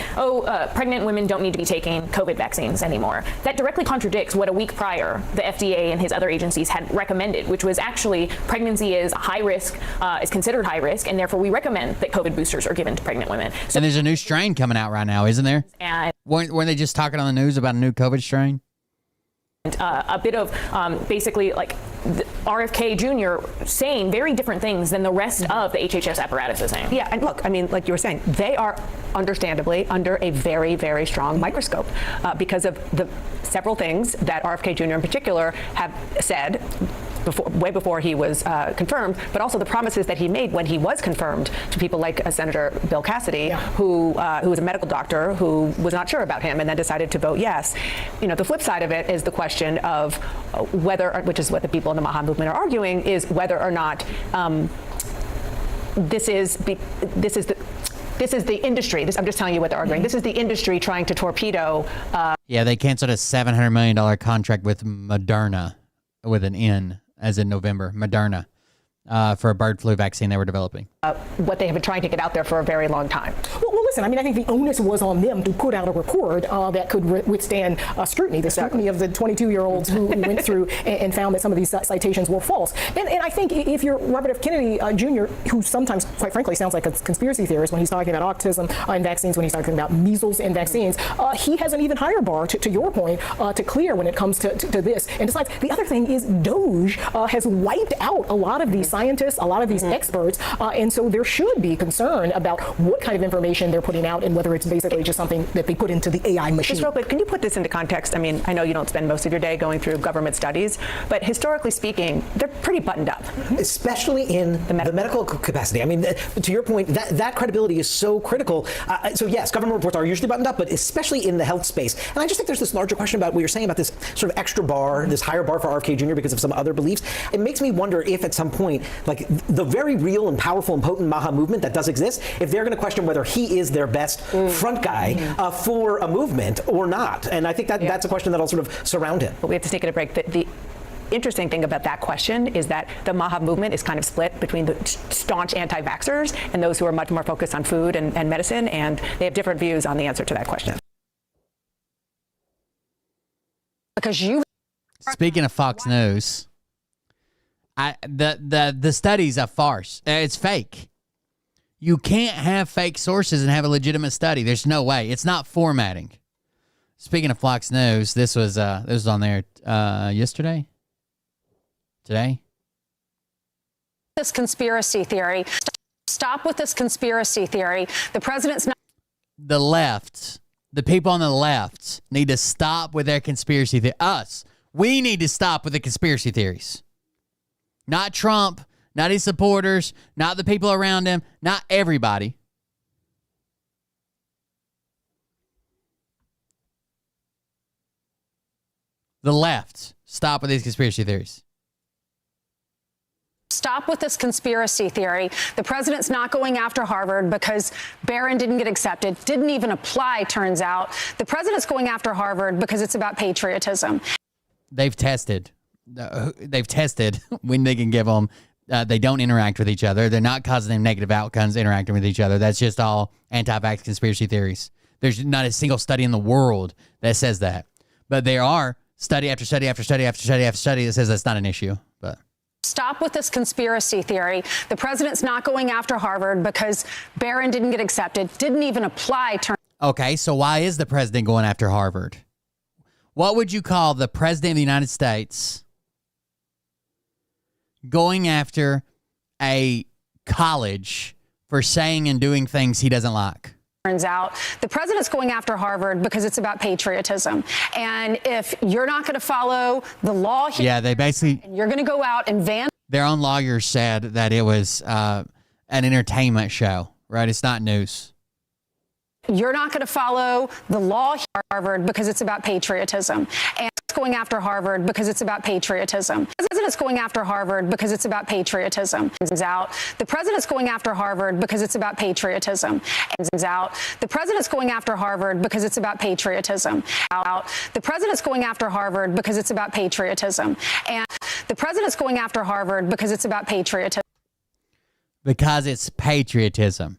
pregnant women don't need to be taking COVID vaccines anymore. That directly contradicts what a week prior the FDA and his other agencies had recommended, which was actually pregnancy is high risk, is considered high risk, and therefore we recommend that COVID boosters are given to pregnant women. So, and there's a new strain coming out right now, isn't there? And weren't they just talking on the news about a new COVID strain? A bit of basically like RFK Jr. saying very different things than the rest of the HHS apparatus is saying. Yeah, and look, I mean, like you were saying, they are understandably under a very, very strong microscope because of the several things that RFK Jr. in particular have said way before he was confirmed, but also the promises that he made when he was confirmed to people like Senator Bill Cassidy, who was a medical doctor who was not sure about him and then decided to vote yes. The flip side of it is the question of whether, which is what the people in the MAHA movement are arguing, is whether or not this is the industry. I'm just telling you what they're arguing. This is the industry trying to torpedo. Yeah, they canceled a $700 million contract with Moderna, with an N, as in November, Moderna, for a bird flu vaccine they were developing. What they have been trying to get out there for a very long time. Well, listen, I mean, I think the onus was on them to put out a report that could withstand scrutiny, the scrutiny of the 22-year-olds who went through and found that some of these citations were false. And I think if you're Robert F. Kennedy Jr., who sometimes, quite frankly, sounds like a conspiracy theorist when he's talking about autism and vaccines, when he's talking about measles and vaccines, he has an even higher bar, to your point, to clear when it comes to this. And besides, the other thing is DOJ has wiped out a lot of these scientists, a lot of these experts, and so there should be concern about what kind of information they're putting out and whether it's basically just something that they put into the AI machine. Just real quick, can you put this into context? I mean, I know you don't spend most of your day going through government studies, but historically speaking, they're pretty buttoned up. Especially in the medical capacity. I mean, to your point, that credibility is so critical. So yes, government reports are usually buttoned up, but especially in the health space. And I just think there's this larger question about what you're saying about this sort of extra bar, this higher bar for RFK Jr. because of some other beliefs. It makes me wonder if at some point, like the very real and powerful and potent MAHA movement that does exist, if they're going to question whether he is their best front guy for a movement or not. And I think that's a question that'll sort of surround him. But we have to take it a break. The interesting thing about that question is that the MAHA movement is kind of split between the staunch anti-vaxxers and those who are much more focused on food and medicine, and they have different views on the answer to that question. Because Speaking of Fox News, the study's a farce. It's fake. You can't have fake sources and have a legitimate study. There's no way. It's not formatting. Speaking of Fox News, this was on there yesterday. Today. This conspiracy theory. Stop with this conspiracy theory. The president's not. The left, the people on the left need to stop with their conspiracy theories. We need to stop with the conspiracy theories. Not Trump, not his supporters, not the people around him, not everybody. The left, stop with these conspiracy theories. Stop with this conspiracy theory. The president's not going after Harvard because Barron didn't get accepted, didn't even apply, turns out. The president's going after Harvard because it's about patriotism. They've tested when they can give them. They don't interact with each other. They're not causing them negative outcomes interacting with each other. That's just all anti-vax conspiracy theories. There's not a single study in the world that says that. But there are study after study after study after study after study that says that's not an issue. But stop with this conspiracy theory. The president's not going after Harvard because Barron didn't get accepted, didn't even apply. Okay, so why is the president going after Harvard? What would you call the president of the United States going after a college for saying and doing things he doesn't like? Turns out the president's going after Harvard because it's about patriotism. And if you're not going to follow the law here, yeah, they basically, and you're going to go out and their own lawyers said that it was an entertainment show, right? It's not news. You're not going to follow the law here at Harvard because it's about patriotism. And it's going after Harvard because it's about patriotism. The president's going after Harvard because it's about patriotism. The president's going after Harvard because it's about patriotism. The president's going after Harvard because it's about patriotism. The president's going after Harvard because it's about patriotism. And The president's going after Harvard because it's about patriotism. Because it's patriotism.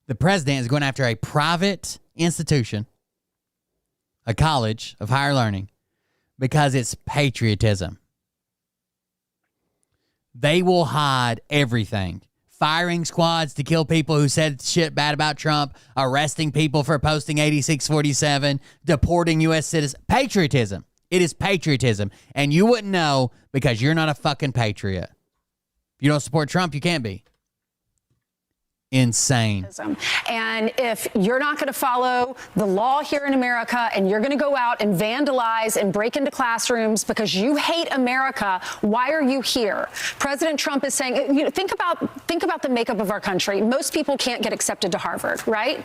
The president is going after a private institution, a college of higher learning, because it's patriotism. They will hide everything. Firing squads to kill people who said shit bad about Trump, arresting people for posting 8647, deporting U.S. citizens. Patriotism. It is patriotism. And you wouldn't know because you're not a fucking patriot. If you don't support Trump, you can't be. Insane. And if you're not going to follow the law here in America and you're going to go out and vandalize and break into classrooms because you hate America, why are you here? President Trump is saying, you know, think about the makeup of our country. Most people can't get accepted to Harvard, right?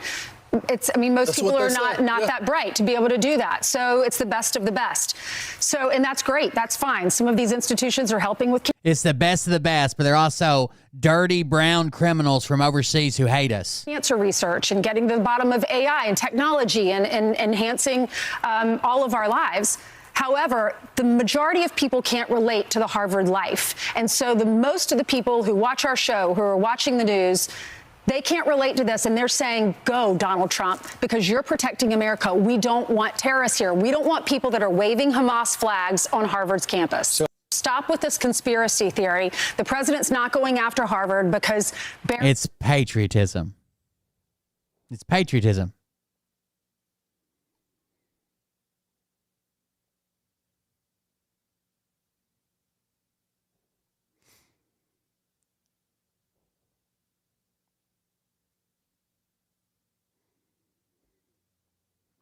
Most people are not that bright to be able to do that. So it's the best of the best. So, and that's great. That's fine. Some of these institutions are helping with. It's the best of the best, but they're also dirty brown criminals from overseas who hate us. Cancer research and getting to the bottom of AI and technology and enhancing all of our lives. However, the majority of people can't relate to the Harvard life. And so most of the people who watch our show, who are watching the news, they can't relate to this, and they're saying, go, Donald Trump, because you're protecting America. We don't want terrorists here. We don't want people that are waving Hamas flags on Harvard's campus. Stop with this conspiracy theory. The president's not going after Harvard because... It's patriotism. It's patriotism.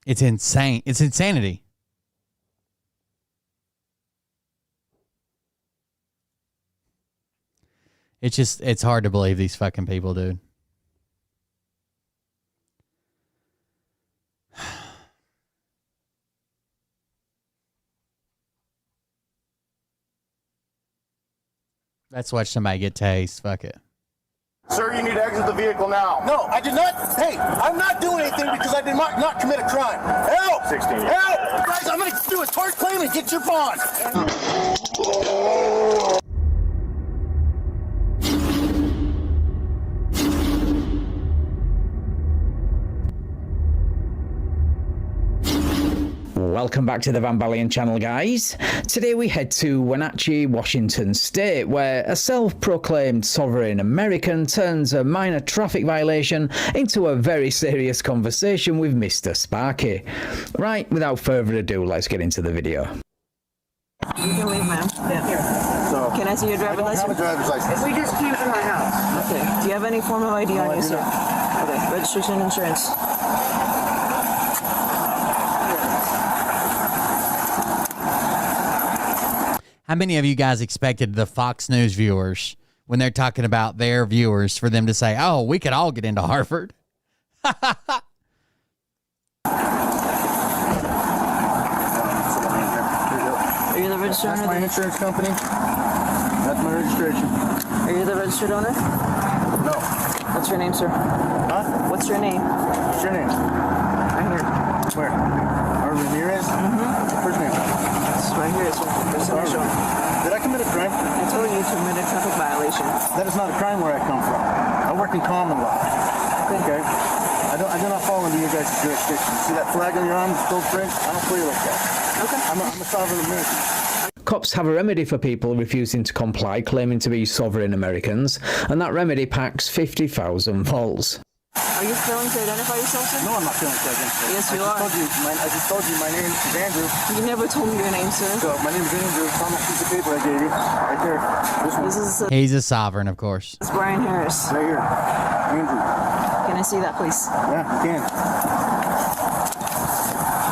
It's insane. It's insanity. It's hard to believe these fucking people, dude. Let's watch somebody get tased. Fuck it. Sir, you need to exit the vehicle now. No, I did not. Hey, I'm not doing anything because I did not commit a crime. Help! 16. Help! Guys, I'm going to do a tort claim and get your bond. Welcome back to the Van Balian channel, guys. Today we head to Wenatchee, Washington State, where a self-proclaimed sovereign American turns a minor traffic violation into a very serious conversation with Mr. Sparky. Right, without further ado, let's get into the video. You can leave, ma'am. Yeah. So, can I see your driver's license? I have a driver's license. We just came to my house. Okay. Do you have any form of ID on you, sir? Okay. Registration and insurance. How many of you guys expected the Fox News viewers, when they're talking about their viewers, for them to say, oh, we could all get into Harvard? Are you the registered owner? That's my insurance company. That's my registration. Are you the registered owner? No. What's your name, sir? Huh? What's your name? What's your name? Right here. Where? Ramirez? Mm-hmm. First name? It's right here, sir. Did I commit a crime? I told you to commit a traffic violation. That is not a crime where I come from. I work in common law. Okay. I do not fall into your guys' jurisdiction. See that flag on your arm, gold print? I don't play like that. Okay. I'm a sovereign American. Cops have a remedy for people refusing to comply, claiming to be sovereign Americans, and that remedy packs 50,000 volts. Are you failing to identify yourself, sir? No, I'm not failing to identify. Yes, you are. I just told you my name is Andrew. You never told me your name, sir. So my name is Andrew. It's on that piece of paper I gave you. Right there. This is He's a sovereign, of course. It's Brian Harris. Right here. Andrew. Can I see that, please? Yeah, you can.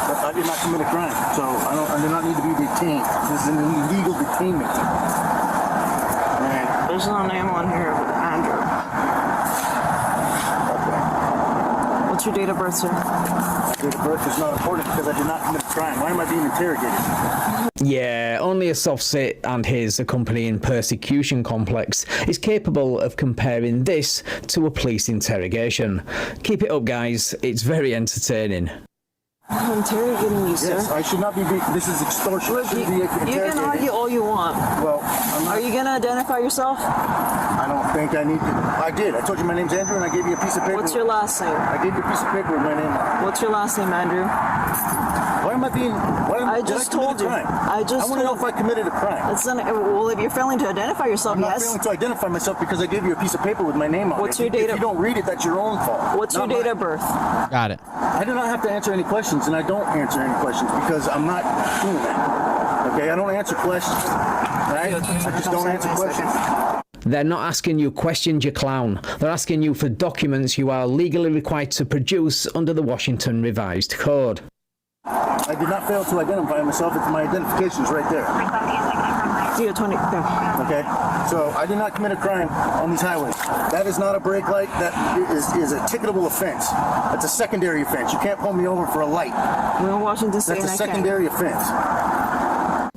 But I did not commit a crime, so I do not need to be detained. This is an illegal detainment. Right. There's no name on here but Andrew. What's your date of birth, sir? Date of birth is not important because I did not commit a crime. Why am I being interrogated? Yeah, only a soft sit and his accompanying persecution complex is capable of comparing this to a police interrogation. Keep it up, guys. It's very entertaining. I'm interrogating you, sir. Yes, I should not be. This is extortion. Look, you can argue all you want. Well, are you gonna identify yourself? I don't think I need to. I did. I told you my name's Andrew, and I gave you a piece of paper. What's your last name? I gave you a piece of paper with my name on it. What's your last name, Andrew? Why am I being? I just told you. I want to know if I committed a crime. Well, if you're failing to identify yourself, I'm not failing to identify myself because I gave you a piece of paper with my name on it. What's your date If you don't read it, that's your own fault. What's your date of birth? Got it. I do not have to answer any questions, and I don't answer any questions because I'm not doing that. Okay, I don't answer questions. Right? I just don't answer questions. They're not asking you questions, you clown. They're asking you for documents you are legally required to produce under the Washington Revised Code. I did not fail to identify myself. It's my identification's right there. Okay, so I did not commit a crime on these highways. That is not a brake light. That is a ticketable offense. That's a secondary offense. You can't pull me over for a light. We're in Washington State. That's a secondary offense.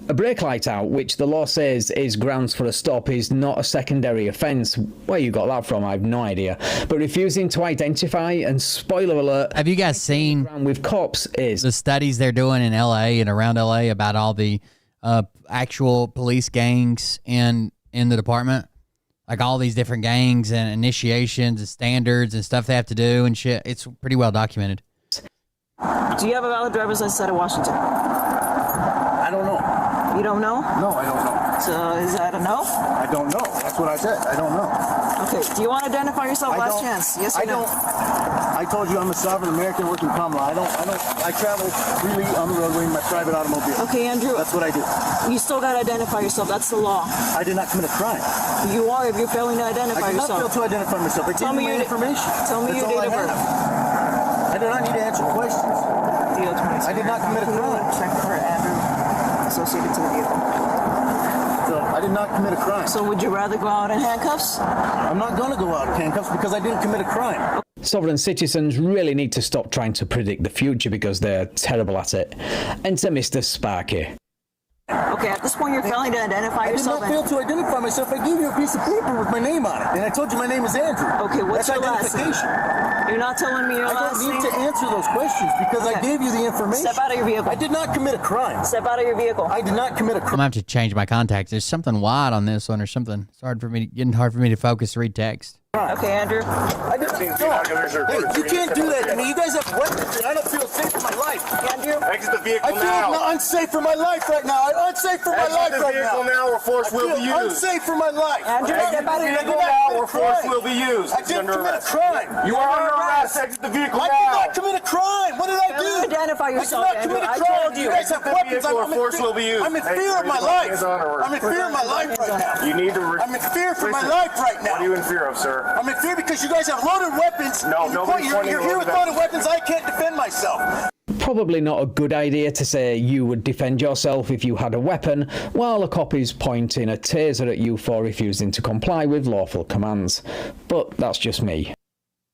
A brake light out, which the law says is grounds for a stop, is not a secondary offence. Where you got that from, I have no idea. But refusing to identify, and spoiler alert, have you guys seen with cops is the studies they're doing in LA and around LA about all the actual police gangs in the department? Like all these different gangs and initiations and standards and stuff they have to do and shit. It's pretty well documented. Do you have a valid driver's license out of Washington? I don't know. You don't know? No, I don't know. So is that a no? I don't know. That's what I said. I don't know. Okay. Do you want to identify yourself? Last chance. Yes or no? I told you I'm a sovereign American working common law. I travel freely on the roadway in my private automobile. Okay, Andrew. That's what I do. You still got to identify yourself. That's the law. I did not commit a crime. You are if you're failing to identify yourself. I did yourself. not fail to identify myself. I Tell gave me you my your information. Tell me That's your date of birth. I do not need to answer questions. I did not commit a crime. Check for Andrew associated to the vehicle. So I did not commit a crime. So would you rather go out in handcuffs? I'm not going to go out in handcuffs because I didn't commit a crime. Sovereign citizens really need to stop trying to predict the future because they're terrible at it. Enter Mr. Sparky. Okay, at this point you're failing to identify yourself. I did not fail to identify myself. I gave you a piece of paper with my name on it, and I told you my name is Andrew. Okay, what's That's your last name? You're not telling me your last name? I don't need to answer those questions because I gave you the information. Step out of your vehicle. I did not commit a crime. Step out of your vehicle. I did not commit a crime. I'm gonna have to change my contacts. There's something wide on this one or something. It's getting hard for me to focus, read text. Okay, Andrew. I didn't Hey, you can't do that to me. You guys have weapons, and I don't feel safe for my life. Andrew, exit the vehicle now. I feel unsafe for my life right now. I'm unsafe for my life right now. Exit the vehicle now, or force will be used. Unsafe for my life. Andrew, step out of your vehicle now, or force will be used. I didn't commit a crime. You are under arrest. Exit the vehicle now. I did not commit a crime. What did I do? Identify yourself, I did not commit a crime. You guys have weapons. I'm in fear of my life. I'm in fear of my life right now. You need to. I'm in fear for my life right now. What are you in fear of, sir? I'm in fear because you guys have loaded weapons. No, nobody's pointing You're here with loaded weapons. I can't defend myself. Probably not a good idea to say you would defend yourself if you had a weapon, while a cop is pointing a taser at you for refusing to comply with lawful commands. But that's just me.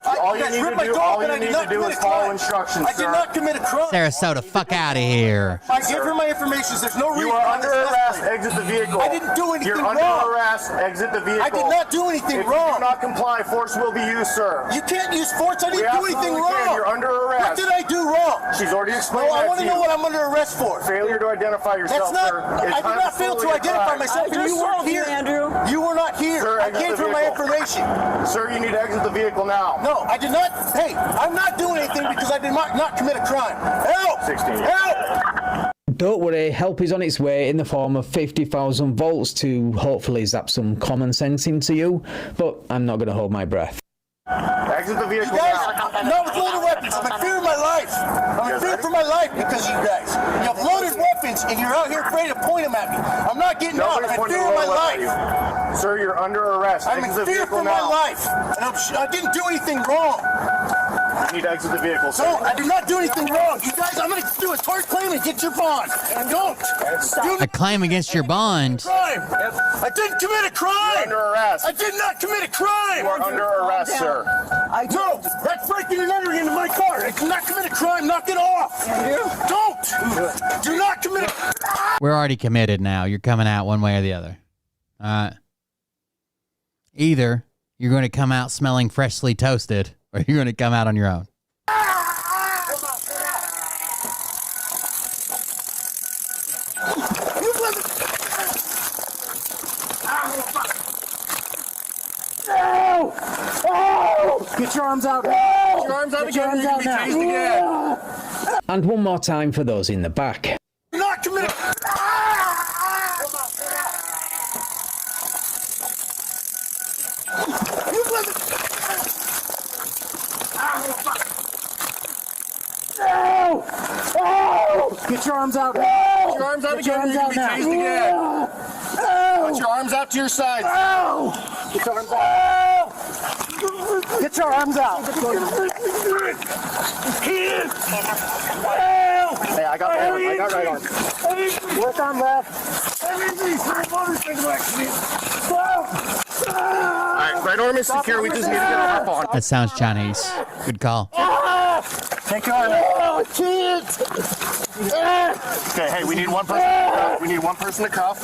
All you need to do is follow instructions, I did not commit a crime. Sarasota, fuck out of here. I give her my information. There's no reason. You are under arrest. Exit the vehicle. I didn't do anything wrong. You're under arrest. Exit the vehicle. I did not do anything wrong. If you do not comply, force will be used, sir. You can't use force. I didn't do anything wrong. You're under arrest. What did I do wrong? She's already explained I that want to know what I'm under arrest for. Failure to identify yourself, sir. I did not fail to identify myself, and you weren't here. Andrew. You were not here. Sir, I gave her my information. Sir, you need to exit the vehicle now. No, I did not. Hey, I'm not doing anything because I did not commit a crime. Help! 16. Help! Don't worry, help is on its way in the form of 50,000 volts to hopefully zap some common sense into you, but I'm not going to hold my breath. Exit the vehicle you guys, now. not with loaded weapons. I'm in fear of my life. I'm in fear for my life because of you guys. You have loaded weapons and you're out here afraid to point them at me. I'm not getting out. I'm in fear of my life. Sir, you're under arrest. I'm in fear for my life. And I didn't do anything wrong. You need to exit the vehicle, sir. No, I did not do anything wrong. You guys, I'm going to do a tort claim and get your bond. Don't. A claim against your bond. Crime. I didn't commit a crime. You're under arrest. I did not commit a crime. You are under arrest, sir. No, that's breaking and entering into my car. I did not commit a crime. Knock it off. Don't. Do not commit a crime. We're already committed now. You're coming out one way or the other. All right. Either you're going to come out smelling freshly toasted, or you're going to come out on your own. No! Oh! Get your arms out. Get your arms out again. You're going to be tased again. And one more time for those in the back. Not committed. No! Oh! Get your arms out. Get your arms out again. You're going to be tased again. Put your arms out to your side. Get your arms out. Get your arms out. Hey, I got right arm. I got right arm. Left arm left. Alright, right arm is secure. We just need to get our phone. That sounds Chinese. Good call. Take your arm. Oh, I can't. Okay, hey, we need one person to cuff. We need one person to cuff.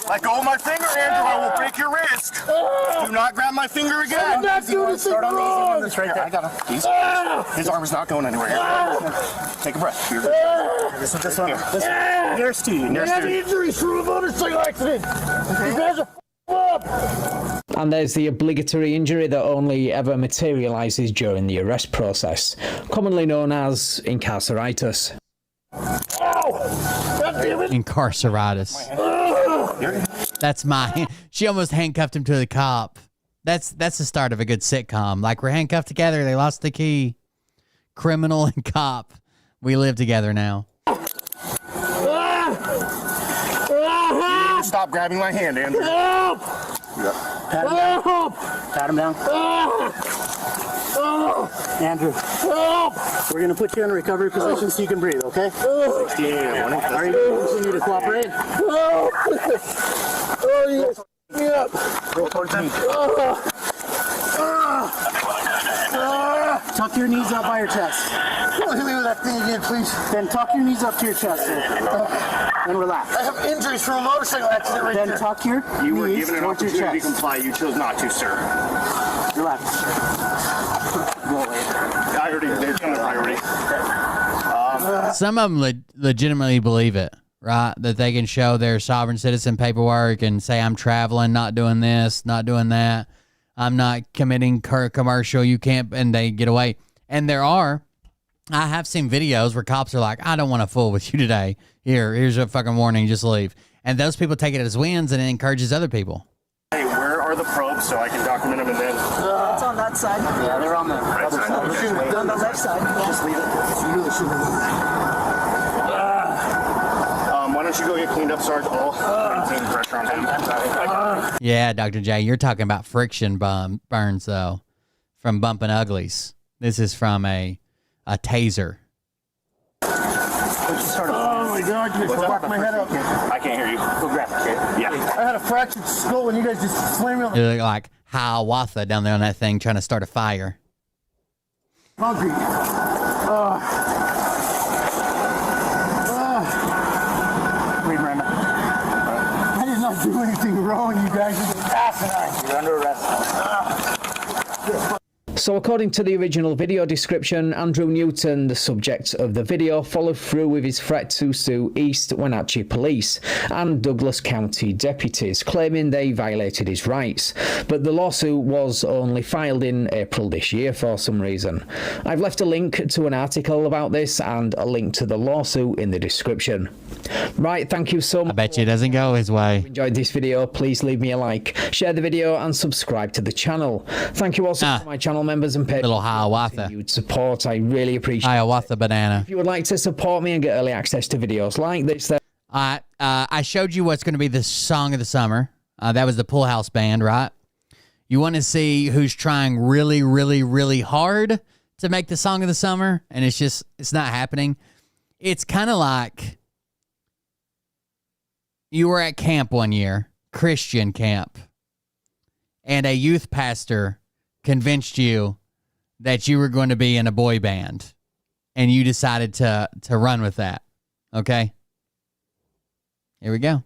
Let go of my finger, Andrew. I will break your wrist. Do not grab my finger again. I'm not doing this wrong. Right there. I got him. His arm is not going anywhere. Take a breath. This one. Nearest to you. Nearest to you. Injuries from a motorcycle accident. You guys are up. And there's the obligatory injury that only ever materializes during the arrest process, commonly known as incarceritis. Incarceritis. That's my. She almost handcuffed him to the cop. That's the start of a good sitcom. Like, we're handcuffed together. They lost the key. Criminal and cop. We live together now. Stop grabbing my hand, Andrew. Help! Pat him down. Pat him down. Andrew. Help! We're going to put you in a recovery position so you can breathe, okay? Are you going to continue to cooperate? Oh, you guys me up. Roll towards me. Tuck your knees up by your chest. Hit me with that thing again, please. Then tuck your knees up to your chest. And relax. I have injuries from a motorcycle accident right there. Then tuck your You were knees given an towards your opportunity chest. to comply. You chose not to, sir. Relax. Roll it. I already did. Priority. Some of them legitimately believe it, right? That they can show their sovereign citizen paperwork and say, I'm traveling, not doing this, not doing that. I'm not committing commercial. You can't, and they get away. And I have seen videos where cops are like, I don't want to fool with you today. Here's a fucking warning. Just leave. And those people take it as wins, and it encourages other people. Hey, where are the probes so I can document them and then? It's on that side. Yeah, they're on the other side. On the left side. Just leave it. You really shouldn't. Why don't you go get cleaned up, Sergeant Hall? Maintain pressure on him. Yeah, Dr. J, you're talking about friction burns, though, from bumping uglies. This is from a taser. Oh my God, you just fucked my head up. I can't hear you. Go grab it, kid. Yeah. I had a fractured skull and you guys just slammed me on the You look like Hiawatha down there on that thing trying to start a fire. concrete. Wait, Miranda. I did not do anything wrong, you guys. You're just asinine. You're under arrest. So according to the original video description, Andrew Newton, the subject of the video, followed through with his threat to sue East Wenatchee Police and Douglas County deputies, claiming they violated his rights. But the lawsuit was only filed in April this year for some reason. I've left a link to an article about this and a link to the lawsuit in the description. Right, thank you so much. I bet you it doesn't go his way. If you enjoyed this video, please leave me a like, share the video and subscribe to the channel. Thank you also to my channel members and patrons. Little Hiawatha. Support, I really appreciate Hiawatha banana. If you would like to support me and get early access to videos like this, then I showed you what's going to be the song of the summer. That was the Pool House Band, right? You want to see who's trying really, really, really hard to make the song of the summer, and it's not happening. It's kind of like you were at camp one year, Christian camp, and a youth pastor convinced you that you were going to be in a boy band, and you decided to run with that. Okay? Here we go.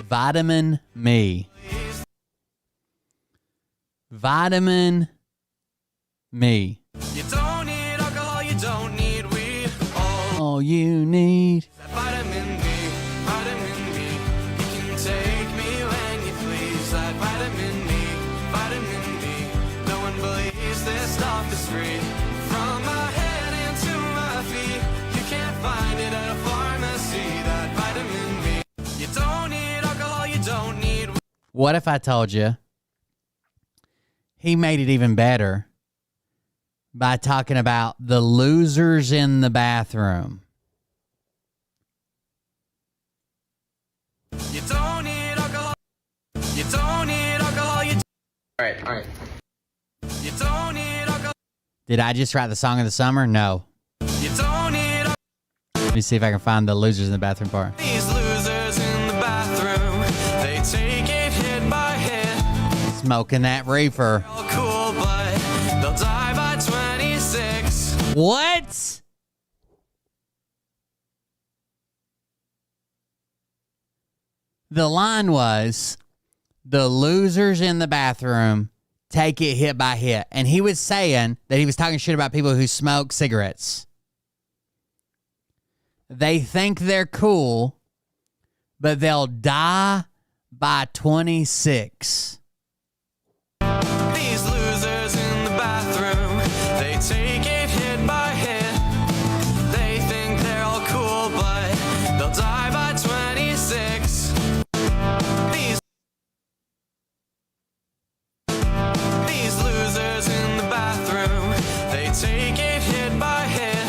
Vitamin Me. Vitamin Me. You don't need alcohol, you don't need weed. All you need. Vitamin B, vitamin B. You can take me when you please. That vitamin B. No one believes this stuff is free. From my head into my feet, you can't find it at a pharmacy. That vitamin B. You don't need alcohol, you don't need weed. What if I told you he made it even better by talking about the losers in the bathroom? You don't need alcohol. You don't need alcohol. You All right. You don't need alcohol. Did I just write the song of the summer? No. You don't need alcohol. Let me see if I can find the losers in the bathroom part. These losers in the bathroom, they take it hit by hit. Smoking that reefer. All cool, but they'll die by 26. What? The line was, the losers in the bathroom take it hit by hit. And he was saying that he was talking shit about people who smoke cigarettes. They think they're cool, but they'll die by 26. These losers in the bathroom, they take it hit by hit. They think they're all cool, but they'll die by 26. These losers in the bathroom, they take it hit by hit.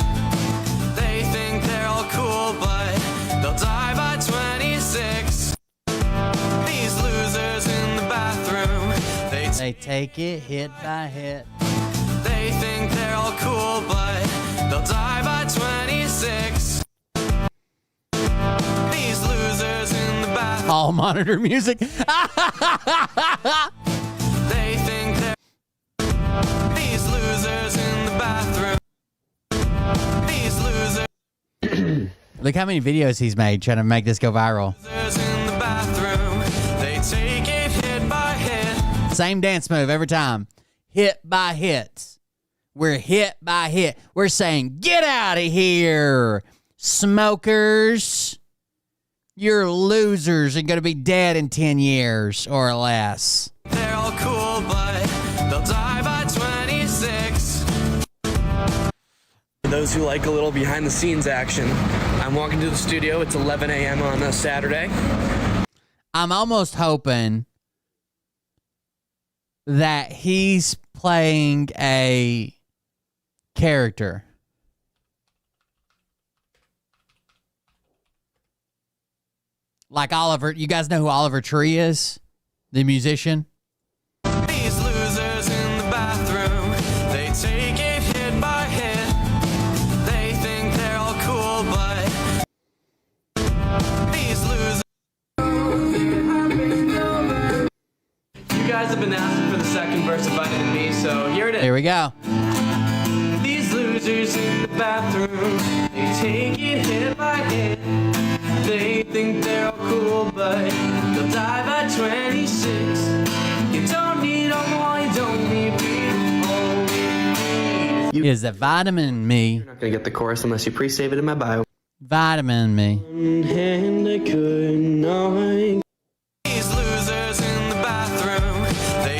They think they're all cool, but they'll die by 26. These losers in the bathroom, they take it hit by hit. They think they're all cool, but they'll die by 26. These losers in the bathroom. All monitor music. They think they're. These losers in the bathroom. These losers. Look how many videos he's made trying to make this go viral. In the bathroom, they take it hit by hit. Same dance move every time. Hit by hit. We're hit by hit. We're saying, get out of here, smokers. You're losers and going to be dead in 10 years or less. They're all cool, but they'll die by 26. For those who like a little behind the scenes action, I'm walking to the studio. It's 11 a.m. on a Saturday. I'm almost hoping that he's playing a character. Like Oliver. You guys know who Oliver Tree is? The musician? These losers in the bathroom, they take it hit by hit. They think they're all cool, but these losers. You guys have been asking for the second verse of Vitamin Me, so here it is. Here we go. These losers in the bathroom, they take it hit by hit. They think they're all cool, but they'll die by 26. You don't need alcohol, you don't need weed. Is that Vitamin Me? You're not going to get the chorus unless you pre-save it in my bio. Vitamin Me. And I could not. These losers in the bathroom, they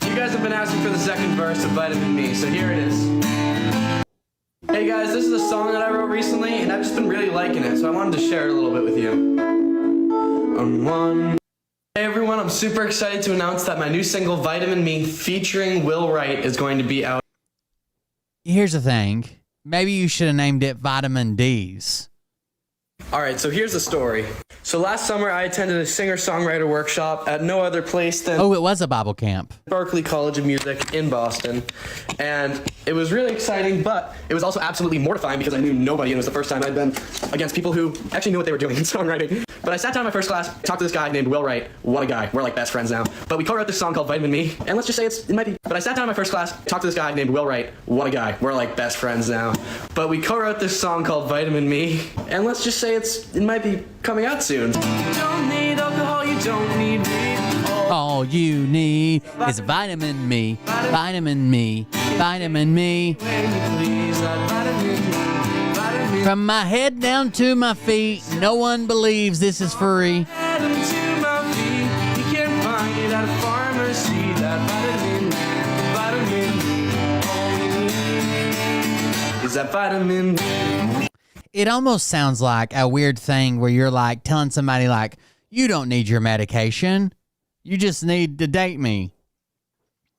You guys have been asking for the second verse of Vitamin Me, so here it is. Hey guys, this is a song that I wrote recently, and I've just been really liking it, so I wanted to share it a little bit with you. Hey everyone, I'm super excited to announce that my new single, Vitamin Me, featuring Will Wright, is going to be out. Here's the thing. Maybe you should have named it Vitamin D's. Alright, so here's the story. So last summer I attended a singer-songwriter workshop at no other place than Oh, it was a Bible camp. Berklee College of Music in Boston. And it was really exciting, but it was also absolutely mortifying because I knew nobody, and it was the first time I'd been against people who actually knew what they were doing in songwriting. But I sat down in my first class, talked to this guy named Will Wright. What a guy. We're like best friends now. But we co-wrote this song called Vitamin Me, and let's just say it might be. But I sat down in my first class, talked to this guy named Will Wright. What a guy. We're like best friends now. But we co-wrote this song called Vitamin Me, and let's just say it might be coming out soon. You don't need alcohol, you don't need weed. All you need is a vitamin me, vitamin me, vitamin me. From my head down to my feet, no one believes this is free. You can't find it at a pharmacy. That vitamin all you need is that vitamin. It almost sounds like a weird thing where you're like telling somebody like, you don't need your medication. You just need to date me.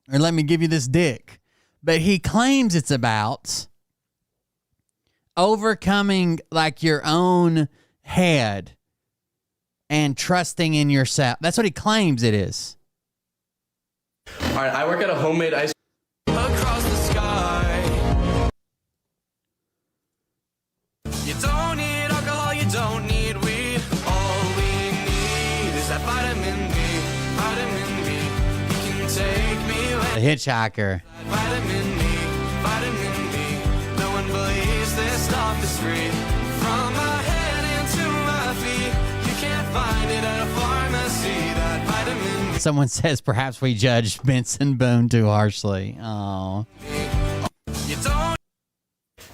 Or let me give you this dick. But he claims it's about overcoming like your own head and trusting in yourself. That's what he claims it is. All right, I work at a homemade ice Across the sky. You don't need alcohol, you don't need weed. All we need is that vitamin B. Vitamin B. You can take me The when hitchhiker. vitamin B. Vitamin B. No one believes this stuff is free. From my head into my feet. You can't find it at a pharmacy. That vitamin B. Someone says perhaps we judged Benson Boone too harshly. Oh. You don't.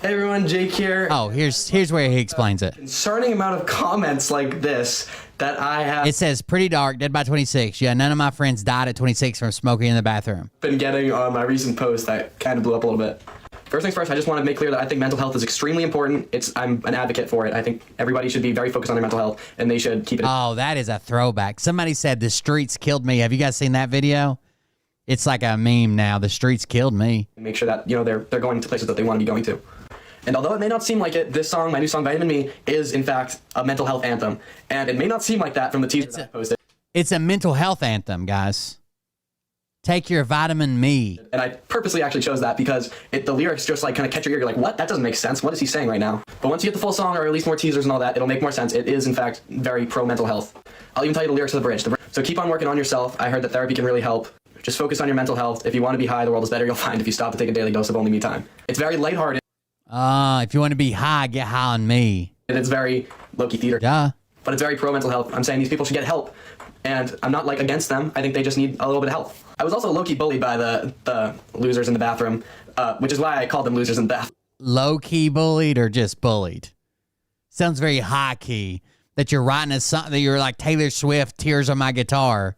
Hey everyone, Jake here. Oh, here's where he explains it. Concerning amount of comments like this that I have It says, pretty dark, dead by 26. Yeah, none of my friends died at 26 from smoking in the bathroom. been getting on my recent post that kind of blew up a little bit. First things first, I just want to make clear that I think mental health is extremely important. I'm an advocate for it. I think everybody should be very focused on their mental health, and they should keep it. Oh, that is a throwback. Somebody said the streets killed me. Have you guys seen that video? It's like a meme now. The streets killed me. Make sure that they're going to places that they want to be going to. And although it may not seem like it, this song, my new song Vitamin Me, is in fact a mental health anthem. And it may not seem like that from the teaser that I posted. It's a mental health anthem, guys. Take your vitamin me. And I purposely actually chose that because the lyrics just like kind of catch your ear. You're like, what? That doesn't make sense. What is he saying right now? But once you get the full song or at least more teasers and all that, it'll make more sense. It is in fact very pro mental health. I'll even tell you the lyrics of the bridge. So keep on working on yourself. I heard that therapy can really help. Just focus on your mental health. If you want to be high, the world is better you'll find if you stop to take a daily dose of only me time. It's very lighthearted. If you want to be high, get high on me. And it's very low-key theater. Duh. But it's very pro mental health. I'm saying these people should get help. And I'm not like against them. I think they just need a little bit of help. I was also low-key bullied by the losers in the bathroom, which is why I called them losers in the bathroom. Low-key bullied or just bullied? Sounds very high-key. That you're writing a song, that you're like Taylor Swift, Tears on My Guitar.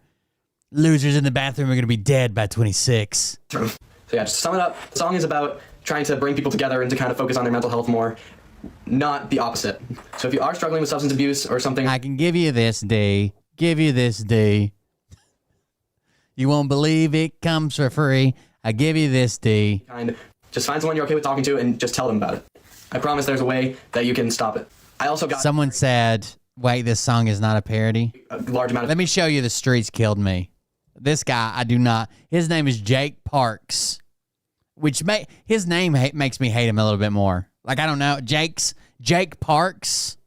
Losers in the bathroom are going to be dead by 26. So yeah, just to sum it up, the song is about trying to bring people together and to kind of focus on their mental health more, not the opposite. So if you are struggling with substance abuse or something, I can give you this, D. Give you this, D. You won't believe it comes for free. I give you this, D. Just find someone you're okay with talking to and just tell them about it. I promise there's a way that you can stop it. I also got Someone said, wait, this song is not a parody? a large amount of... Let me show you The Streets Killed Me. This guy, I do not... His name is Jake Parks, which his name makes me hate him a little bit more. Like, I don't know. Jake Parks.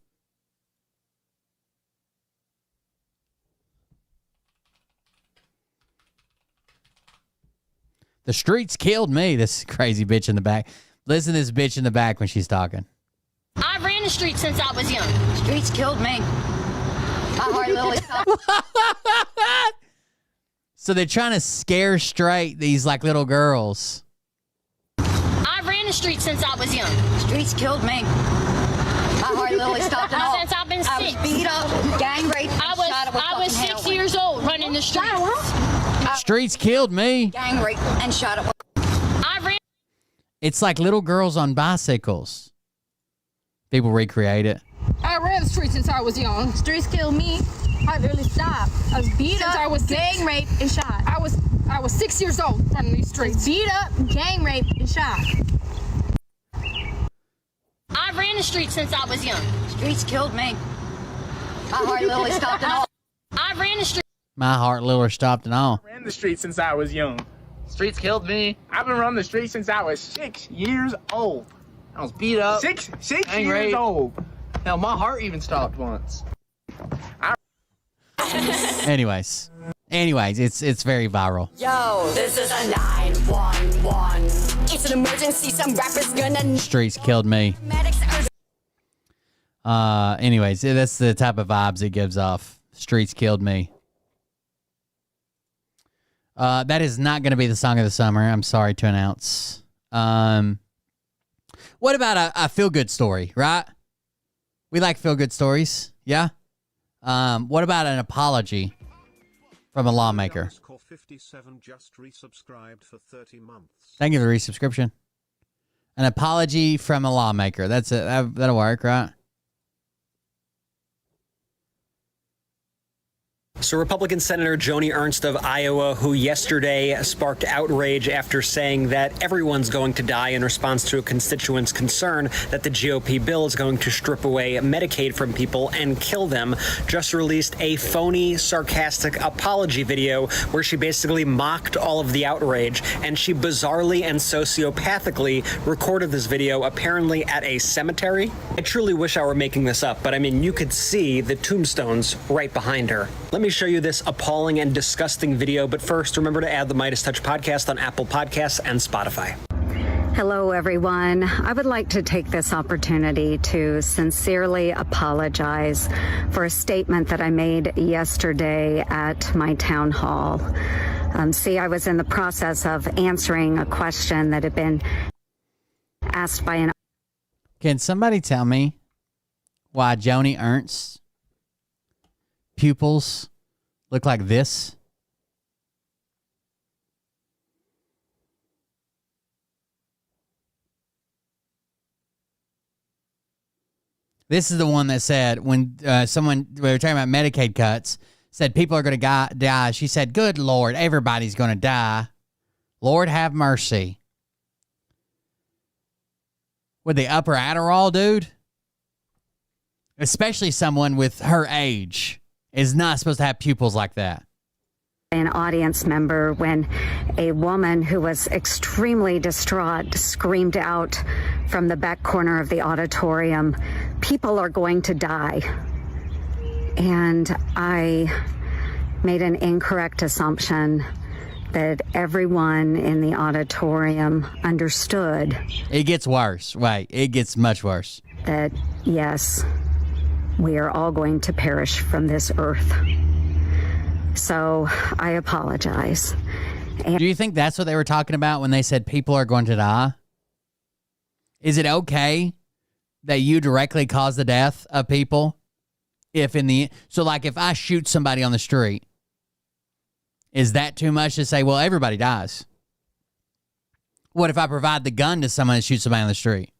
The streets killed me. This crazy bitch in the back. Listen to this bitch in the back when she's talking. I ran the streets since I was young. Streets killed me. My heart literally stopped. So they're trying to scare straight these like little girls. I ran the streets since I was young. Streets killed me. My heart literally stopped and all. Since I've been 6. I was beat up, gang raped, I was 6 years old running the streets. Streets killed me. Gang raped and shot at. I ran. It's like little girls on bicycles. People recreate it. I ran the streets since I was young. Streets killed me. I literally stopped. I was beat up, I was gang raped and shot. I was 6 years old running these streets. Beat up, gang raped and shot. I ran the streets since I was young. Streets killed me. My heart literally stopped and all. I ran the streets. My heart literally stopped and all. I ran the streets since I was young. Streets killed me. I've been running the streets since I was 6 years old. I was beat up. Six years old. Hell, my heart even stopped once. Anyways, it's very viral. Yo, this is a 911. It's an emergency. Some rappers gonna. Streets killed me. Anyways, that's the type of vibes it gives off. Streets killed me. That is not going to be the song of the summer. I'm sorry to announce. What about a feel-good story, right? We like feel-good stories, yeah? What about an apology from a lawmaker? Thank you for the resubscription. An apology from a lawmaker. That's it. That'll work, right? So Republican Senator Joni Ernst of Iowa, who yesterday sparked outrage after saying that everyone's going to die in response to a constituent's concern that the GOP bill is going to strip away Medicaid from people and kill them, just released a phony, sarcastic apology video where she basically mocked all of the outrage, and she bizarrely and sociopathically recorded this video apparently at a cemetery. I truly wish I were making this up, but I mean, you could see the tombstones right behind her. Let me show you this appalling and disgusting video, but first, remember to add the Midas Touch podcast on Apple Podcasts and Spotify. Hello, everyone. I would like to take this opportunity to sincerely apologize for a statement that I made yesterday at my town hall. I was in the process of answering a question that had been asked by an... Can somebody tell me why Joni Ernst's pupils look like this? This is the one that said when we were talking about Medicaid cuts, said people are going to die. She said, good Lord, everybody's going to die. Lord have mercy. With the upper Adderall, dude? Especially someone with her age is not supposed to have pupils like that. An audience member when a woman who was extremely distraught screamed out from the back corner of the auditorium, people are going to die. And I made an incorrect assumption that everyone in the auditorium understood. It gets worse. Wait, it gets much worse. That, yes, we are all going to perish from this earth. So I apologize. Do you think that's what they were talking about when they said people are going to die? Is it okay that you directly cause the death of people? If I shoot somebody on the street, is that too much to say, well, everybody dies? What if I provide the gun to someone that shoots somebody on the street?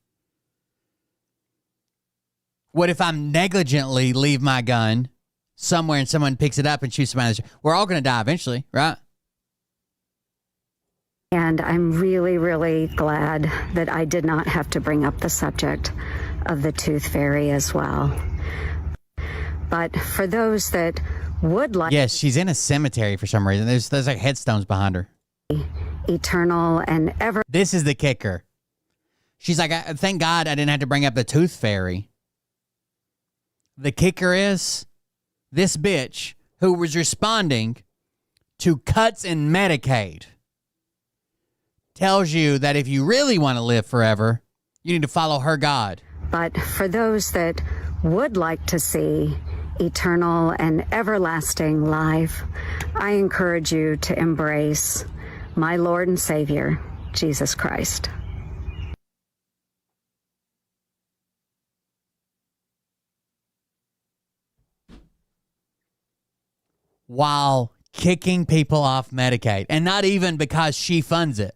What if I negligently leave my gun somewhere and someone picks it up and shoots somebody on the street? We're all going to die eventually, right? And I'm really, really glad that I did not have to bring up the subject of the tooth fairy as well. But for those that would like... Yes, she's in a cemetery for some reason. There's like headstones behind her. Eternal and ever... This is the kicker. She's like, thank God I didn't have to bring up the tooth fairy. The kicker is this bitch who was responding to cuts in Medicaid tells you that if you really want to live forever, you need to follow her God. But for those that would like to see eternal and everlasting life, I encourage you to embrace my Lord and Savior, Jesus Christ. While kicking people off Medicaid, and not even because she funds it.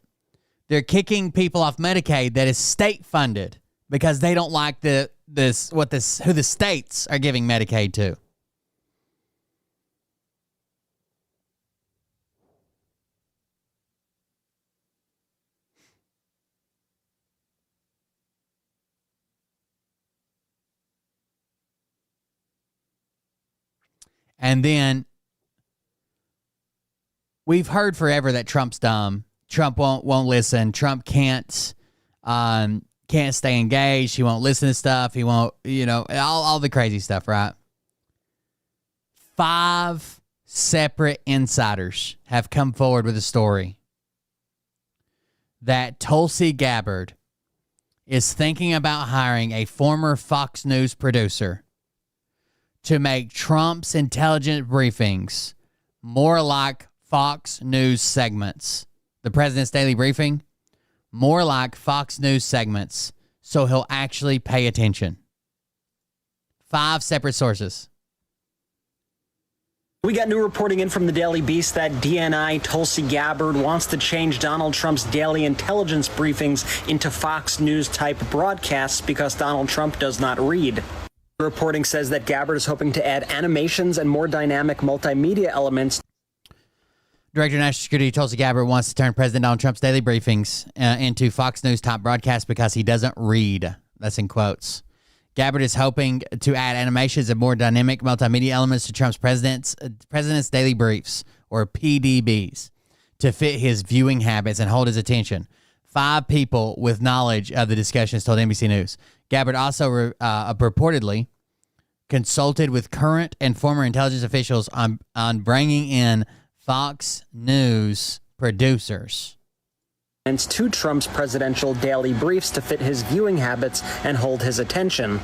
They're kicking people off Medicaid that is state funded because they don't like who the states are giving Medicaid to. And then we've heard forever that Trump's dumb. Trump won't listen. Trump can't stay engaged. He won't listen to stuff. He won't, all the crazy stuff, right? 5 separate insiders have come forward with a story that Tulsi Gabbard is thinking about hiring a former Fox News producer to make Trump's intelligence briefings more like Fox News segments. The president's daily briefing, more like Fox News segments, so he'll actually pay attention. 5 separate sources. We got new reporting in from the Daily Beast that DNI Tulsi Gabbard wants to change Donald Trump's daily intelligence briefings into Fox News type broadcasts because Donald Trump does not read. The reporting says that Gabbard is hoping to add animations and more dynamic multimedia elements. Director of National Security Tulsi Gabbard wants to turn President Donald Trump's daily briefings into Fox News type broadcasts because he doesn't read. That's in quotes. Gabbard is hoping to add animations and more dynamic multimedia elements to Trump's president's daily briefs, or PDBs, to fit his viewing habits and hold his attention. 5 people with knowledge of the discussions told NBC News. Gabbard also reportedly consulted with current and former intelligence officials on bringing in Fox News producers to Trump's presidential daily briefs to fit his viewing habits and hold his attention.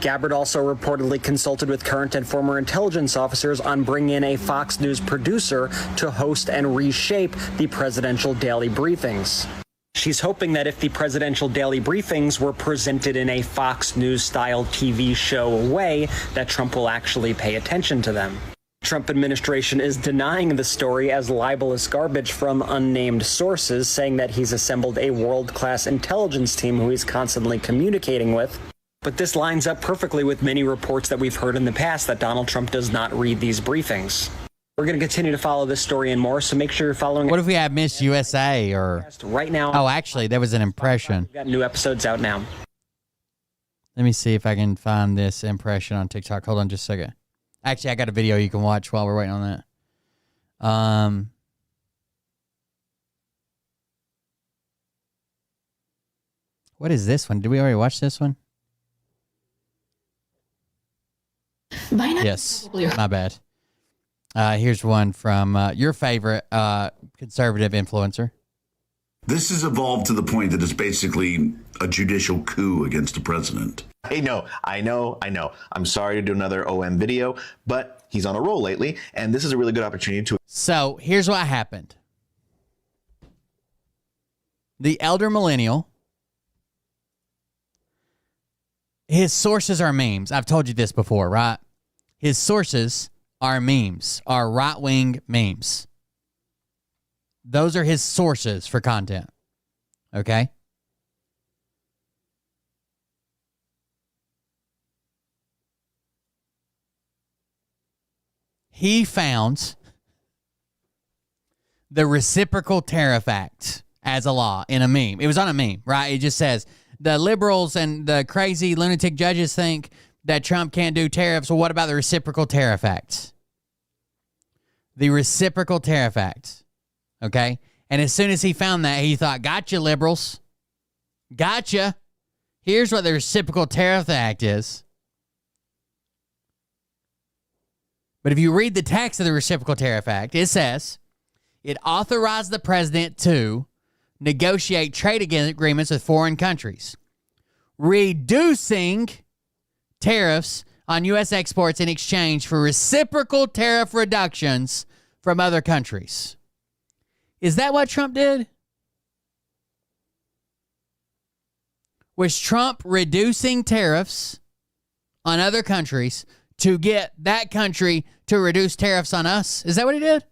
Gabbard also reportedly consulted with current and former intelligence officers on bringing in a Fox News producer to host and reshape the presidential daily briefings. She's hoping that if the presidential daily briefings were presented in a Fox News-style TV show way, that Trump will actually pay attention to them. Trump administration is denying the story as libelous garbage from unnamed sources, saying that he's assembled a world-class intelligence team who he's constantly communicating with. But this lines up perfectly with many reports that we've heard in the past that Donald Trump does not read these briefings. We're going to continue to follow this story and more, so make sure you're following. What if we have Miss USA or right now? Oh, actually, there was an impression. We've got new episodes out now. Let me see if I can find this impression on TikTok. Hold on just a second. Actually, I got a video you can watch while we're waiting on that. What is this one? Did we already watch this one? Yes, my bad. Here's one from your favorite conservative influencer. This has evolved to the point that it's basically a judicial coup against the president. Hey, no, I know. I'm sorry to do another OM video, but he's on a roll lately, and this is a really good opportunity to... So, here's what happened. The elder millennial, his sources are memes. I've told you this before, right? His sources are memes, are right-wing memes. Those are his sources for content. Okay? He found the Reciprocal Tariff Act as a law in a meme. It was on a meme, right? It just says, the liberals and the crazy lunatic judges think that Trump can't do tariffs. Well, what about the Reciprocal Tariff Act? The Reciprocal Tariff Act. Okay? And as soon as he found that, he thought, gotcha, liberals. Gotcha. Here's what the Reciprocal Tariff Act is. But if you read the text of the Reciprocal Tariff Act, it says, it authorized the president to negotiate trade agreements with foreign countries, reducing tariffs on U.S. exports in exchange for reciprocal tariff reductions from other countries. Is that what Trump did? Was Trump reducing tariffs on other countries to get that country to reduce tariffs on us? Is that what he did?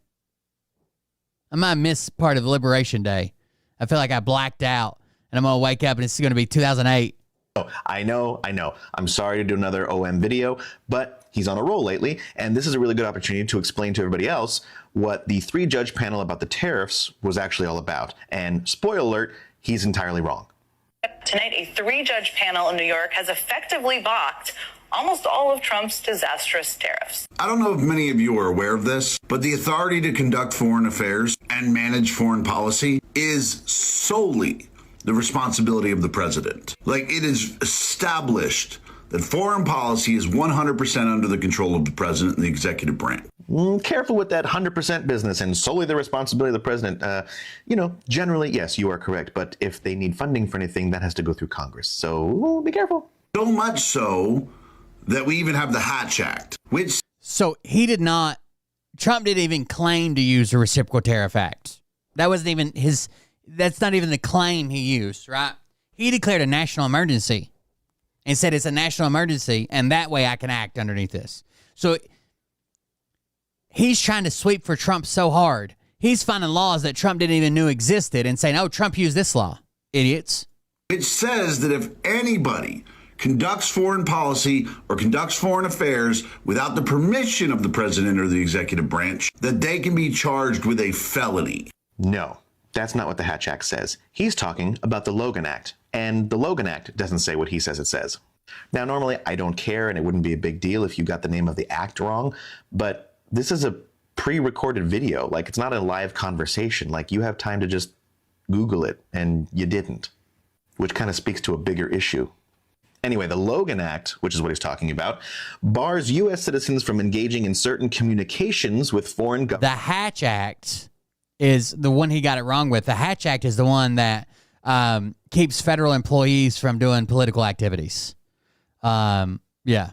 I might miss part of Liberation Day. I feel like I blacked out, and I'm going to wake up, and it's going to be 2008. I know. I'm sorry to do another OM video, but he's on a roll lately, and this is a really good opportunity to explain to everybody else what the 3-judge panel about the tariffs was actually all about. And spoiler alert, he's entirely wrong. Tonight, a 3-judge panel in New York has effectively balked almost all of Trump's disastrous tariffs. I don't know if many of you are aware of this, but the authority to conduct foreign affairs and manage foreign policy is solely the responsibility of the president. Like, it is established that foreign policy is 100% under the control of the president and the executive branch. Careful with that 100% business and solely the responsibility of the president. Generally, yes, you are correct. But if they need funding for anything, that has to go through Congress. So be careful. So much so that we even have the Hatch Act, which... So he did not Trump didn't even claim to use the Reciprocal Tariff Act. That wasn't even his. That's not even the claim he used, right? He declared a national emergency and said it's a national emergency, and that way I can act underneath this. So he's trying to sweep for Trump so hard. He's finding laws that Trump didn't even know existed and saying, oh, Trump used this law. Idiots. It says that if anybody conducts foreign policy or conducts foreign affairs without the permission of the president or the executive branch, that they can be charged with a felony. No, that's not what the Hatch Act says. He's talking about the Logan Act, and the Logan Act doesn't say what he says it says. Now, normally I don't care, and it wouldn't be a big deal if you got the name of the act wrong, but this is a pre-recorded video. Like, it's not a live conversation. Like, you have time to just Google it, and you didn't, which kind of speaks to a bigger issue. Anyway, the Logan Act, which is what he's talking about, bars U.S. citizens from engaging in certain communications with foreign governments. The Hatch Act is the one he got it wrong with. The Hatch Act is the one that keeps federal employees from doing political activities. Yeah.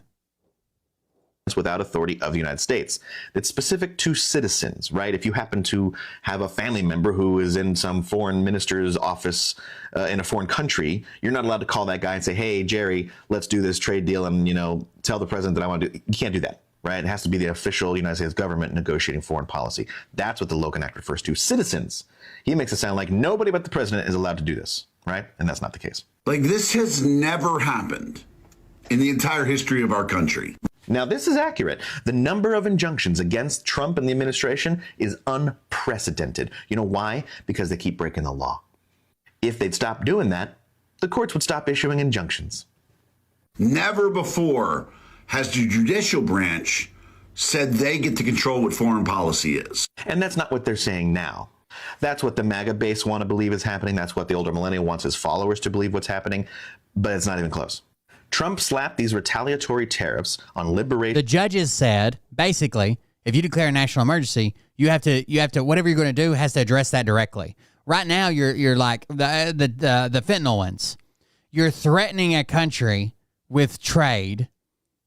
Without authority of the United States. It's specific to citizens, right? If you happen to have a family member who is in some foreign minister's office in a foreign country, you're not allowed to call that guy and say, hey, Jerry, let's do this trade deal and, tell the president that I want to do. You can't do that, right? It has to be the official United States government negotiating foreign policy. That's what the Logan Act refers to. Citizens. He makes it sound like nobody but the president is allowed to do this, right? And that's not the case. Like, this has never happened in the entire history of our country. Now, this is accurate. The number of injunctions against Trump and the administration is unprecedented. You know why? Because they keep breaking the law. If they'd stop doing that, the courts would stop issuing injunctions. Never before has the judicial branch said they get to control what foreign policy is. And that's not what they're saying now. That's what the MAGA base want to believe is happening. That's what the older millennial wants his followers to believe what's happening. But it's not even close. Trump slapped these retaliatory tariffs on liberation. The judges said, basically, if you declare a national emergency, you have to whatever you're going to do has to address that directly. Right now, you're like the fentanyl ones. You're threatening a country with trade,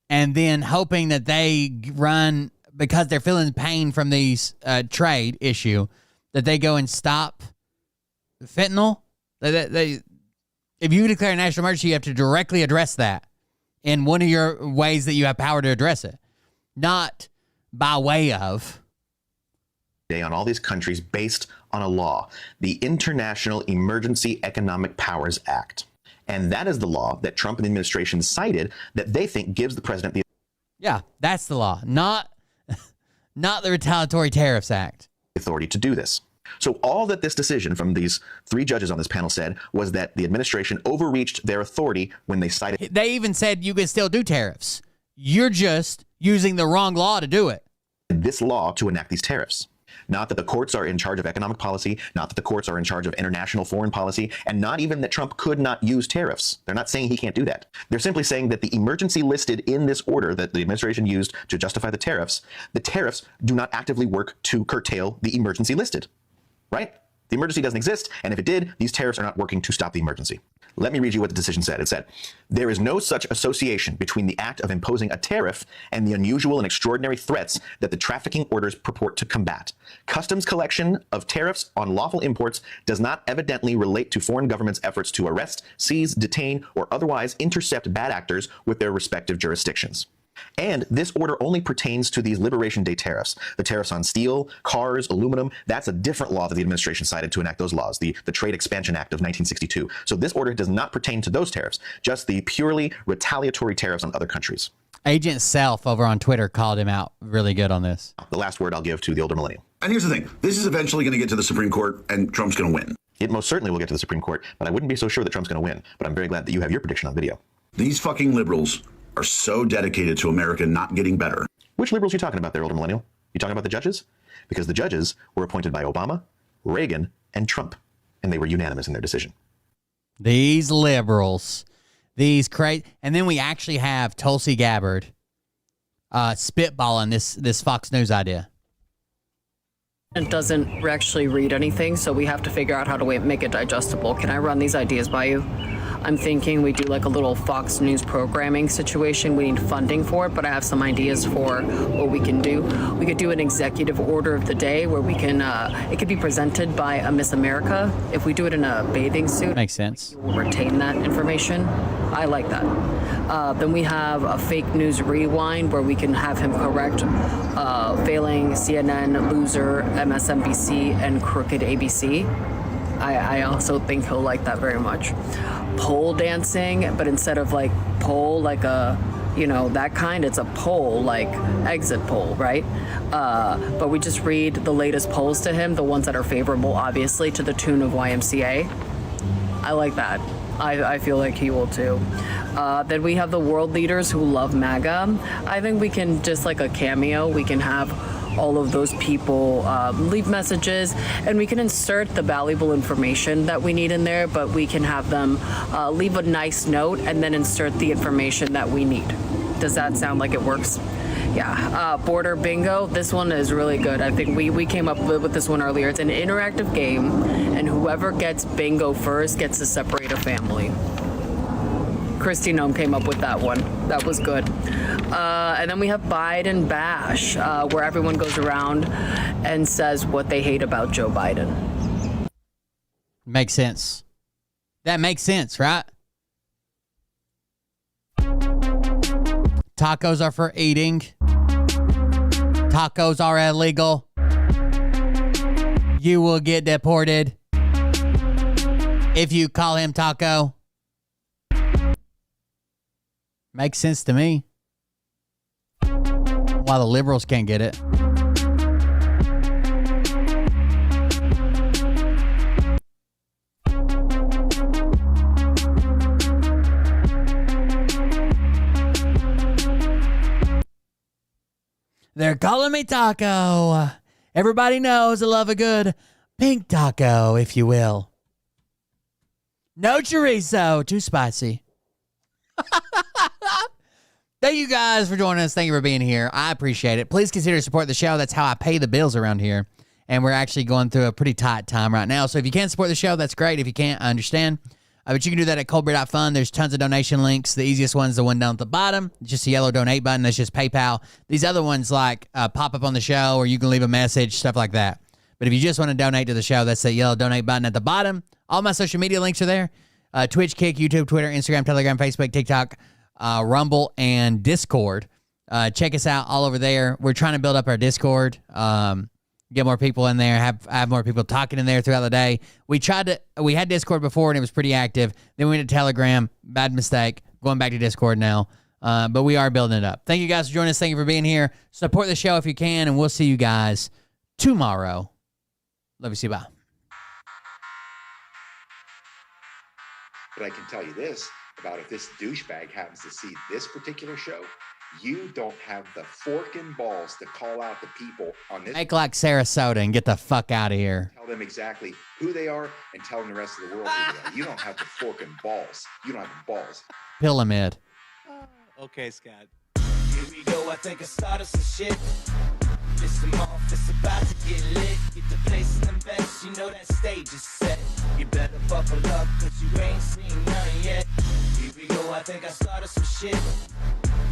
and then hoping that they run because they're feeling pain from these trade issue, that they go and stop fentanyl. If you declare a national emergency, you have to directly address that in one of your ways that you have power to address it, not by way of. On all these countries based on a law, the International Emergency Economic Powers Act. And that is the law that Trump and the administration cited that they think gives the president the... Yeah, that's the law, not the Retaliatory Tariffs Act. ...authority to do this. So all that this decision from these three judges on this panel said was that the administration overreached their authority when they cited... They even said you can still do tariffs. You're just using the wrong law to do it. ...this law to enact these tariffs. Not that the courts are in charge of economic policy, not that the courts are in charge of international foreign policy, and not even that Trump could not use tariffs. They're not saying he can't do that. They're simply saying that the emergency listed in this order that the administration used to justify the tariffs do not actively work to curtail the emergency listed. Right? The emergency doesn't exist, and if it did, these tariffs are not working to stop the emergency. Let me read you what the decision said. It said, there is no such association between the act of imposing a tariff and the unusual and extraordinary threats that the trafficking orders purport to combat. Customs collection of tariffs on lawful imports does not evidently relate to foreign governments' efforts to arrest, seize, detain, or otherwise intercept bad actors with their respective jurisdictions. And this order only pertains to these Liberation Day tariffs. The tariffs on steel, cars, aluminum, that's a different law that the administration cited to enact those laws, the Trade Expansion Act of 1962. So this order does not pertain to those tariffs, just the purely retaliatory tariffs on other countries. Agent Self over on Twitter called him out really good on this. The last word I'll give to the older millennial. And here's the thing. This is eventually going to get to the Supreme Court, and Trump's going to win. It most certainly will get to the Supreme Court, but I wouldn't be so sure that Trump's going to win. But I'm very glad that you have your prediction on video. These fucking liberals are so dedicated to America not getting better. Which liberals are you talking about there, older millennial? You talking about the judges? Because the judges were appointed by Obama, Reagan, and Trump, and they were unanimous in their decision. These liberals, these crazy, and then we actually have Tulsi Gabbard spitballing this Fox News idea. It doesn't actually read anything, so we have to figure out how to make it digestible. Can I run these ideas by you? I'm thinking we do like a little Fox News programming situation. We need funding for it, but I have some ideas for what we can do. We could do an executive order of the day where we can, it could be presented by a Miss America. If we do it in a bathing suit, makes sense. We'll retain that information. I like that. Then we have a fake news rewind where we can have him correct failing CNN, loser, MSNBC, and crooked ABC. I also think he'll like that very much. Pole dancing, but instead of like pole, like a, that kind, it's a poll, like exit poll, right? But we just read the latest polls to him, the ones that are favorable, obviously, to the tune of YMCA. I like that. I feel like he will too. Then we have the world leaders who love MAGA. I think we can just like a cameo, we can have all of those people leave messages, and we can insert the valuable information that we need in there, but we can have them leave a nice note and then insert the information that we need. Does that sound like it works? Yeah. Border bingo. This one is really good. I think we came up with this one earlier. It's an interactive game, and whoever gets bingo first gets to separate a family. Christy Nome came up with that one. That was good. And then we have Biden Bash, where everyone goes around and says what they hate about Joe Biden. Makes sense. That makes sense, right? Tacos are for eating. Tacos are illegal. You will get deported if you call him taco. Makes sense to me. Why the liberals can't get it. They're calling me taco. Everybody knows I love a good pink taco, if you will. No chorizo, too spicy. Thank you guys for joining us. Thank you for being here. I appreciate it. Please consider support the show. That's how I pay the bills around here. And we're actually going through a pretty tight time right now. So if you can support the show, that's great. If you can't, I understand. But you can do that at coldbeer.fund. There's tons of donation links. The easiest one's the one down at the bottom. Just a yellow donate button. That's just PayPal. These other ones like pop up on the show, or you can leave a message, stuff like that. But if you just want to donate to the show, that's that yellow donate button at the bottom. All my social media links are there. Twitch, Kick, YouTube, Twitter, Instagram, Telegram, Facebook, TikTok, Rumble, and Discord. Check us out all over there. We're trying to build up our Discord. Get more people in there, have more people talking in there throughout the day. We had Discord before and it was pretty active. Then we went to Telegram. Bad mistake. Going back to Discord now. But we are building it up. Thank you guys for joining us. Thank you for being here. Support the show if you can, and we'll see you guys tomorrow. Love you. See you. Bye. But I can tell you this about if this douchebag happens to see this particular show, you don't have the forking balls to call out the people on this. Make like Sarasota and get the fuck out of here. Tell them exactly who they are and tell them the rest of the world who they are. You don't have the forking balls. You don't have the balls. Pyramid. Okay, Scott. Here we go, I think I started some shit. Listen off, it's about to get lit. Get the place in the best, you know that stage is set. You better buckle up, cause you ain't seen none yet. Here we go, I think I started some shit.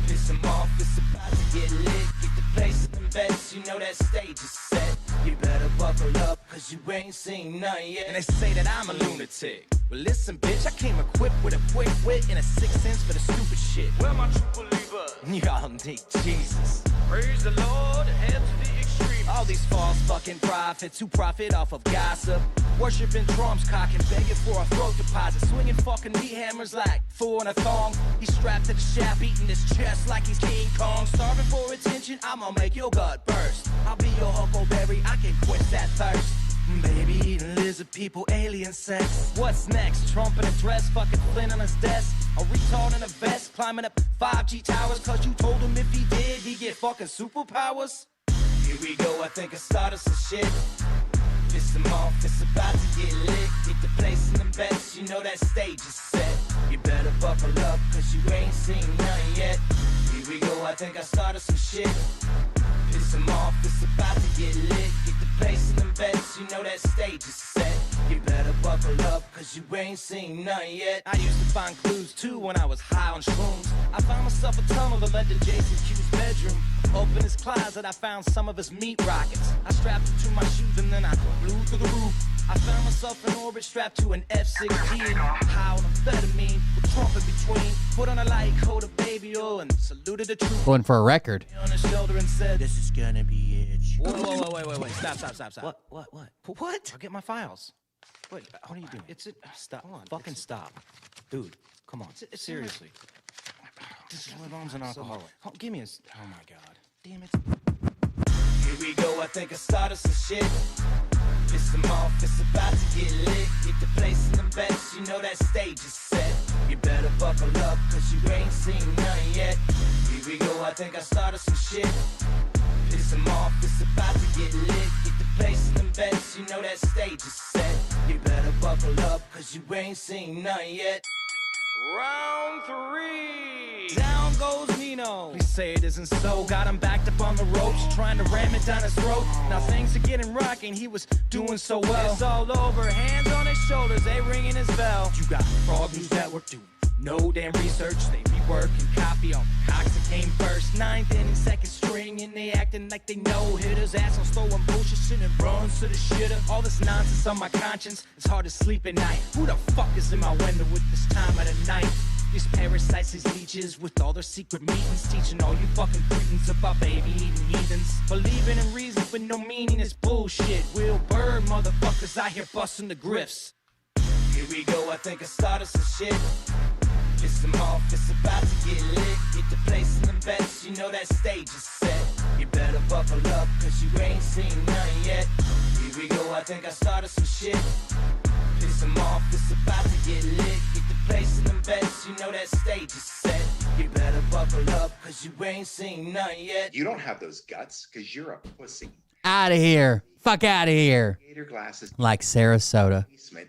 Listen off, it's about to get lit. Get the place in the best, you know that stage is set. You better buckle up, cause you ain't seen none yet. And they say that I'm a lunatic. Well, listen, bitch, I came equipped with a quick wit and a 6th sense for the stupid shit. Where my true believer? Y'all need Jesus. Praise the Lord, head to the extreme. All these false fucking prophets who profit off of gossip. Worshipping drums, cocking, begging for a throat deposit. Swinging fucking meat hammers like fool in a thong. He's strapped to the shaft, eating his chest like he's King Kong. Starving for attention, I'ma make your gut burst. I'll be your huckleberry, I can quench that thirst. Baby eating lizard people, alien sex. What's next? Trump in a dress, fucking Flynn on his desk. A retard in a vest, climbing up 5G towers. Cause you told him if he did, he'd get fucking superpowers. Here we go, I think I started some shit. Listen off, it's about to get lit. Get the place in the best, you know that stage is set. You better buckle up, cause you ain't seen none yet. Here we go, I think I started some shit. Piss them off, it's about to get lit. Get the place in the best, you know that stage is set. You better buckle buckle up, cause you ain't seen none yet. I used to find clues too when I was high on shrooms. I found myself a tunnel that led to Jason Q's bedroom. Open his closet, I found some of his meat rockets. I strapped them to my shoes and then I flew through the roof. I found myself in orbit strapped to an F-16. High on amphetamine, with Trump in between. Put on a light coat of baby oil and saluted the truth. Going for a record. On his shoulder and said, this is gonna be it. Whoa, wait. Stop. What? I'll get my files. What are you doing? Stop. Hold on. Fucking stop. Dude, come on. Seriously. This is my mom's an alcoholic. Give me oh my God. Damn it. Here we go, I think I started some shit. Piss them off, it's about to get lit. Get the place in them bets, you know that stage is set. You better buckle up, cause you ain't seen none yet. Here we go, I think I started some shit. Piss them off, it's about to get lit. Get the place in them bets, you know that stage is set. You better buckle up, cause you ain't seen none yet. Round 3. Down goes Nino. Please say it isn't so. Got him backed up on the ropes, trying to ram it down his throat. Now things are getting rocking, he was doing so well. It's all over, hands on his shoulders, they ringing his bell. You got Frog News Network doing no damn research. They be working copy on cocks that came first. 9th inning, second string, and they acting like they know hitters. Assholes throwing bullshit, sending runs to the shitter. All this nonsense on my conscience, it's hard to sleep at night. Who the fuck is in my window with this time of the night? These parasites, these leeches, with all their secret meetings, teaching all you fucking cretins about baby-eating heathens. Believing in reason with no meaning is bullshit. Will Bird motherfuckers out here busting the grifts. Here we go, I think I started some shit. Piss them off, it's about to get lit. Get the place in them bets, you know that stage is set. You better buckle up, cause you ain't seen none yet. Here we go, I think I started some shit. Piss them off, it's about to get lit. Get the place in them bets, you know that stage is set. You better buckle up, cause you ain't seen none yet. You don't have those guts, cause you're a pussy. Out of here. Fuck out of here. Gator glasses. Like Sarasota. Basement